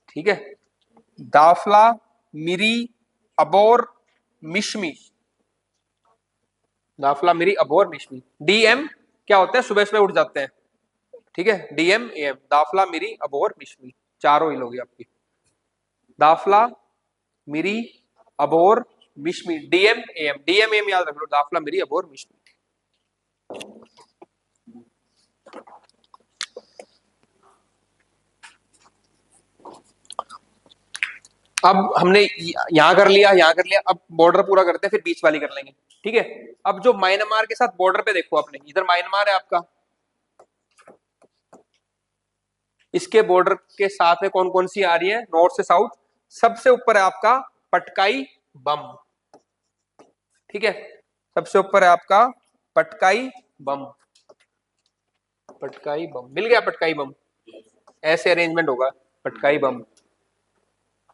ठीक है, दाफला, मिरी, अबोर, मिश्मी, दाफला, मिरी, अबोर, मिश्मी। DM क्या होता है, सुबह सुबह उठ जाते हैं। ठीक है, DMAM, दाफला, मिरी, अबोर, मिश्मी, चारों हिल होगी आपकी। दाफला, मिरी, अबोर, मिश्मी, DMAM। DMAM याद रख लो, दाफला, मिरी, अबोर, मिश्मी। अब हमने यहां कर लिया, यहां कर लिया, अब बॉर्डर पूरा करते हैं, फिर बीच वाली कर लेंगे। ठीक है, अब जो म्यांमार के साथ बॉर्डर पे देखो आपने, इधर म्यांमार है आपका, इसके बॉर्डर के साथ में कौन कौन सी आ रही है, नॉर्थ से साउथ। सबसे ऊपर है आपका पटकाई बम। ठीक है, सबसे ऊपर है आपका पटकाई बम। पटकाई बम मिल गया, पटकाई बम ऐसे अरेंजमेंट होगा, पटकाई बम।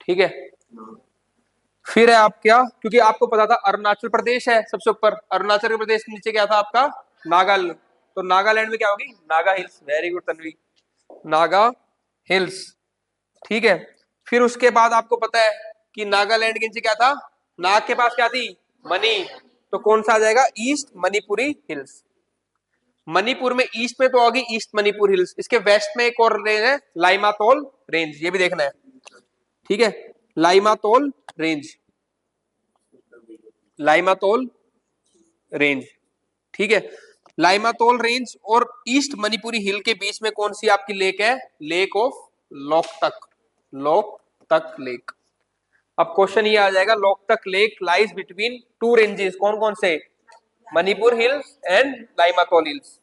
ठीक है, फिर है आप क्या, क्योंकि आपको पता था अरुणाचल प्रदेश है सबसे ऊपर, अरुणाचल प्रदेश के नीचे क्या था आपका, नागालैंड। तो नागालैंड में क्या होगी, Naga hills. Very good Tanvi, Naga hills. ठीक है, फिर उसके बाद आपको पता है कि नागालैंड के नीचे क्या था, नाग के पास क्या थी, मणि। तो कौन सा आ जाएगा, ईस्ट मणिपुरी हिल्स। मणिपुर में ईस्ट में तो होगी ईस्ट मणिपुर हिल्स। इसके वेस्ट में एक और रेंज है, लाइमातोल रेंज, ये भी देखना है। ठीक है, लाइमातोल रेंज, लाइमातोल रेंज। ठीक है, लाइमातोल रेंज और ईस्ट मणिपुरी हिल के बीच में कौन सी आपकी लेक है, lake of Loktak, Loktak lake. अब क्वेश्चन ये आ जाएगा, Loktak lake lies between two ranges, कौन कौन से, मणिपुर हिल्स एंड लाइमातोल हिल्स।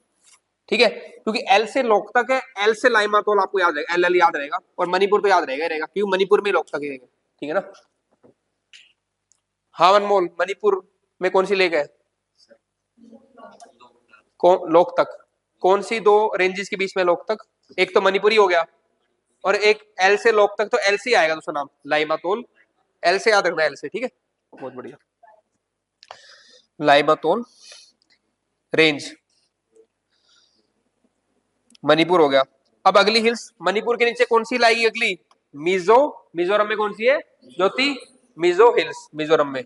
ठीक है, क्योंकि एल से लोकतक है, एल से लाइमातोल आपको याद रहेगा, एल याद रहेगा, और मणिपुर तो याद रहेगा रहेगा, क्योंकि मणिपुर में लोकतक है। ठीक है ना। हाँ अनमोल, मणिपुर में कौन सी लेक है, कौन लोकतक, कौन सी दो रेंजेस के बीच में लोकतक, एक तो मणिपुरी हो गया, और एक एल से लोकतक, तो एल से आएगा दूसरा नाम लाइमातोल, एल से याद रखना, एल से। ठीक है, बहुत बढ़िया, लाइमातोल रेंज, मणिपुर हो गया। अब अगली हिल्स मणिपुर के नीचे कौन सी लाएगी अगली, मिजो, मिजोरम में कौन सी है, ज्योति, मिजो हिल्स, मिजोरम में।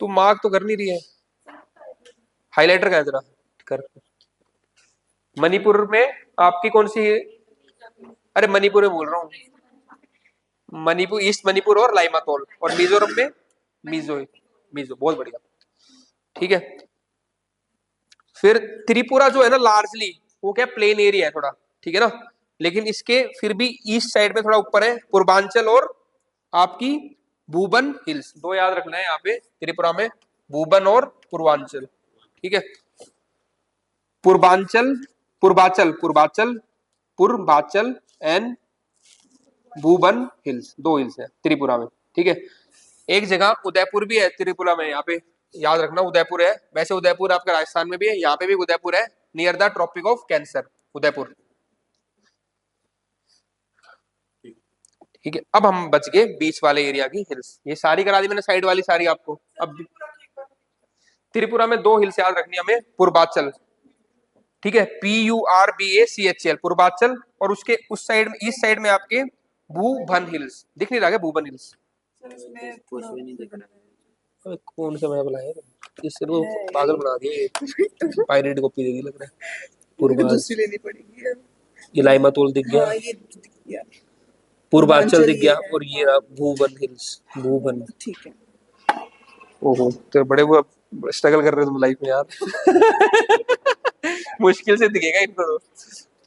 तू मार्क तो कर नहीं रही है, हाइलाइटर का है तेरा, कर। मणिपुर में आपकी कौन सी है, अरे मणिपुर में बोल रहा हूँ, मणिपुर, ईस्ट मणिपुर और लाइमातोल, और मिजोरम में मिजो, मिजो, बहुत बढ़िया। ठीक है, फिर त्रिपुरा जो है ना लार्जली वो क्या प्लेन एरिया है थोड़ा, ठीक है ना, लेकिन इसके फिर भी ईस्ट साइड में थोड़ा ऊपर है पूर्वांचल और आपकी भूबन हिल्स, दो याद रखना है यहाँ पे त्रिपुरा में, भूबन और पूर्वांचल। ठीक है, पूर्वांचल, पूर्वाचल, पूर्वाचल, पूर्वाचल एंड भूबन हिल्स, दो हिल्स है त्रिपुरा में। ठीक है, एक जगह उदयपुर भी है त्रिपुरा में, यहाँ पे याद रखना उदयपुर है, वैसे उदयपुर आपका राजस्थान में भी है, यहाँ पे भी उदयपुर है, near the Tropic of Cancer, Udaipur. ठीक है, अब हम बच गए बीच वाले एरिया की हिल्स, ये सारी करा दी मैंने साइड वाली सारी आपको। अब त्रिपुरा में दो हिल्स याद रखनी हमें, पूर्वाचल, ठीक है, PURBACHL, पूर्वाचल, और उसके उस साइड में ईस्ट साइड में आपके भूबन हिल्स, दिख नहीं रहा है भूबन हिल्स, अबे कौन सा मैप लाया इस को पागल बना दिया ये पायरेट कॉपी दे दी लग रहा है पूर्वांचल लेनी पड़ेगी ये लाइमातोल दिख गया ये दिख गया पूर्वांचल दिख गया और ये रहा भूवन हिल्स भूवन ठीक है ओहो तो बड़े वो स्ट्रगल कर रहे हो तुम लाइफ में यार मुश्किल से दिखेगा इनको तो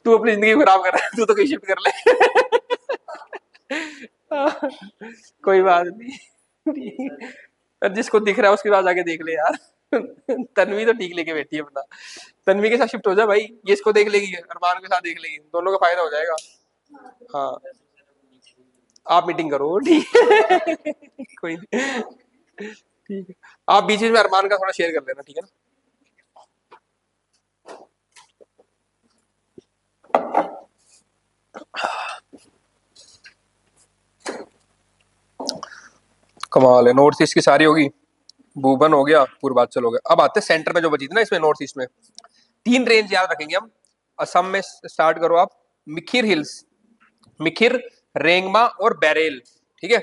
तू अपनी जिंदगी खराब कर रहा है तू तो कहीं शिफ्ट कर ले कोई बात नहीं जिसको दिख रहा है उसके पास जाके देख ले यार तन्वी तो ठीक लेके बैठी है अपना तन्वी के साथ शिफ्ट हो जा भाई ये इसको देख लेगी अरमान के साथ देख लेगी दोनों का फायदा हो जाएगा हाँ आप मीटिंग करो ठीक है कोई नहीं ठीक है आप बीच में अरमान का थोड़ा शेयर कर लेना ठीक है ना कमाल है नॉर्थ ईस्ट की सारी होगी भूबन हो गया पूर्वांचल हो गया अब आते हैं सेंटर में जो बची थी ना इसमें नॉर्थ ईस्ट में 3 रेंज याद रखेंगे हम असम में स्टार्ट करो आप मिखिर हिल्स मिखिर रेंगमा और बैरेल ठीक है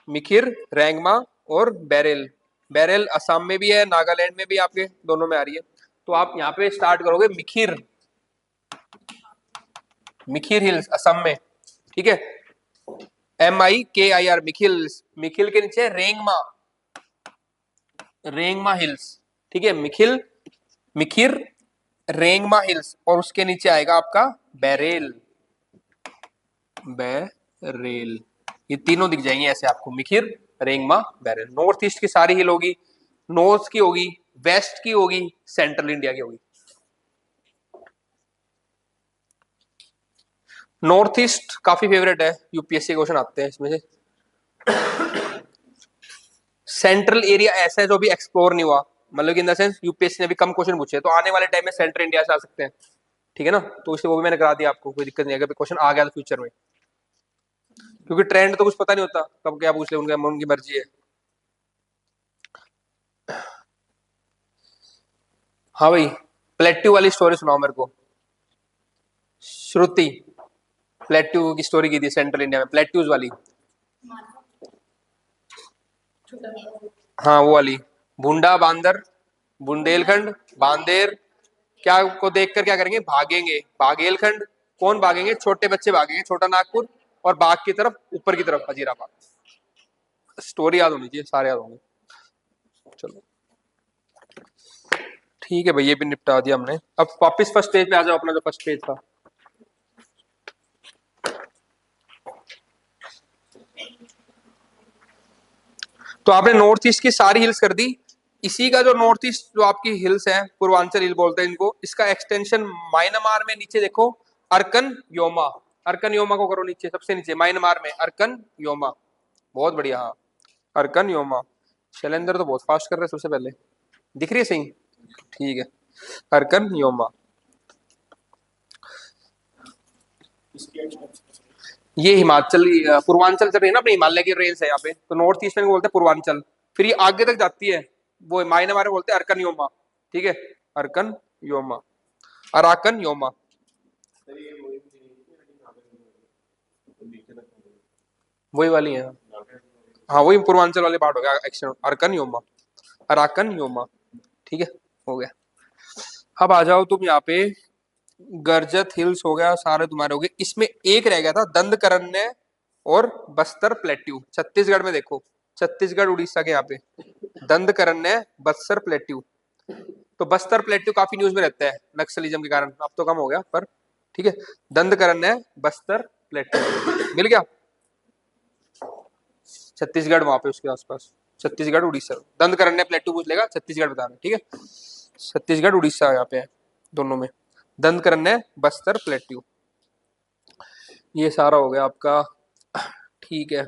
मिखिर रेंगमा और बैरेल बैरेल असम में भी है नागालैंड में भी आपके दोनों में आ रही है तो आप यहाँ पे स्टार्ट करोगे मिखिर मिखिर हिल्स असम में ठीक है MIKIR मिखिल मिखिल के नीचे रेंगमा रेंगमा हिल्स ठीक है मिखिल मिखिर रेंगमा हिल्स और उसके नीचे आएगा आपका बैरेल बैरेल ये तीनों दिख जाएंगे ऐसे आपको मिखिर रेंगमा बैरेल नॉर्थ ईस्ट की सारी हिल होगी नॉर्थ की होगी वेस्ट की होगी सेंट्रल इंडिया की होगी नॉर्थ ईस्ट काफी फेवरेट है यूपीएससी क्वेश्चन आते हैं इसमें से सेंट्रल एरिया ऐसा है जो भी एक्सप्लोर नहीं हुआ मतलब कि इन द सेंस यूपीएससी ने भी कम क्वेश्चन पूछे तो आने वाले टाइम में सेंट्रल इंडिया से आ सकते हैं ठीक है ना तो इसलिए वो भी मैंने करा दिया आपको कोई दिक्कत नहीं है क्वेश्चन आ गया फ्यूचर में क्योंकि ट्रेंड तो कुछ पता नहीं होता कब क्या पूछ ले उनकी मर्जी है हाँ भाई प्लेट्यू वाली स्टोरी सुनाओ मेरे को श्रुति प्लेट्यू की स्टोरी की थी सेंट्रल इंडिया में प्लेट्यूज वाली हाँ वो वाली भुंडा बांदर बुंदेलखंड बांदेर क्या को देखकर क्या करेंगे भागेंगे बागेलखंड कौन भागेंगे छोटे बच्चे भागेंगे छोटा नागपुर और बाग की तरफ ऊपर की तरफ हजीराबाद स्टोरी याद होनी चाहिए सारे याद होंगे चलो ठीक है भाई ये भी निपटा दिया हमने अब वापस फर्स्ट पेज पे आ जाओ अपना जो फर्स्ट पेज था तो आपने नॉर्थ ईस्ट की सारी हिल्स कर दी इसी का जो नॉर्थ ईस्ट जो आपकी हिल्स है पूर्वांचल हिल बोलते हैं इनको इसका एक्सटेंशन म्यांमार में नीचे देखो अर्कन योमा को करो नीचे सबसे नीचे म्यांमार में अर्कन योमा बहुत बढ़िया हाँ अर्कन योमा शैलेंद्र तो बहुत फास्ट कर रहे हैं सबसे पहले दिख रही है सही ठीक है अर्कन योमा ये हिमाचल पूर्वांचल चल रही है ना अपने हिमालय की रेंज है यहाँ पे तो नॉर्थ ईस्ट में बोलते हैं पूर्वांचल फिर ये आगे तक जाती है वो म्यांमार में बोलते हैं अर्कन योमा ठीक है अर्कन योमा अराकन योमा वही वाली है हाँ वही पूर्वांचल वाले पार्ट हो गया एक्शन अर्कन योमा अराकन योमा ठीक है हो गया अब आ जाओ तुम यहाँ पे गर्जत हिल्स हो गया सारे तुम्हारे हो गए इसमें एक रह गया था दंडकारण्य और बस्तर प्लेट्यू छत्तीसगढ़ में देखो छत्तीसगढ़ उड़ीसा के यहाँ पे दंडकारण्य बस्तर प्लेट्यू तो बस्तर प्लेट्यू काफी न्यूज में रहता है नक्सलिज्म के कारण अब तो कम हो गया पर ठीक है दंडकारण्य बस्तर प्लेट्यू मिल गया छत्तीसगढ़ वहां पे उसके आसपास छत्तीसगढ़ उड़ीसा दंडकारण्य प्लेट्यू पूछ लेगा छत्तीसगढ़ बताना ठीक है छत्तीसगढ़ उड़ीसा यहाँ पे है दोनों में दंडकारण्य बस्तर प्लेट्यू ये सारा हो गया आपका ठीक है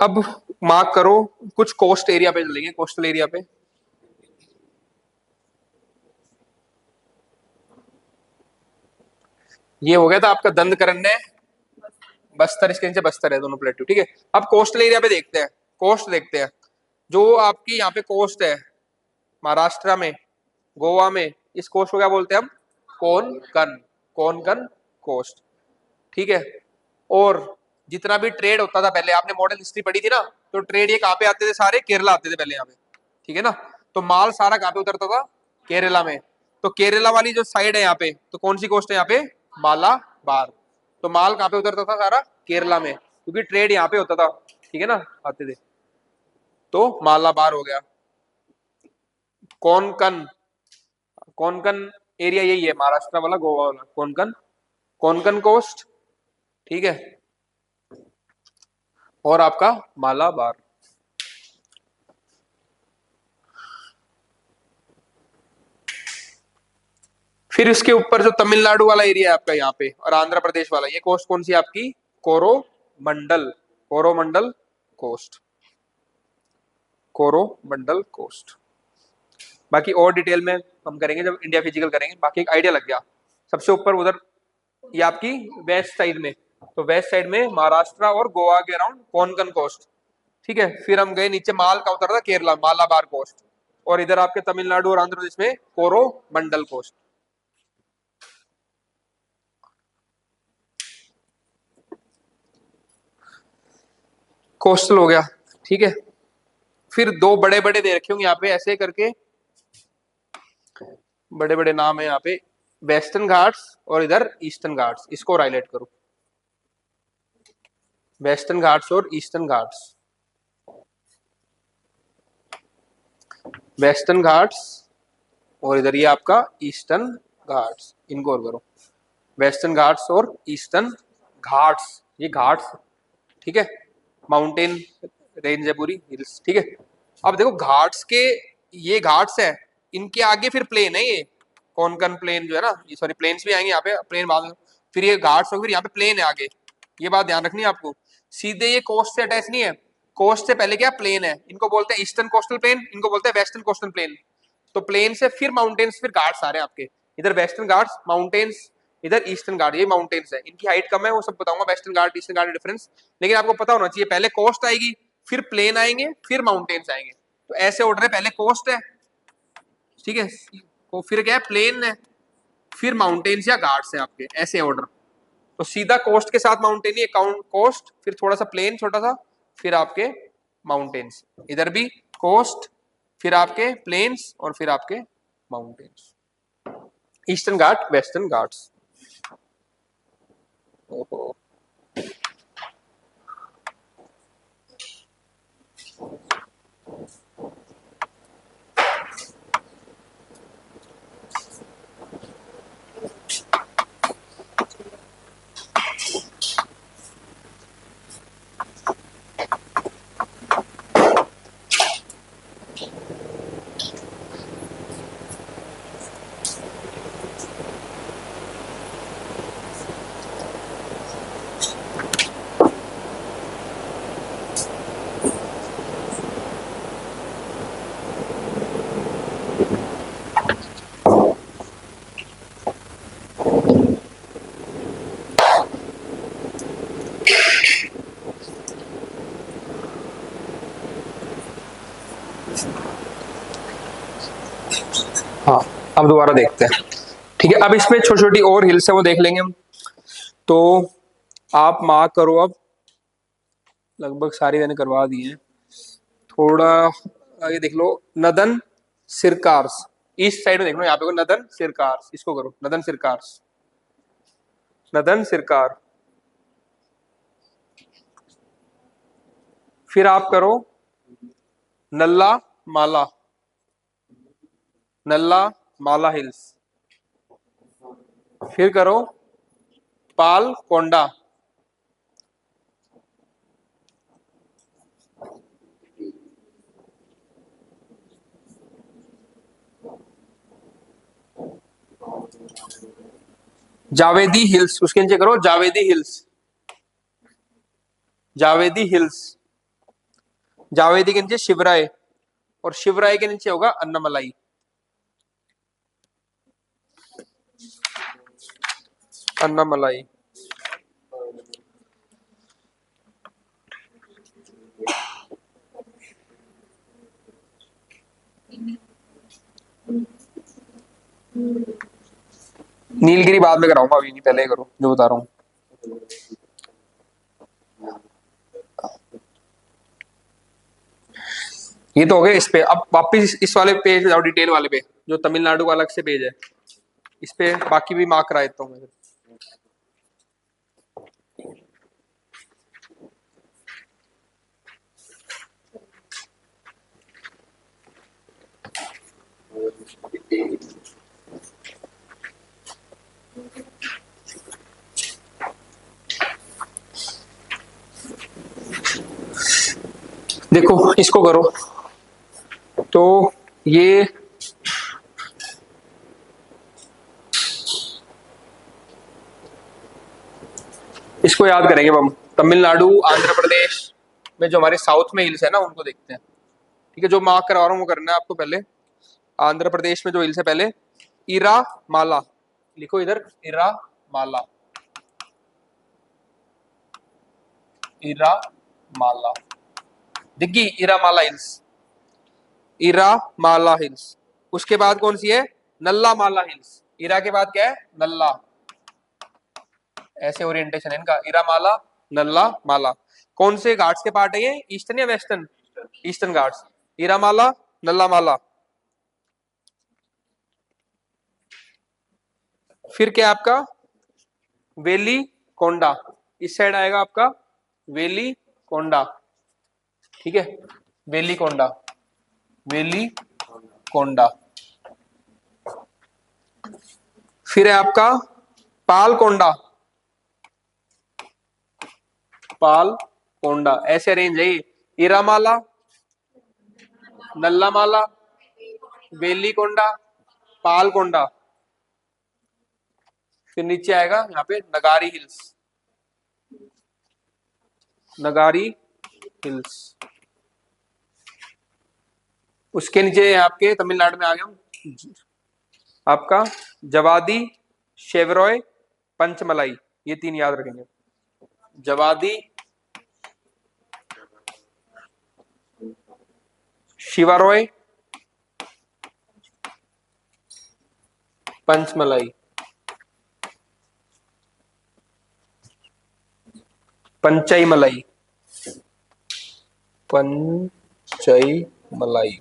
अब मार्क करो कुछ कोस्ट एरिया पे चलेंगे कोस्टल एरिया पे ये हो गया था आपका दंडकारण्य बस्तर इसके नीचे बस्तर है दोनों प्लेट्यू ठीक है अब कोस्टल एरिया पे देखते हैं कोस्ट देखते हैं जो आपकी यहाँ पे कोस्ट है महाराष्ट्र में गोवा में इस कोस्ट को क्या बोलते हैं हम कोंकण कोस्ट ठीक है और जितना भी ट्रेड होता था पहले, आपने मॉडल हिस्ट्री पढ़ी थी ना, तो ट्रेड ये कहाँ पे आते थे, सारे केरला आते थे पहले यहाँ पे, ठीक है ना। तो माल सारा कहाँ पे उतरता था, केरला में। तो केरला वाली जो साइड है यहाँ पे, तो कौन सी कोस्ट है यहाँ पे, मालाबार। तो माल कहाँ पे उतरता था, सारा केरला में, क्योंकि ट्रेड यहाँ पे होता था, ठीक है ना, आते थे। तो मालाबार हो गया। कोंकण, कोंकण एरिया यही है, महाराष्ट्र वाला, गोवा वाला, कोंकण, कोंकण कोस्ट, ठीक है। और आपका मालाबार। फिर इसके ऊपर जो तमिलनाडु वाला एरिया है आपका यहाँ पे, और आंध्र प्रदेश वाला, ये कोस्ट कौन सी है आपकी, कोरोमंडल, कोरोमंडल कोस्ट, कोरोमंडल कोस्ट। बाकी और डिटेल में हम करेंगे जब इंडिया फिजिकल करेंगे, बाकी एक आइडिया लग गया। सबसे ऊपर उधर ये आपकी वेस्ट साइड में, तो वेस्ट साइड में महाराष्ट्र और गोवा के अराउंड कोंकण कोस्ट, ठीक है। फिर हम गए नीचे, माल का उतरा था केरला, मालाबार कोस्ट, और इधर आपके तमिलनाडु और आंध्र प्रदेश में कोरोमंडल कोस्ट। कोस्टल हो गया, ठीक है। फिर दो बड़े बड़े दे रखे होंगे यहाँ पे ऐसे करके, बड़े बड़े नाम है यहाँ पे, वेस्टर्न घाट्स और इधर ईस्टर्न घाट्स, इसको हाईलाइट करो, वेस्टर्न घाट्स और ईस्टर्न घाट्स, वेस्टर्न घाट्स और इधर ये आपका ईस्टर्न घाट्स, इनको और करो, वेस्टर्न घाट्स और ईस्टर्न घाट्स, ये घाट्स, ठीक है, माउंटेन रेंज है पूरी, हिल्स, ठीक है। अब देखो घाट्स के, ये घाट्स है, इनके आगे फिर प्लेन है, ये कोंकण प्लेन जो है ना, ये सॉरी प्लेन्स भी आएंगे यहाँ पे, प्लेन बाद में, फिर ये घाट्स होंगे, फिर यहाँ पे प्लेन है आगे, ये बात ध्यान रखनी है आपको। सीधे ये कोस्ट से अटैच नहीं है, कोस्ट से पहले क्या प्लेन है, इनको बोलते हैं ईस्टर्न कोस्टल प्लेन, इनको बोलते हैं वेस्टर्न कोस्टल प्लेन। तो प्लेन से फिर माउंटेन्स, फिर घाट्स आ रहे हैं आपके, इधर वेस्टर्न घाट्स माउंटेन्स, इधर ईस्टर्न घाट, ये माउंटेन्स है, इनकी हाइट कम है, वो सब बताऊंगा, वेस्टर्न घाट ईस्टर्न घाट डिफरेंस। लेकिन आपको पता होना चाहिए, पहले कोस्ट आएगी, फिर प्लेन आएंगे, फिर माउंटेन्स आएंगे, तो ऐसे ऑर्डर है, पहले कोस्ट है, ठीक है, तो फिर क्या है, प्लेन है, फिर माउंटेन्स या घाट्स है आपके, ऐसे ऑर्डर। तो सीधा कोस्ट के साथ माउंटेन ही अकाउंट, कोस्ट फिर थोड़ा सा प्लेन छोटा सा, फिर आपके माउंटेन्स, इधर भी कोस्ट, फिर आपके प्लेन्स और फिर आपके माउंटेन्स, ईस्टर्न घाट वेस्टर्न घाट्स। ओहो, हाँ, अब दोबारा देखते हैं, ठीक है। अब इसमें छोटी छोटी और हिल्स है, वो देख लेंगे हम। तो आप मार्क करो, अब लगभग सारी मैंने करवा दी है, थोड़ा आगे देख लो, नदन सिरकार्स, ईस्ट साइड में देख लो, यहाँ पे को नदन सिरकार्स, इसको करो, नदन सिरकार्स, नदन सिरकार। फिर आप करो नल्ला माला, नल्ला माला हिल्स। फिर करो पाल कोंडा, जावेदी हिल्स, उसके नीचे करो जावेदी हिल्स, जावेदी हिल्स, जावेदी के नीचे शिवराय, और शिवराय के नीचे होगा अन्नमलाई, अन्नमलाई। नीलगिरी बाद में कराऊंगा, अभी नहीं, पहले करो जो बता रहा हूँ। ये तो हो गए इस पे। अब वापिस इस वाले पेज जाओ, डिटेल वाले पे, जो तमिलनाडु का अलग से पेज है, इस पे बाकी भी मार्क करा देता हूँ मैं। देखो इसको करो तो ये इसको याद करेंगे अब हम। तमिलनाडु, आंध्र प्रदेश में जो हमारे साउथ में हिल्स है ना, उनको देखते हैं। ठीक है, जो मार्क करवा रहा हूँ वो करना है आपको पहले। आंध्र प्रदेश में जो हिल्स है पहले, इरा माला, लिखो इधर, इरा माला, इरा माला, दिग्गी, इरा माला हिल्स, इरा माला हिल्स। उसके बाद कौन सी है? नल्ला माला हिल्स। इरा के बाद क्या है? नल्ला। ऐसे ओरिएंटेशन है इनका, इरा माला, नल्ला माला। कौन से घाट्स के पार्ट है ये? ईस्टर्न या वेस्टर्न? ईस्टर्न घाट्स। इरा माला, नल्ला माला। फिर क्या है आपका? वेली कोंडा, इस साइड आएगा आपका वेली कोंडा। ठीक है, वेली कोंडा, वेली कोंडा। फिर है आपका पाल कोंडा, पाल कोंडा। ऐसे अरेंज है ये, इरामाला, नल्लामाला, वेली कोंडा, पाल कोंडा। फिर नीचे आएगा यहाँ पे नगारी हिल्स, नगारी हिल्स। उसके नीचे आपके तमिलनाडु में आ गया हूं, आपका जवादी, शेवरॉय, पंचमलाई। ये तीन याद रखेंगे, जवादी, शिवारॉय, पंचमलाई, पंचई मलाई, पंचई मलाई।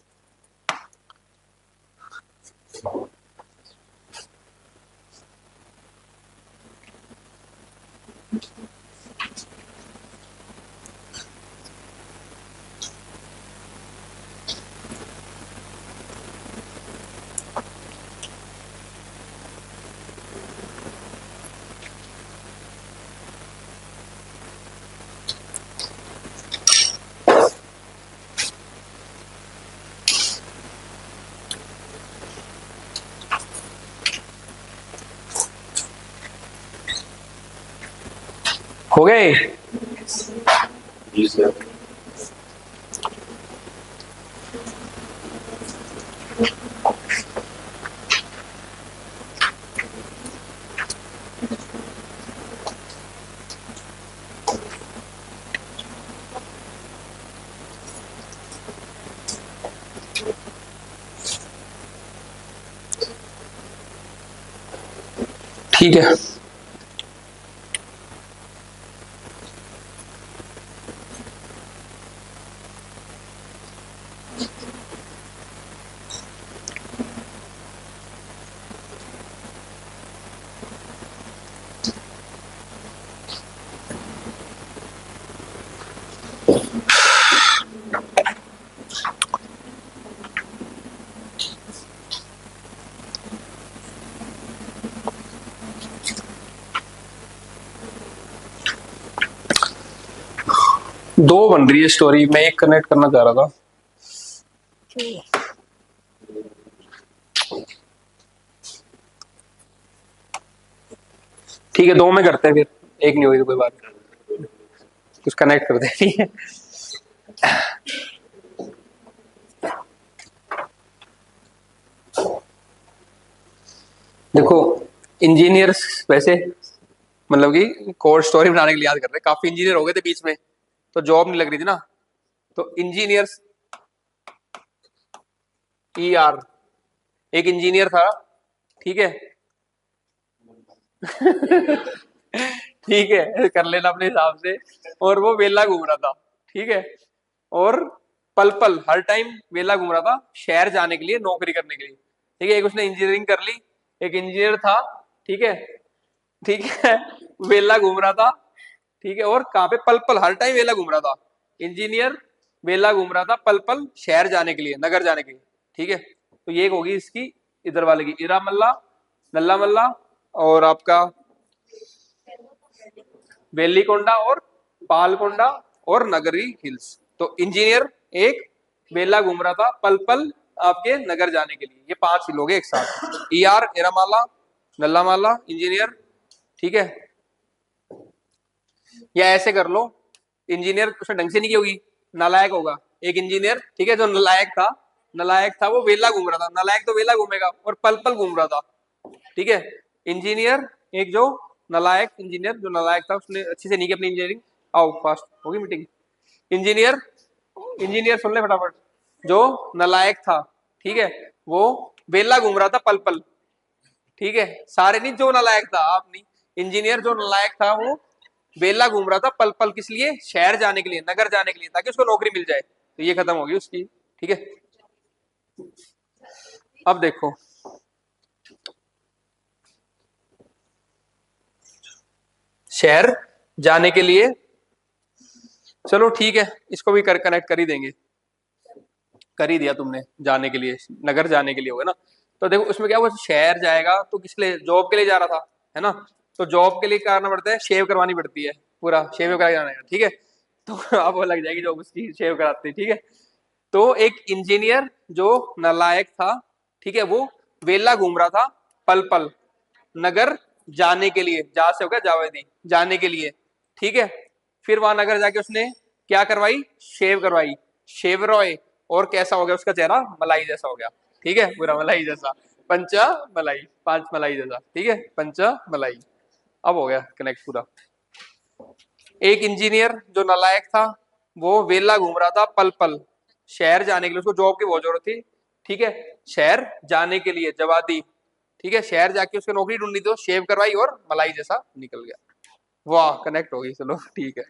हो गए? जी सर। ठीक है, दो बन रही है स्टोरी, मैं एक कनेक्ट करना चाह रहा था। ठीक है, दो में करते हैं, फिर एक नहीं हुई तो कोई बात नहीं, कुछ कनेक्ट करते हैं। ठीक है, देखो इंजीनियर्स वैसे, मतलब कि कोर स्टोरी बनाने के लिए याद कर रहे हैं, काफी इंजीनियर हो गए थे बीच में, तो जॉब नहीं लग रही थी ना, तो इंजीनियर्स, ई आर, एक इंजीनियर था, ठीक है। ठीक है, कर लेना अपने हिसाब से। और वो वेला घूम रहा था, ठीक है, और पल पल हर टाइम वेला घूम रहा था शहर जाने के लिए, नौकरी करने के लिए। ठीक है, एक उसने इंजीनियरिंग कर ली, एक इंजीनियर था, ठीक है, ठीक है, वेला घूम रहा था, ठीक है, और कहाँ पे, पल पल हर टाइम वेला घूम रहा था। इंजीनियर वेला घूम रहा था पल पल शहर जाने के लिए, नगर जाने के लिए। ठीक है, तो ये एक होगी इसकी इधर वाले की, इरा मल्ला, नल्ला मल्ला, और आपका वेलिकोंडा और पालकोंडा और नगरी हिल्स। तो इंजीनियर एक वेला घूम रहा था पल पल आपके नगर जाने के लिए, ये 5 ही लोग हैं एक साथ, ई आर इरामाला, नल्ला माला, इंजीनियर। ठीक है, या ऐसे कर लो, इंजीनियर उसने ढंग से नहीं की होगी, नालायक होगा एक इंजीनियर, ठीक है, जो नालायक था वो वेला घूम रहा था, नालायक तो वेला घूमेगा और पल पल घूम रहा था। ठीक है, इंजीनियर एक जो नालायक इंजीनियर, जो नालायक था उसने अच्छे से नहीं की अपनी इंजीनियरिंग। आओ फास्ट होगी मीटिंग। इंजीनियर, इंजीनियर सुन ले फटाफट, जो नालायक था, ठीक है, वो वेला घूम रहा था पल पल। ठीक है, सारे नहीं, जो नालायक था, आप नहीं, इंजीनियर जो नालायक था वो वेला घूम रहा था पल पल, किस लिए, शहर जाने के लिए, नगर जाने के लिए, ताकि उसको नौकरी मिल जाए। तो ये खत्म होगी उसकी। ठीक है, अब देखो, शहर जाने के लिए, चलो ठीक है, इसको भी कनेक्ट कर ही देंगे, कर ही दिया तुमने, जाने के लिए, नगर जाने के लिए होगा ना। तो देखो उसमें क्या, वो शहर जाएगा तो किस लिए, जॉब के लिए जा रहा था, है ना। तो जॉब के लिए करना पड़ता है, शेव करवानी पड़ती है, पूरा शेव करा जाना है। ठीक है, तो अब वो लग जाएगी जॉब उसकी, शेव कराती है। ठीक है, तो एक इंजीनियर जो नालायक था, ठीक है, वो वेला घूम रहा था पल पल नगर जाने के लिए, जा से हो गया जावेदी, जाने के लिए। ठीक है, फिर वहां नगर जाके उसने क्या करवाई, शेव करवाई, शेव रॉय, और कैसा हो गया उसका चेहरा, मलाई जैसा हो गया। ठीक है, पूरा मलाई जैसा, पंचा मलाई, 5 मलाई जैसा। ठीक है, पंचा मलाई, अब हो गया कनेक्ट पूरा। एक इंजीनियर जो नालायक था, वो वेला घूम रहा था पल पल शहर जाने के लिए, उसको जॉब की बहुत जरूरत थी। ठीक है, शहर जाने के लिए जवादी, ठीक है, शहर जाके उसको नौकरी ढूंढनी, तो शेव करवाई और मलाई जैसा निकल गया। वाह, कनेक्ट हो गई, चलो ठीक है।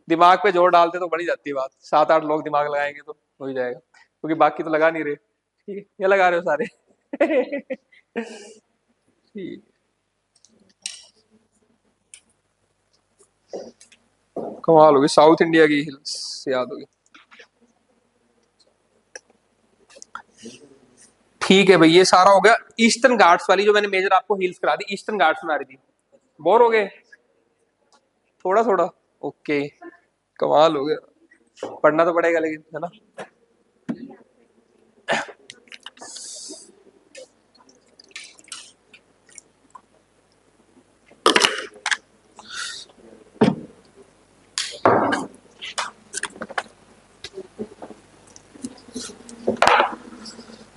दिमाग पे जोर डालते तो बड़ी जाती है बात, 7-8 लोग दिमाग लगाएंगे तो हो ही जाएगा, क्योंकि बाकी तो लगा नहीं रहे। ठीक है, ये लगा रहे हो सारे। ठीक, कमाल होगी, साउथ इंडिया की हिल्स याद होगी। ठीक है भाई, ये सारा हो गया ईस्टर्न घाट्स वाली, जो मैंने मेजर आपको हिल्स करा दी, ईस्टर्न घाट्स बना रही थी। बोर हो गए थोड़ा थोड़ा, ओके, कमाल हो गया, पढ़ना तो पड़ेगा लेकिन, है ना।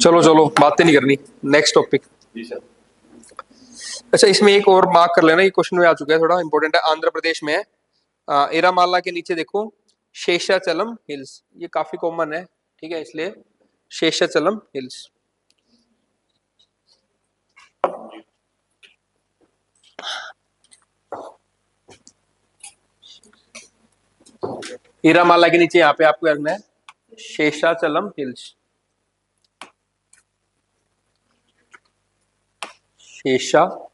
चलो चलो, बातें नहीं करनी, नेक्स्ट टॉपिक। जी सर। अच्छा, इसमें एक और मार्क कर लेना, ये क्वेश्चन में आ चुका है, थोड़ा इंपॉर्टेंट है, आंध्र प्रदेश में है। एरामाला के नीचे देखो, शेषाचलम हिल्स, ये काफी कॉमन है। ठीक है, इसलिए शेषाचलम हिल्स। एरामाला के नीचे यहाँ पे आपको रखना है शेषाचलम हिल्स, शेषाचलम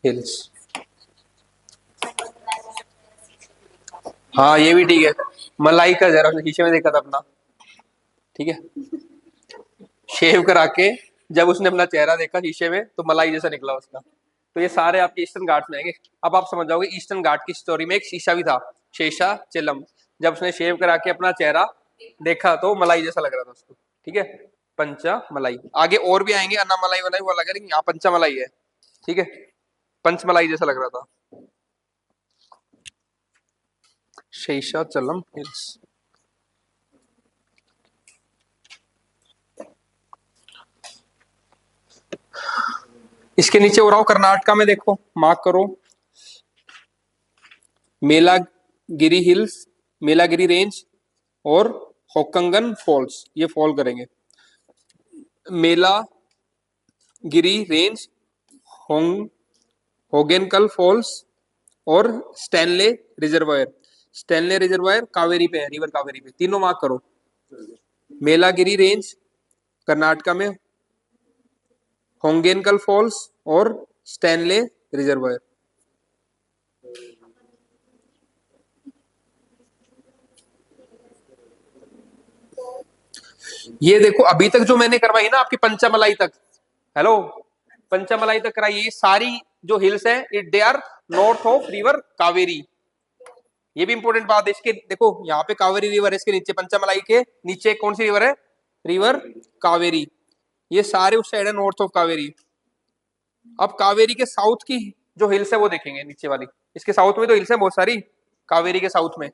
हिल्स। हाँ, ये भी ठीक है, मलाई का जरा शीशे में देखा था अपना। ठीक है, शेव करा के जब उसने अपना चेहरा देखा शीशे में, तो मलाई जैसा निकला उसका। तो ये सारे आपके ईस्टर्न घाट्स में आएंगे। अब आप समझ जाओगे, ईस्टर्न घाट की स्टोरी में एक शीशा भी था, शेषाचलम, जब उसने शेव करा के अपना चेहरा देखा तो मलाई जैसा लग रहा था उसको। ठीक है, पंचा मलाई, आगे और भी आएंगे, अन्ना मलाई वाला वो अलग है, लेकिन यहाँ पंचा मलाई है। ठीक है, पंचमलाई जैसा लग रहा था, शेषाचलम हिल्स। इसके नीचे और आओ, कर्नाटका में देखो, मार्क करो, मेलागिरी हिल्स, मेलागिरी रेंज और होकंगन फॉल्स, ये फॉल करेंगे। Melagiri range, Hong Hogenakkal false और Stanley reservoir. Stanley reservoir Kaveri पे है, रिवर कावेरी पे, तीनों मार्क करो। मेलागिरी रेंज कर्नाटका में, होंगेनकल फॉल्स और स्टेनले रिजर्वायर। ये देखो अभी तक जो मैंने करवाई ना आपकी पंचमलाई तक, हेलो, पंचमलाई तक कराई, ये सारी जो हिल्स है it they are north of river Kaveri. ये भी इंपॉर्टेंट बात है, इसके देखो यहाँ पे कावेरी रिवर है, इसके नीचे पंचमलाई के नीचे कौन सी रिवर है, रिवर कावेरी। ये सारे उस साइड है नॉर्थ ऑफ कावेरी। अब कावेरी के साउथ की जो हिल्स है वो देखेंगे नीचे वाली, इसके साउथ में तो हिल्स है बहुत सारी कावेरी के साउथ में।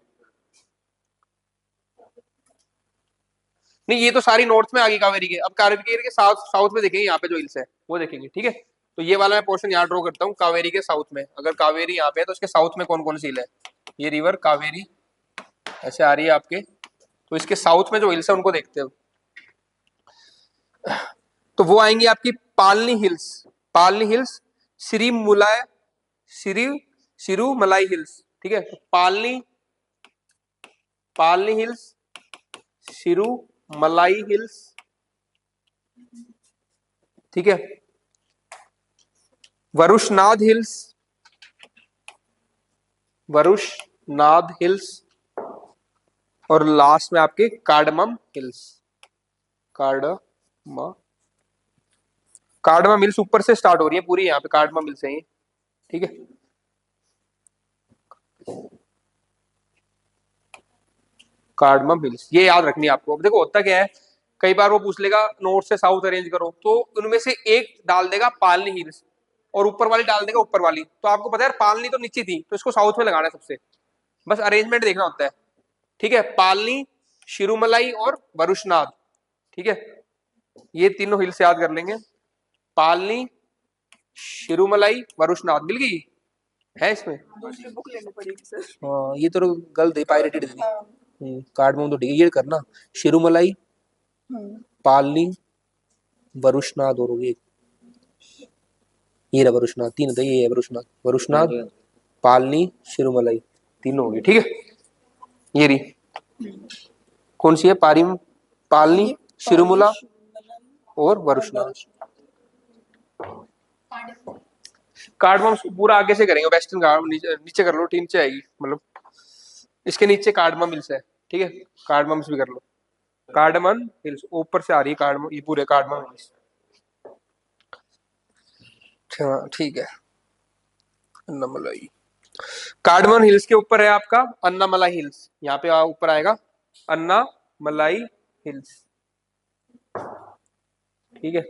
नहीं ये तो सारी नॉर्थ में आ गई कावेरी के, अब कावेरी के साउथ साउथ में देखेंगे यहाँ पे जो हिल्स है वो देखेंगे, ठीक है। तो ये वाला मैं पोर्शन यहाँ ड्रॉ करता हूँ कावेरी के साउथ में, अगर कावेरी यहाँ पे है तो उसके साउथ में कौन कौन सी हिल है, ये रिवर कावेरी ऐसे आ रही है आपके, तो इसके साउथ में जो हिल्स है उनको देखते हो। तो वो आएंगी आपकी पालनी हिल्स, पालनी हिल्स, सिरीमुलाय, सिरूमलाई हिल्स, ठीक है। तो पालनी, पालनी हिल्स, सिरूमलाई हिल्स, ठीक है। वरुशनाथ हिल्स, वरुशनाथ हिल्स, और लास्ट में आपके cardamom hills, cardamom, cardamom hills ऊपर से स्टार्ट हो रही है पूरी, यहाँ पे कार्डमम हिल्स है ये, ठीक है। कार्डमम हिल्स ये याद रखनी है आपको। अब देखो होता क्या है, कई बार वो पूछ लेगा नॉर्थ से साउथ अरेंज करो, तो उनमें से एक डाल देगा पालनी हिल्स और ऊपर वाली डाल देगा ऊपर वाली, तो आपको पता है पालनी तो नीचे थी तो इसको साउथ में लगाना है सबसे, बस अरेंजमेंट देखना होता है, ठीक है। पालनी, शिरुमलाई और वरुशनाथ, ठीक है, ये तीनों हिल्स याद कर लेंगे। पालनी, शिरुमलाई, वरुशनाथ मिल गई है इसमें, दूसरी बुक लेनी पड़ेगी सर। हाँ ये तो गलत है, पायरेटेड थी। कार्डमम तो ठीक है, ये करना शिरुमलाई, पालनी, वरुशनाथ और होगी, ये रहा वरुशनाथ, तीन था ये है वरुशनाथ, वरुशनाथ, पालनी, शिरुमलाई, तीनों होगी, ठीक है। ये रही कौन सी है, पारिम, पालनी, शिरुमुला और वरुशनाथ। कार्डमम पूरा आगे से करेंगे, वेस्टर्न घाट नीचे कर लो, नीचे आएगी, मतलब इसके नीचे कार्डमम हिल्स है, ठीक है, कार्डमम भी कर लो, कार्डमन हिल्स ऊपर से आ रही है, कार्डमम ये पूरे कार्डमम हिल्स, ठीक है। अन्नामलाई, कार्डमन हिल्स के ऊपर है आपका अन्नामलाई हिल्स, यहाँ पे ऊपर आएगा अन्नामलाई हिल्स, ठीक है।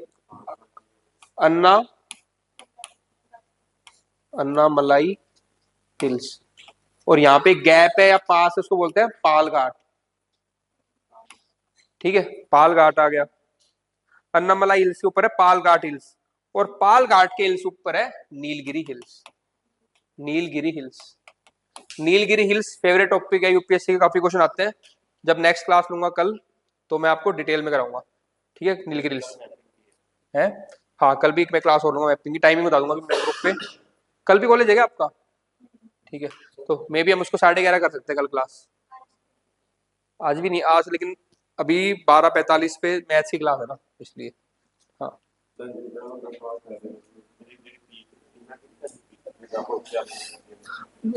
अन्नामलाई हिल्स, और यहाँ पे गैप है या पास है उसको बोलते हैं पाल घाट, ठीक है, पाल घाट आ गया। अन्नामलाई हिल्स के ऊपर है पाल घाट हिल्स, और पाल घाट के हिल्स ऊपर है Nilgiri hills, Nilgiri hills. Nilgiri hills favourite topic है, यूपीएससी के काफी क्वेश्चन आते हैं, जब नेक्स्ट क्लास लूंगा कल तो मैं आपको डिटेल में कराऊंगा, ठीक है। नीलगिरी हिल्स है, हाँ कल भी मैं क्लास और लूंगा, मैपिंग की टाइमिंग बता दूंगा ग्रुप पे, कल भी कॉलेज है क्या आपका, ठीक है। तो मे भी हम उसको 11:30 कर सकते हैं कल क्लास, आज भी नहीं आज, लेकिन अभी 12:45 पे मैथ्स की क्लास है ना इसलिए, हाँ।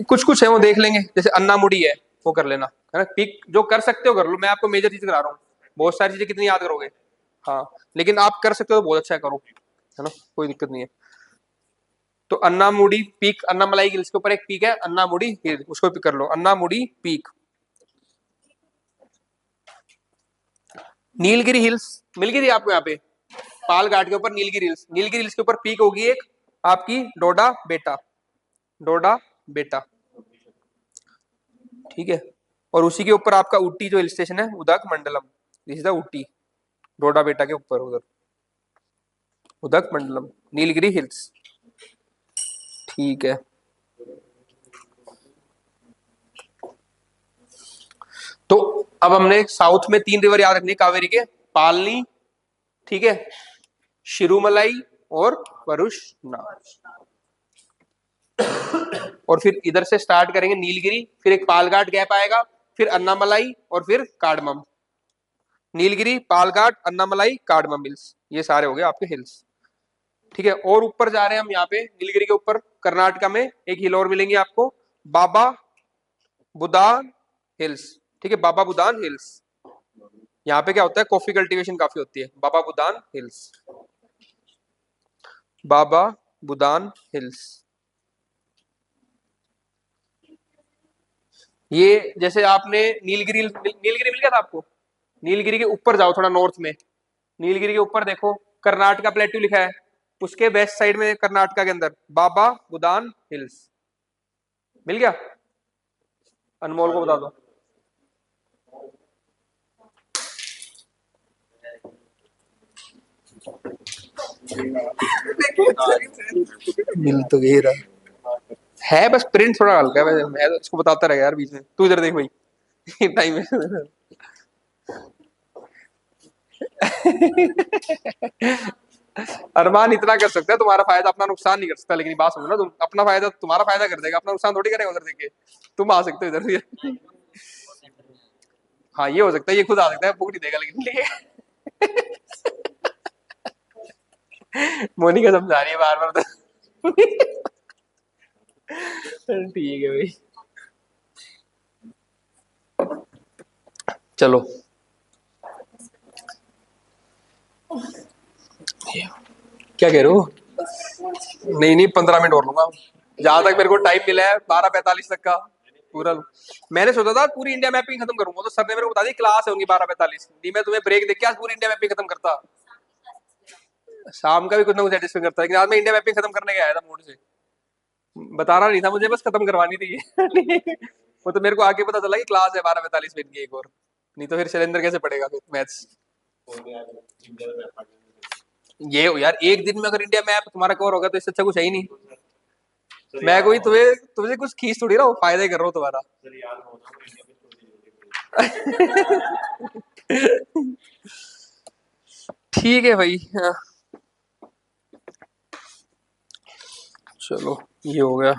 कुछ कुछ है वो देख लेंगे, जैसे अन्ना मुड़ी है वो कर लेना, है ना, पिक जो कर सकते हो कर लो, मैं आपको मेजर चीज करा रहा हूँ, बहुत सारी चीजें कितनी याद करोगे, हाँ लेकिन आप कर सकते हो तो बहुत अच्छा करो, है ना, कोई दिक्कत नहीं है। तो अन्ना मुड़ी पीक, अन्ना मलाई हिल्स के ऊपर एक पीक है अन्ना मुड़ी हिल, उसको पिक कर लो, अन्ना मुड़ी पीक। नीलगिरी हिल्स मिल गई थी आपको यहाँ पे, पाल घाट के ऊपर नीलगिरी हिल्स, नीलगिरी हिल्स के ऊपर पीक होगी एक आपकी डोडा बेटा, डोडा बेटा, ठीक है। और उसी के ऊपर आपका ऊटी जो हिल स्टेशन है उदक मंडलम, दिस इज द ऊटी, डोडा बेटा के ऊपर उधर उदक मंडलम, नीलगिरी हिल्स, ठीक है। तो अब हमने साउथ में 3 रिवर याद रखनी कावेरी के, पालनी, ठीक है, शिरुमलाई और वरुशनाथ। और फिर इधर से स्टार्ट करेंगे नीलगिरी, फिर एक पालघाट गैप आएगा, फिर अन्नामलाई और फिर cardamom. Nilgiri, Palghat, Annamalai, cardamom hills, ये सारे हो गए आपके हिल्स। ठीक है, और ऊपर जा रहे हैं हम यहाँ पे नीलगिरी के ऊपर, कर्नाटका में एक हिल और मिलेंगे आपको, बाबा बुदान हिल्स। ठीक है, बाबा बुदान हिल्स। यहाँ पे क्या होता है, कॉफी कल्टीवेशन काफी होती है। बाबा बुदान हिल्स, बाबा बुदान हिल्स। ये जैसे आपने नीलगिरी, नीलगिरी मिल गया था आपको, नीलगिरी के ऊपर जाओ थोड़ा नॉर्थ में, नीलगिरी के ऊपर देखो कर्नाटका प्लेट्यू लिखा है, उसके वेस्ट साइड में कर्नाटका के अंदर बाबा बुदान हिल्स। मिल गया? अनमोल को बता दो। मिल तो गई रहा है, बस प्रिंट थोड़ा हल्का है, मैं तो इसको बताता रहेगा यार बीच में। तू इधर देख भाई टाइम है। अरमान इतना कर सकता है, तुम्हारा फायदा अपना नुकसान नहीं कर सकता, लेकिन बात समझो ना, तुम अपना फायदा तुम्हारा फायदा कर देगा, अपना नुकसान थोड़ी करेगा उधर देख के। तुम आ सकते हो इधर से। हाँ ये हो सकता है, ये खुद आ सकता है, भूख नहीं देगा लेकिन मोनिका समझा रही है बार बार तो। ठीक है भाई, चलो क्या कह रहे हो? नहीं नहीं, 15 मिनट और लूंगा, जहां तक मेरे को टाइम मिला है 12:45 तक का पूरा। मैंने सोचा था पूरी इंडिया मैपिंग खत्म करूंगा, तो सर ने मेरे को बता दी क्लास होंगी 12:45, नहीं मैं तुम्हें ब्रेक देके आज पूरी इंडिया मैपिंग खत्म करता। शाम का भी कुछ ना कुछ एडजस्टमेंट करता, लेकिन आज मैं इंडिया मैपिंग खत्म करने गया था मूड से। बताना नहीं था मुझे, बस खत्म करवानी थी। वो तो मेरे को आगे पता चला कि क्लास है 12:45 मिनट की एक और, नहीं तो फिर शैलेंद्र कैसे पढ़ेगा फिर मैथ्स। ये हो यार, एक दिन में अगर इंडिया मैप तुम्हारा कवर होगा तो इससे अच्छा कुछ है ही नहीं। मैं कोई तुम्हें तुमसे कुछ खींच थोड़ी रहा हूँ, फायदा ही कर रहा हूँ तुम्हारा। ठीक है भाई, हाँ। चलो ये हो गया।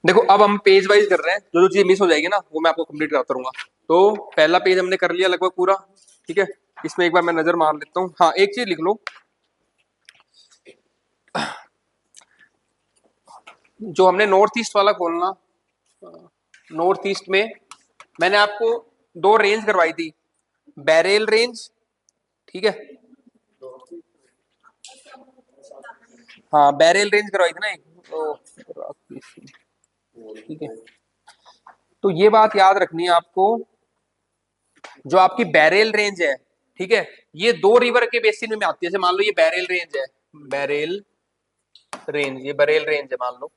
देखो अब हम पेज वाइज कर रहे हैं, जो जो चीज मिस हो जाएगी ना वो मैं आपको कंप्लीट कराता रहूंगा। तो पहला पेज हमने कर लिया लगभग पूरा। ठीक है, इसमें एक बार मैं नजर मार लेता हूँ। हाँ एक चीज लिख लो, जो हमने नॉर्थ ईस्ट वाला खोलना, नॉर्थ ईस्ट में मैंने आपको 2 रेंज करवाई थी, बैरेल रेंज। ठीक है, हाँ बैरेल रेंज करवाई थी ना एक तो, ठीक है। तो ये बात याद रखनी है आपको, जो आपकी बैरेल रेंज है, ठीक है, ये 2 रिवर के बेसिन में आती है। जैसे मान लो ये बैरेल रेंज है, बैरेल रेंज, ये बरेल रेंज है मान लो,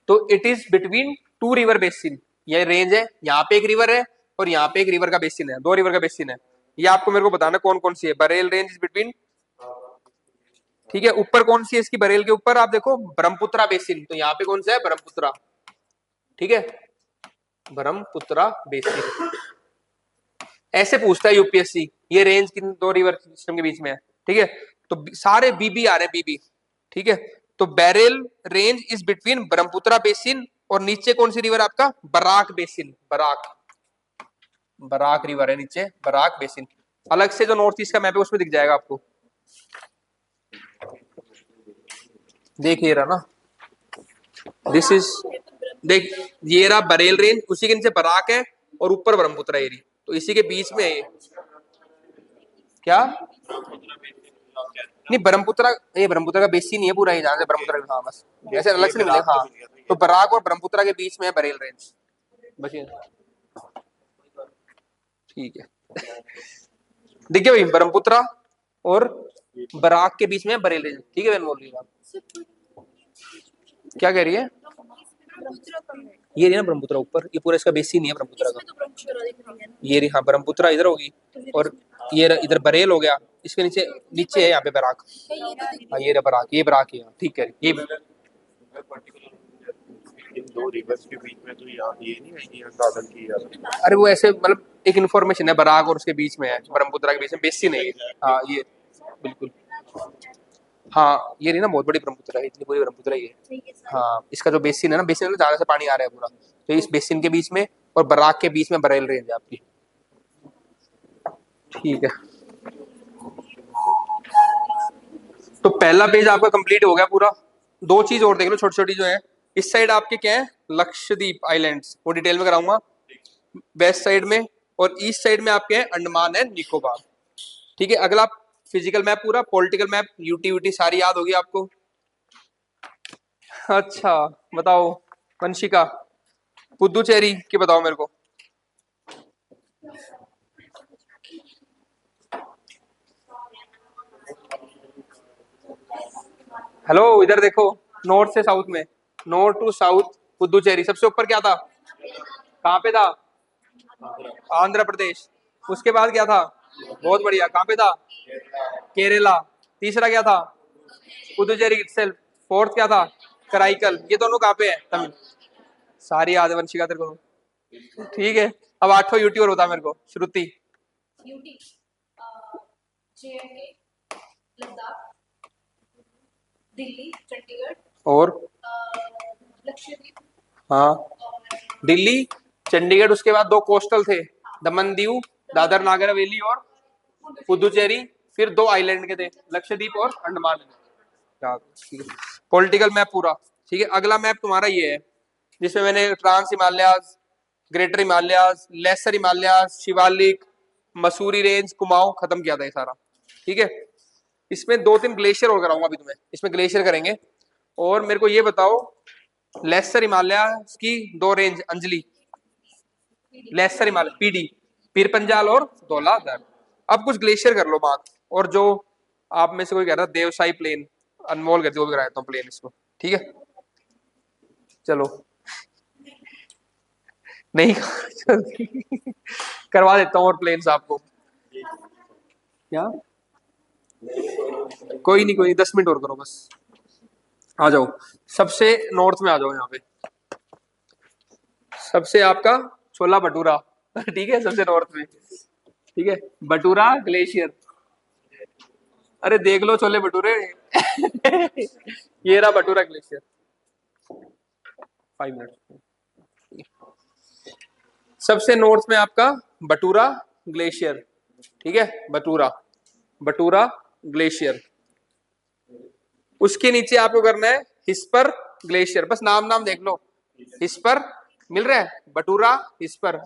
तो it is between 2 river basin. ये रेंज है, यहाँ पे एक रिवर है और यहाँ पे एक रिवर का बेसिन है, 2 रिवर का बेसिन है। ये आपको मेरे को बताना कौन कौन सी है। बरेल रेंज इज बिटवीन, ठीक है। ऊपर कौन सी है इसकी, बरेल के ऊपर आप देखो ब्रह्मपुत्रा बेसिन, तो यहाँ पे कौन सा है, ब्रह्मपुत्रा। ठीक है, ब्रह्मपुत्रा बेसिन। ऐसे पूछता है यूपीएससी, ये रेंज किन 2 रिवर सिस्टम के बीच में है। ठीक है, तो सारे बीबी आ रहे हैं, बीबी। ठीक है, तो Barail range is between Brahmaputra basin और नीचे कौन सी रिवर आपका, बराक बेसिन। बराक, बराक रिवर है नीचे, बराक बेसिन। अलग से जो नॉर्थ ईस्ट का मैप है उसमें दिख जाएगा आपको, देखिए रहा ना, दिस इज, देख ये रहा बरेल रेंज, उसी के नीचे बराक है और ऊपर ब्रह्मपुत्रा एरी, तो इसी के बीच में है। क्या नहीं, ब्रह्मपुत्रा, ये ब्रह्मपुत्रा का बेसिन नहीं है पूरा, ही जहां से ब्रह्मपुत्रा, हाँ बस ऐसे अलग से नहीं मिलेगा। हाँ तो बराक और ब्रह्मपुत्रा के बीच में है बरेल रेंज, बस ये। ठीक है, देखिए भाई ब्रह्मपुत्रा और बराक के बीच में है बरेल रेंज। ठीक है, बहन बोल रही है, क्या कह रही है? ये रही ना ब्रह्मपुत्रा ऊपर, ये पूरा इसका बेसिन नहीं है ब्रह्मपुत्रा का। ये रही, हाँ ब्रह्मपुत्रा इधर होगी और ये इधर बरेल हो गया, इसके नीचे नीचे है यहाँ पे बराक। हाँ ये रहा बराक, ये बराक है, ठीक है। ये इन 2 रिवर्स के बीच में तो यहाँ ये नहीं है कि यहाँ साधन की यार। अरे वो ऐसे मतलब एक इन्फॉर्मेशन है, बराक और उसके बीच में है, ब्रह्मपुत्रा के बीच में बेसिन है ये। हाँ ये बिल्कुल, हाँ ये नहीं ना, बहुत बड़ी ब्रह्मपुत्र है, इतनी पूरी ब्रह्मपुत्र ही है। हाँ इसका जो बेसिन है ना, बेसिन में ज्यादा से पानी आ रहा है पूरा, तो इस बेसिन के बीच में और बराक के बीच में बरेल रेंज है आपकी। ठीक है, तो पहला पेज आपका कंप्लीट हो गया पूरा। दो चीज और देख लो छोटी छोटी जो है। इस साइड आपके क्या है, लक्षद्वीप आइलैंड्स, वो डिटेल में कराऊंगा वेस्ट साइड में। और ईस्ट साइड में आपके हैं अंडमान एंड निकोबार। ठीक है, अगला फिजिकल मैप पूरा, पॉलिटिकल मैप, यूटी यूटी सारी याद होगी आपको। अच्छा बताओ वंशिका, पुदुचेरी की बताओ मेरे को। हेलो इधर देखो, नॉर्थ से साउथ में, नॉर्थ टू साउथ पुदुचेरी। सबसे ऊपर क्या था, कहाँ पे था, आंध्र प्रदेश। उसके बाद क्या था, बहुत बढ़िया, कहाँ पे था, केरला। तीसरा क्या था, पुदुचेरी इटसेल्फ। फोर्थ क्या था, कराईकल। ये दोनों कहाँ पे है, तमिल। सारी याद है वंशिका तेरे को। ठीक है, अब आठवां यूटी और बता मेरे को, श्रुति। यूटी, जेएंडके, लद्दाख, दिल्ली, चंडीगढ़ और लक्षद्वीप हाँ, और दिल्ली, चंडीगढ़, उसके बाद दो कोस्टल थे, दमन दीव, दादर नागर हवेली और पुदुचेरी। फिर दो आइलैंड के थे, लक्षद्वीप और अंडमान। पॉलिटिकल मैप पूरा। ठीक है, अगला मैप तुम्हारा ये है, जिसमें मैंने trans Himalayas, greater Himalayas, lesser Himalayas, Shivalik, Mussoorie range, Kumaon खत्म किया था ये सारा। ठीक है, इसमें दो तीन ग्लेशियर और कराऊंगा अभी तुम्हें, इसमें ग्लेशियर करेंगे। और मेरे को ये बताओ, लेसर हिमालयाज की दो रेंज, अंजलि। लेसर हिमालय पीडी, पीर पंजाल और धौलाधर। अब कुछ ग्लेशियर कर लो बात। और जो आप में से कोई कह रहा देवसाई प्लेन, अनमोल कर दो, कराता हूँ प्लेन इसको। ठीक है चलो, नहीं करवा देता हूँ और प्लेन्स आपको। क्या, कोई नहीं कोई नहीं, 10 मिनट और करो बस। आ जाओ, सबसे नॉर्थ में आ जाओ यहाँ पे, सबसे आपका छोला भटूरा ठीक है, सबसे नॉर्थ में। ठीक है, भटूरा ग्लेशियर। अरे देख लो छोले भटूरे ये रहा भटूरा ग्लेशियर। 5 मिनट। सबसे नॉर्थ में आपका बटूरा ग्लेशियर। ठीक है, बटूरा, बटूरा ग्लेशियर। उसके नीचे आपको करना है हिस्पर ग्लेशियर, बस नाम नाम देख लो। हिस्पर मिल रहा है, बटूरा, हिस्पर।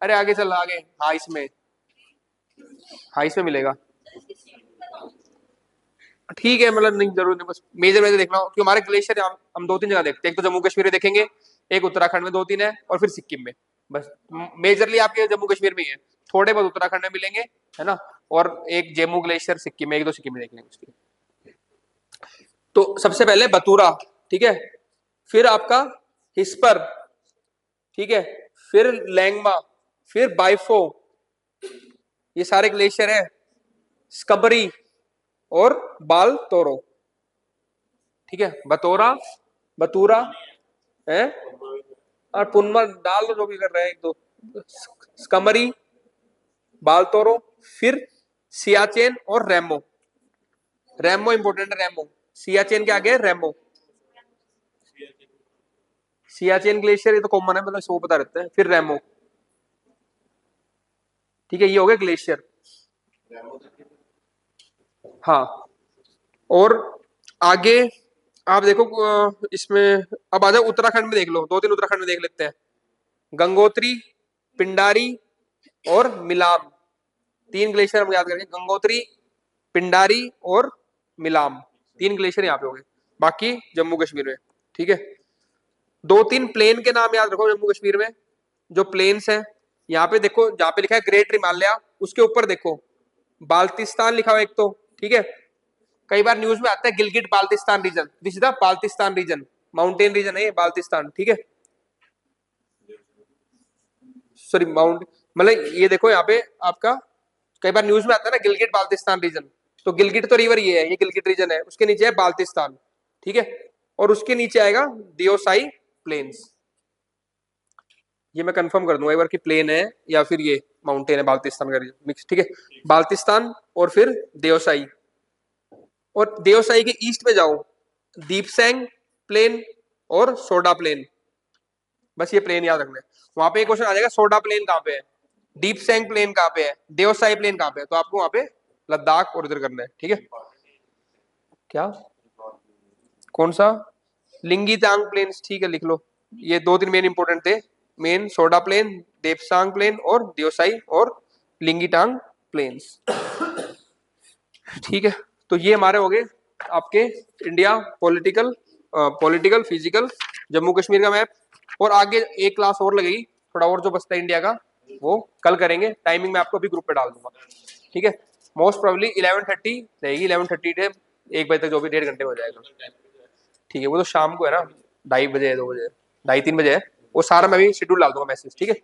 अरे आगे चल आगे, हाँ इसमें, हाँ इसमें मिलेगा। ठीक है, मतलब नहीं जरूर नहीं, बस मेजर मेजर देखना हो, क्योंकि हमारे ग्लेशियर हम दो तीन जगह देखते हैं। एक तो जम्मू कश्मीर में देखेंगे, एक उत्तराखंड में दो तीन है, और फिर सिक्किम में। बस मेजरली आपके जम्मू कश्मीर में ही है, थोड़े बहुत उत्तराखंड में मिलेंगे, है ना। और एक जेमू ग्लेशियर सिक्किम में, एक दो सिक्किम में देख लेंगे उसकी। तो सबसे पहले बतूरा, ठीक है, फिर आपका हिस्पर, ठीक है, फिर लैंगमा, फिर बाइफो, ये सारे ग्लेशियर है। स्कबरी और बाल तोरो। ठीक है, बतौरा, बतूरा है, और पुनमा डाल दो जो भी कर रहे हैं, एक दो। स्कमरी, बाल तोरो, फिर सियाचेन और रेमो। रेमो इंपोर्टेंट है, रेमो। सियाचेन के आगे रेमो। सियाचेन ग्लेशियर ये तो कॉमन है, मतलब इसको पता रहता है। फिर रेमो। ठीक है, ये हो गए ग्लेशियर। हाँ, और आगे आप देखो, इसमें अब आ जाओ उत्तराखंड में, देख लो दो तीन उत्तराखंड में देख लेते हैं। गंगोत्री, पिंडारी और मिलाम। तीन ग्लेशियर हम याद करेंगे, गंगोत्री, पिंडारी और मिलाम। तीन ग्लेशियर यहाँ पे हो गए, बाकी जम्मू कश्मीर में। ठीक है, दो तीन प्लेन के नाम याद रखो जम्मू कश्मीर में, जो प्लेन्स हैं। यहाँ पे देखो, जहाँ पे लिखा है ग्रेट हिमालय, उसके ऊपर देखो बाल्टिस्तान लिखा हुआ एक तो। ठीक है, कई बार न्यूज में आता है Gilgit Baltistan region, this is the Baltistan region, mountain region है ये बाल्टिस्तान। ठीक है, सॉरी माउंट, मतलब ये देखो यहाँ पे आपका कई बार न्यूज में आता है ना गिलगिट बाल्टिस्तान रीजन, तो गिलगिट तो रिवर ये है, ये गिलगिट रीजन है, उसके नीचे है बाल्टिस्तान। ठीक है, और उसके नीचे आएगा दियोसाई प्लेन्स। ये मैं कंफर्म कर दूंगा एक बार कि प्लेन है या फिर ये माउंटेन है, बाल्टिस्तान का रीजन मिक्स। ठीक है, बाल्टिस्तान और फिर दियोसाई। और देवसाई के ईस्ट में जाओ, दीपसैंग प्लेन और सोडा प्लेन, बस ये प्लेन याद रखना है। वहां पे एक क्वेश्चन आ जाएगा सोडा प्लेन कहाँ पे है, दीपसैंग प्लेन कहाँ पे है, देवसाई प्लेन कहाँ पे है, तो आपको वहां पे लद्दाख और इधर करना है, ठीक है। क्या कौन सा, लिंगीतांग प्लेन्स, ठीक है लिख लो। ये 2-3 मेन इंपोर्टेंट थे, main Soda plain, Depsang plain और देवसाई और लिंगीतांग प्लेन्स, ठीक है। तो ये हमारे हो गए आपके India political physical, Jammu Kashmir का मैप। और आगे एक क्लास और लगेगी, थोड़ा और जो बचता है इंडिया का वो कल करेंगे, टाइमिंग मैं आपको अभी ग्रुप पे डाल दूंगा, ठीक है। मोस्ट प्रोबेबली 11:30 रहेगी, 11:30 से 1 बजे तक, जो भी 1.5 घंटे में हो जाएगा, ठीक है। वो तो शाम को है ना, 2:30 बजे है, 2 बजे, 2:30-3 बजे है वो, सारा मैं भी शेड्यूल डाल दूंगा मैसेज, ठीक है।